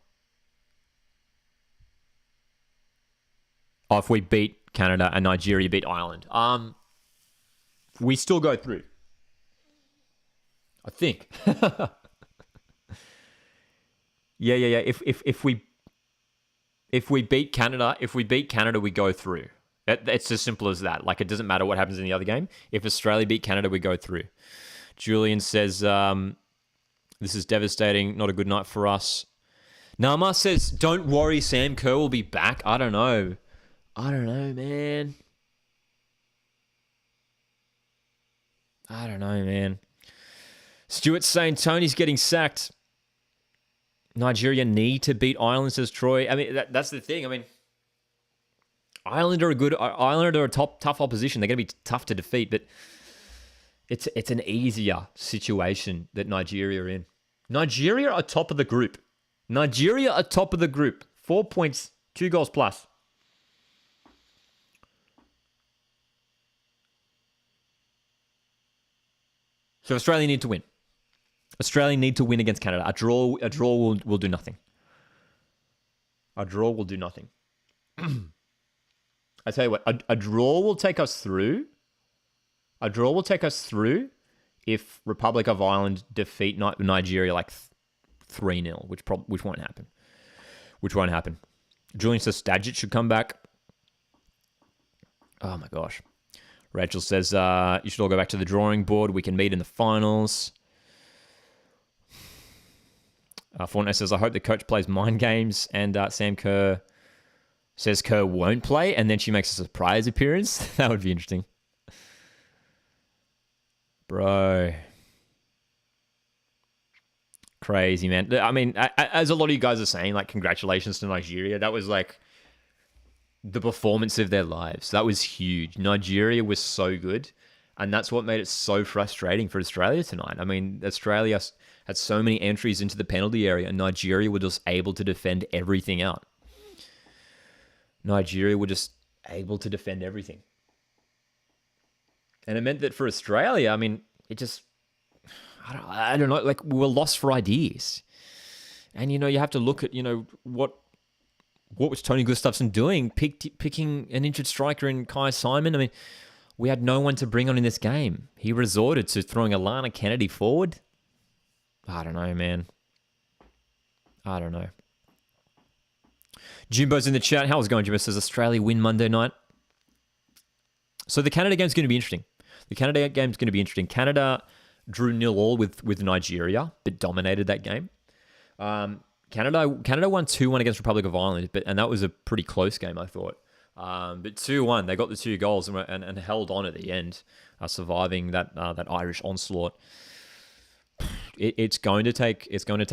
Oh, if we beat Canada and Nigeria beat Ireland. We still go through. I think. Yeah. If we beat Canada, we go through. It's as simple as that. Like, it doesn't matter what happens in the other game. If Australia beat Canada, we go through. Julian says, this is devastating. Not a good night for us. Nama says, don't worry, Sam Kerr will be back. I don't know, man. Stuart's saying Tony's getting sacked. Nigeria need to beat Ireland, says Troy. I mean, that's the thing. I mean, Ireland are a tough opposition. They're going to be tough to defeat, but it's an easier situation that Nigeria are in. Nigeria are top of the group. 4 points, 2 goals plus. So Australia need to win. Australia need to win against Canada. A draw will do nothing. A draw will do nothing. I tell you what, a draw will take us through. A draw will take us through if Republic of Ireland defeat Nigeria like 3-0, which won't happen. Julian says Stadgett should come back. Oh my gosh. Rachel says you should all go back to the drawing board. We can meet in the finals. Fortnite says, I hope the coach plays mind games. And Sam Kerr says Kerr won't play. And then she makes a surprise appearance. That would be interesting. Bro. Crazy, man. I mean, as a lot of you guys are saying, like, congratulations to Nigeria. That was like the performance of their lives. That was huge. Nigeria was so good. And that's what made it so frustrating for Australia tonight. I mean, Australia had so many entries into the penalty area, and Nigeria were just able to defend everything out. Nigeria were just able to defend everything. And it meant that for Australia, I mean, it just, I don't know, like, we were lost for ideas. And, you know, you have to look at, you know, what was Tony Gustafsson doing, picking an injured striker in Kai Simon? I mean, we had no one to bring on in this game. He resorted to throwing Alana Kennedy forward. I don't know, man. I don't know. Jimbo's in the chat. How's it going, Jimbo? Says Australia win Monday night. So the Canada game's going to be interesting. Canada drew 0-0 with Nigeria, but dominated that game. Canada won 2-1 against Republic of Ireland, and that was a pretty close game, I thought. But 2-1, they got the 2 goals and held on at the end, surviving that Irish onslaught. It's going to take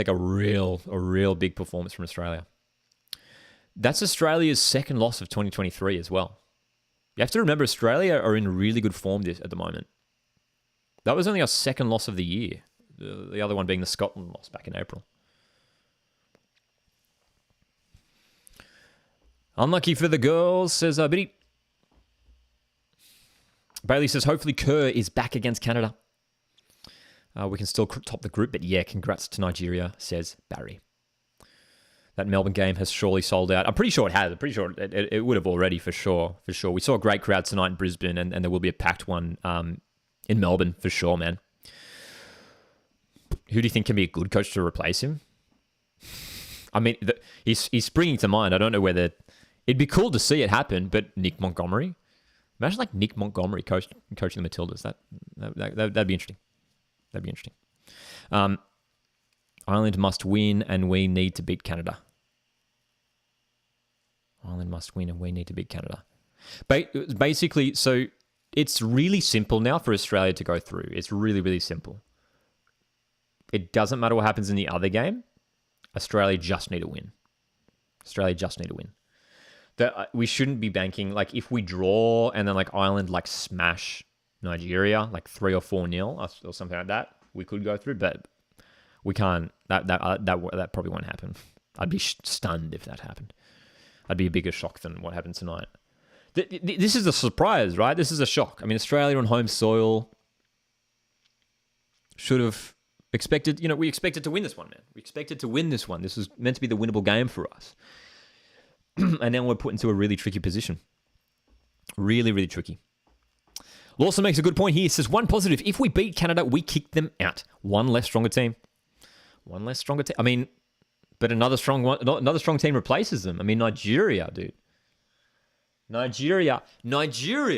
a real big performance from Australia. That's Australia's second loss of 2023 as well. You have to remember Australia are in really good form at the moment. That was only our second loss of the year. The other one being the Scotland loss back in April. Unlucky for the girls, says Biddy. Bailey says, hopefully Kerr is back against Canada. We can still top the group, but yeah, congrats to Nigeria, says Barry. That Melbourne game has surely sold out. I'm pretty sure it has. I'm pretty sure it would have already, for sure. For sure. We saw a great crowd tonight in Brisbane, and there will be a packed one in Melbourne, for sure, man. Who do you think can be a good coach to replace him? I mean, he's springing to mind. I don't know whether... It'd be cool to see it happen, but Nick Montgomery? Imagine like Nick Montgomery coaching the Matildas. That'd be interesting. That'd be interesting. Ireland must win, and we need to beat Canada. Ireland must win, and we need to beat Canada. Basically, so it's really simple now for Australia to go through. It's really, really simple. It doesn't matter what happens in the other game. Australia just need to win. Australia just need to win. We shouldn't be banking, like, if we draw and then, like, Ireland, like, smash Nigeria, like 3 or 4-0 or something like that, we could go through, but we can't. That probably won't happen. I'd be stunned if that happened. I'd be a bigger shock than what happened tonight. This is a surprise, right? This is a shock. I mean, Australia on home soil should have expected, we expected to win this one, man. We expected to win this one. This was meant to be the winnable game for us. And now we're put into a really tricky position. Really, really tricky. Lawson makes a good point here. He says, one positive, if we beat Canada, we kick them out. One less stronger team. One less stronger team. I mean, but another strong team replaces them. I mean, Nigeria, dude. Nigeria,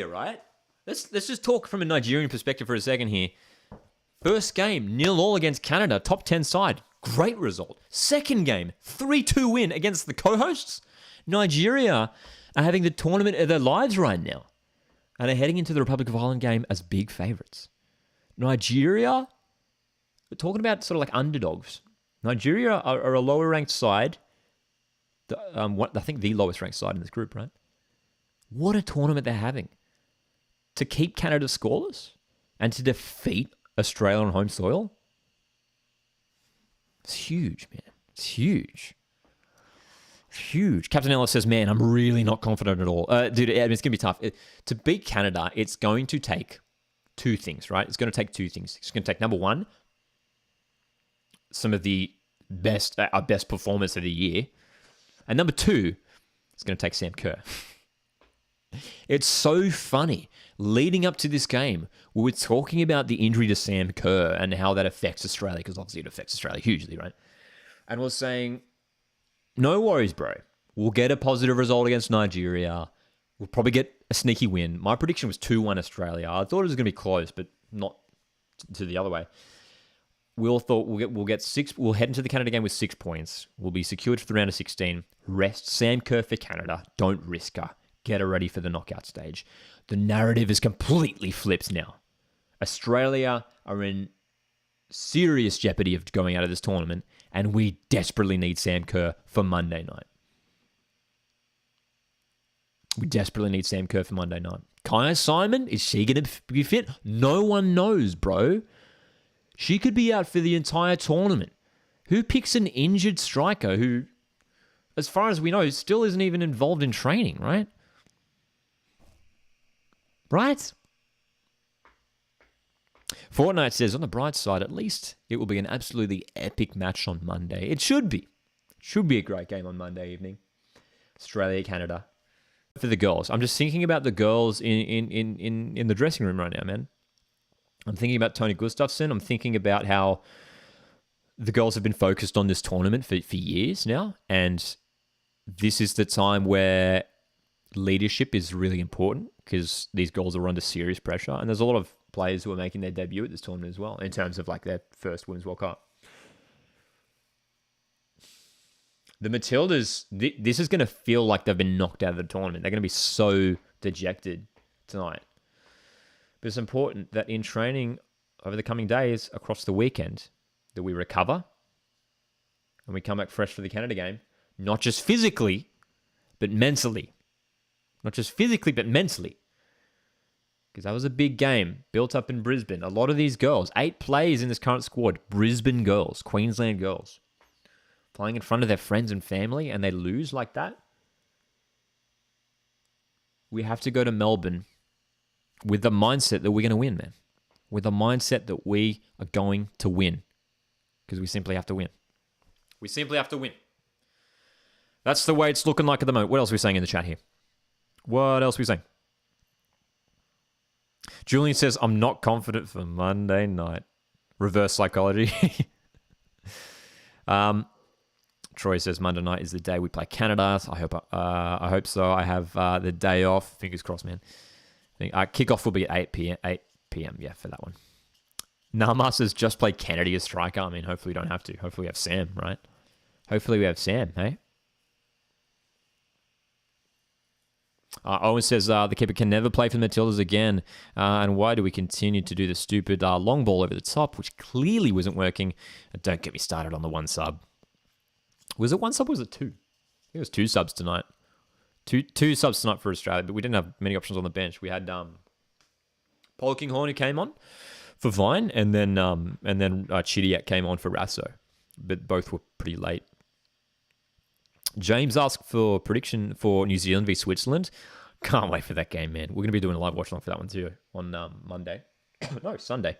right? Let's just talk from a Nigerian perspective for a second here. First game, 0-0 against Canada, top 10 side. Great result. Second game, 3-2 win against the co-hosts. Nigeria are having the tournament of their lives right now and are heading into the Republic of Ireland game as big favourites. Nigeria, we're talking about sort of like underdogs. Nigeria are a lower ranked side. I think the lowest ranked side in this group, right? What a tournament they're having. To keep Canada scoreless and to defeat Australia on home soil. It's huge, man. It's huge. Huge. Captain Ellis says, man, I'm really not confident at all. Dude, it's going to be tough. To beat Canada, it's going to take two things, right? It's going to take two things. It's going to take, number one, some of the our best performance of the year. And number two, it's going to take Sam Kerr. It's so funny. Leading up to this game, we were talking about the injury to Sam Kerr and how that affects Australia, because obviously it affects Australia hugely, right? And we're saying, no worries, bro. We'll get a positive result against Nigeria. We'll probably get a sneaky win. My prediction was 2-1 Australia. I thought it was going to be close, but not to the other way. We all thought we'll get 6. We'll head into the Canada game with 6 points. We'll be secured for the round of 16. Rest Sam Kerr for Canada. Don't risk her. Get her ready for the knockout stage. The narrative is completely flipped now. Australia are in serious jeopardy of going out of this tournament, and we desperately need Sam Kerr for Monday night. We desperately need Sam Kerr for Monday night. Kaya Simon, is she going to be fit? No one knows, bro. She could be out for the entire tournament. Who picks an injured striker who, as far as we know, still isn't even involved in training, right? Right? Fortnite says, on the bright side, at least it will be an absolutely epic match on Monday. It should be. It should be a great game on Monday evening. Australia, Canada. For the girls. I'm just thinking about the girls in the dressing room right now, man. I'm thinking about Tony Gustafsson. I'm thinking about how the girls have been focused on this tournament for years now. And this is the time where leadership is really important, because these girls are under serious pressure. And there's a lot of players who are making their debut at this tournament as well, in terms of like their first Women's World Cup. The Matildas, this is going to feel like they've been knocked out of the tournament. They're going to be so dejected tonight. But it's important that in training over the coming days, across the weekend, that we recover and we come back fresh for the Canada game, not just physically, but mentally. Not just physically, but mentally. because that was a big game built up in Brisbane. A lot of these girls, 8 players in this current squad, Brisbane girls, Queensland girls, playing in front of their friends and family, and they lose like that. We have to go to Melbourne with the mindset that we're going to win, man. With the mindset that we are going to win. Because we simply have to win. We simply have to win. That's the way it's looking like at the moment. What else are we saying in the chat here? What else are we saying? Julian says, I'm not confident for Monday night. Reverse psychology. Troy says Monday night is the day we play Canada. So I hope so. I have the day off. Fingers crossed, man. Kickoff will be at 8 p.m. Yeah, for that one. Nama says just play Kennedy as striker. I mean, hopefully we don't have to. Hopefully we have Sam, right? Hopefully we have Sam, hey? Owen says the keeper can never play for the Matildas again. And why do we continue to do the stupid long ball over the top, which clearly wasn't working? Don't get me started on the one sub. Was it one sub or was it two? I think it was 2 subs tonight. Two subs tonight for Australia, but we didn't have many options on the bench. We had Paul Kinghorn who came on for Vine, and then Chidiac came on for Rasso, but both were pretty late. James asked for prediction for New Zealand v Switzerland. Can't wait for that game, man. We're going to be doing a live watch along for that one too on Monday. No, Sunday.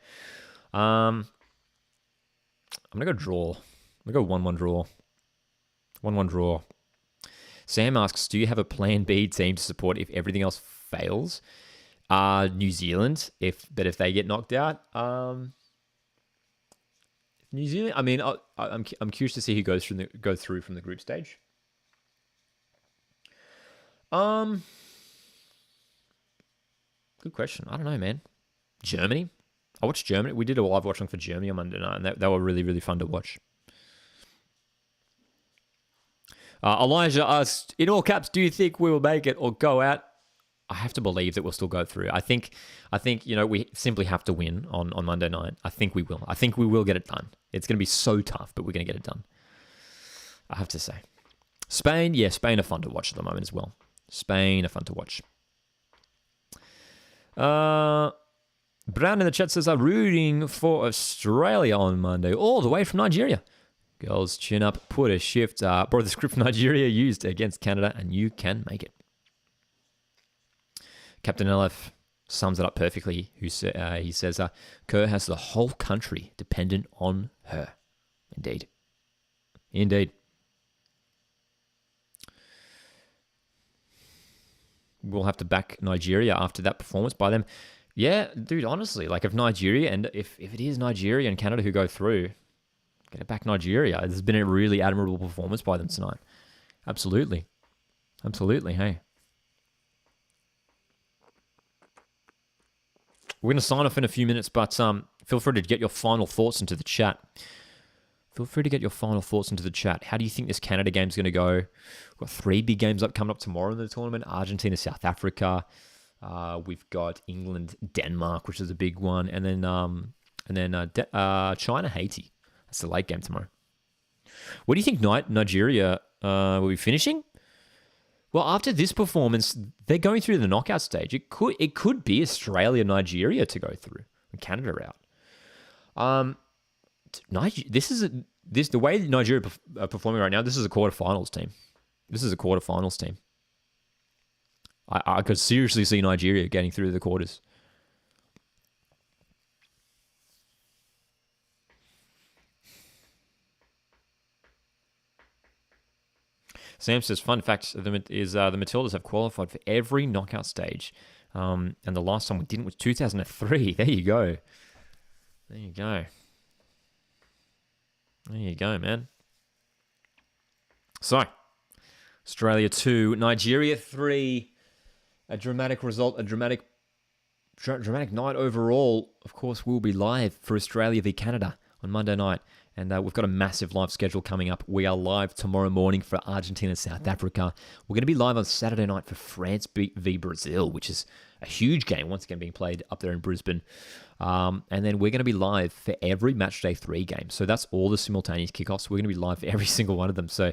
I'm going to go draw. I'm going to go 1-1 draw. 1-1 draw. Sam asks, do you have a plan B team to support if everything else fails? New Zealand, if they get knocked out. New Zealand, I mean, I'm curious to see who go through from the group stage. Good question. I don't know, man. Germany? I watched Germany. We did a live watching for Germany on Monday night, and they were really, really fun to watch. Elijah asked, in all caps, do you think we will make it or go out? I have to believe that we'll still go through. I think we simply have to win on Monday night. I think we will. I think we will get it done. It's going to be so tough, but we're going to get it done. I have to say. Spain are fun to watch at the moment as well. Spain are fun to watch. Brown in the chat says, I'm rooting for Australia on Monday, all the way from Nigeria. Girls, chin up, put a shift. Bro, the script Nigeria used against Canada, and you can make it. Captain LF sums it up perfectly. He says, Kerr has the whole country dependent on her. Indeed. We'll have to back Nigeria after that performance by them. Yeah, dude, honestly, like if Nigeria, and if it is Nigeria and Canada who go through, get it back Nigeria. This has been a really admirable performance by them tonight. Absolutely, hey. We're going to sign off in a few minutes, but feel free to get your final thoughts into the chat. How do you think this Canada game's going to go? We've got 3 big games coming up tomorrow in the tournament. Argentina, South Africa. We've got England, Denmark, which is a big one. And then China, Haiti. That's the late game tomorrow. What do you think Nigeria will be finishing? Well, after this performance, they're going through the knockout stage. It could be Australia, Nigeria to go through, and Canada out. The way Nigeria are performing right now. This is a quarterfinals team. I could seriously see Nigeria getting through the quarters. Sam says, fun fact is the Matildas have qualified for every knockout stage. And the last time we didn't was 2003. There you go. There you go, man. So, Australia 2, Nigeria 3. A dramatic result, a dramatic night overall. Of course, we'll be live for Australia v Canada on Monday night. And we've got a massive live schedule coming up. We are live tomorrow morning for Argentina, South Africa. We're going to be live on Saturday night for France v Brazil, which is a huge game, once again being played up there in Brisbane. And then we're going to be live for every Matchday 3 game. So that's all the simultaneous kickoffs. We're going to be live for every single one of them. So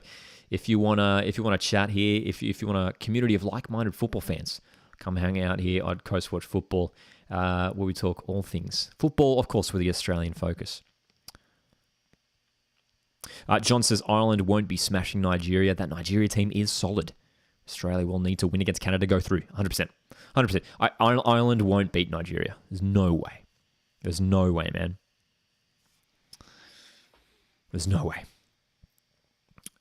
if you wanna chat here, if you want a community of like-minded football fans, Come hang out here on Coast Watch Football, where we talk all things football, of course, with the Australian focus. John says Ireland won't be smashing Nigeria. That Nigeria team is solid. Australia will need to win against Canada to go through. 100%. 100%. Ireland won't beat Nigeria. There's no way. There's no way, man. There's no way.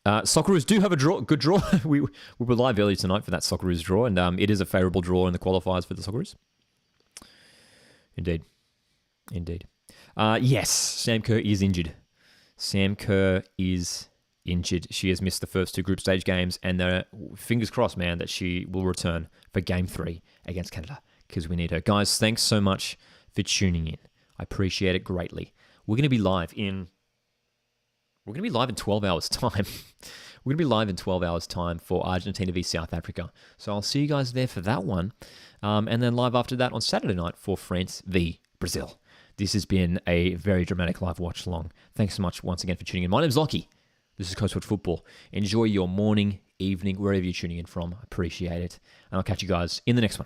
Socceroos do have a good draw. We were live earlier tonight for that Socceroos draw, and it is a favourable draw in the qualifiers for the Socceroos. Indeed. Yes, Sam Kerr is injured. Sam Kerr is injured. She has missed the first 2 group stage games, and fingers crossed, man, that she will return for Game 3 against Canada, because we need her. Guys, thanks so much for tuning in. I appreciate it greatly. We're going to be live in 12 hours' time. We're going to be live in 12 hours' time for Argentina v South Africa. So I'll see you guys there for that one. And then live after that on Saturday night for France v Brazil. This has been a very dramatic live watch along. Thanks so much once again for tuning in. My name's Lockie. This is Coast Watch Football. Enjoy your morning, evening, wherever you're tuning in from. I appreciate it. And I'll catch you guys in the next one.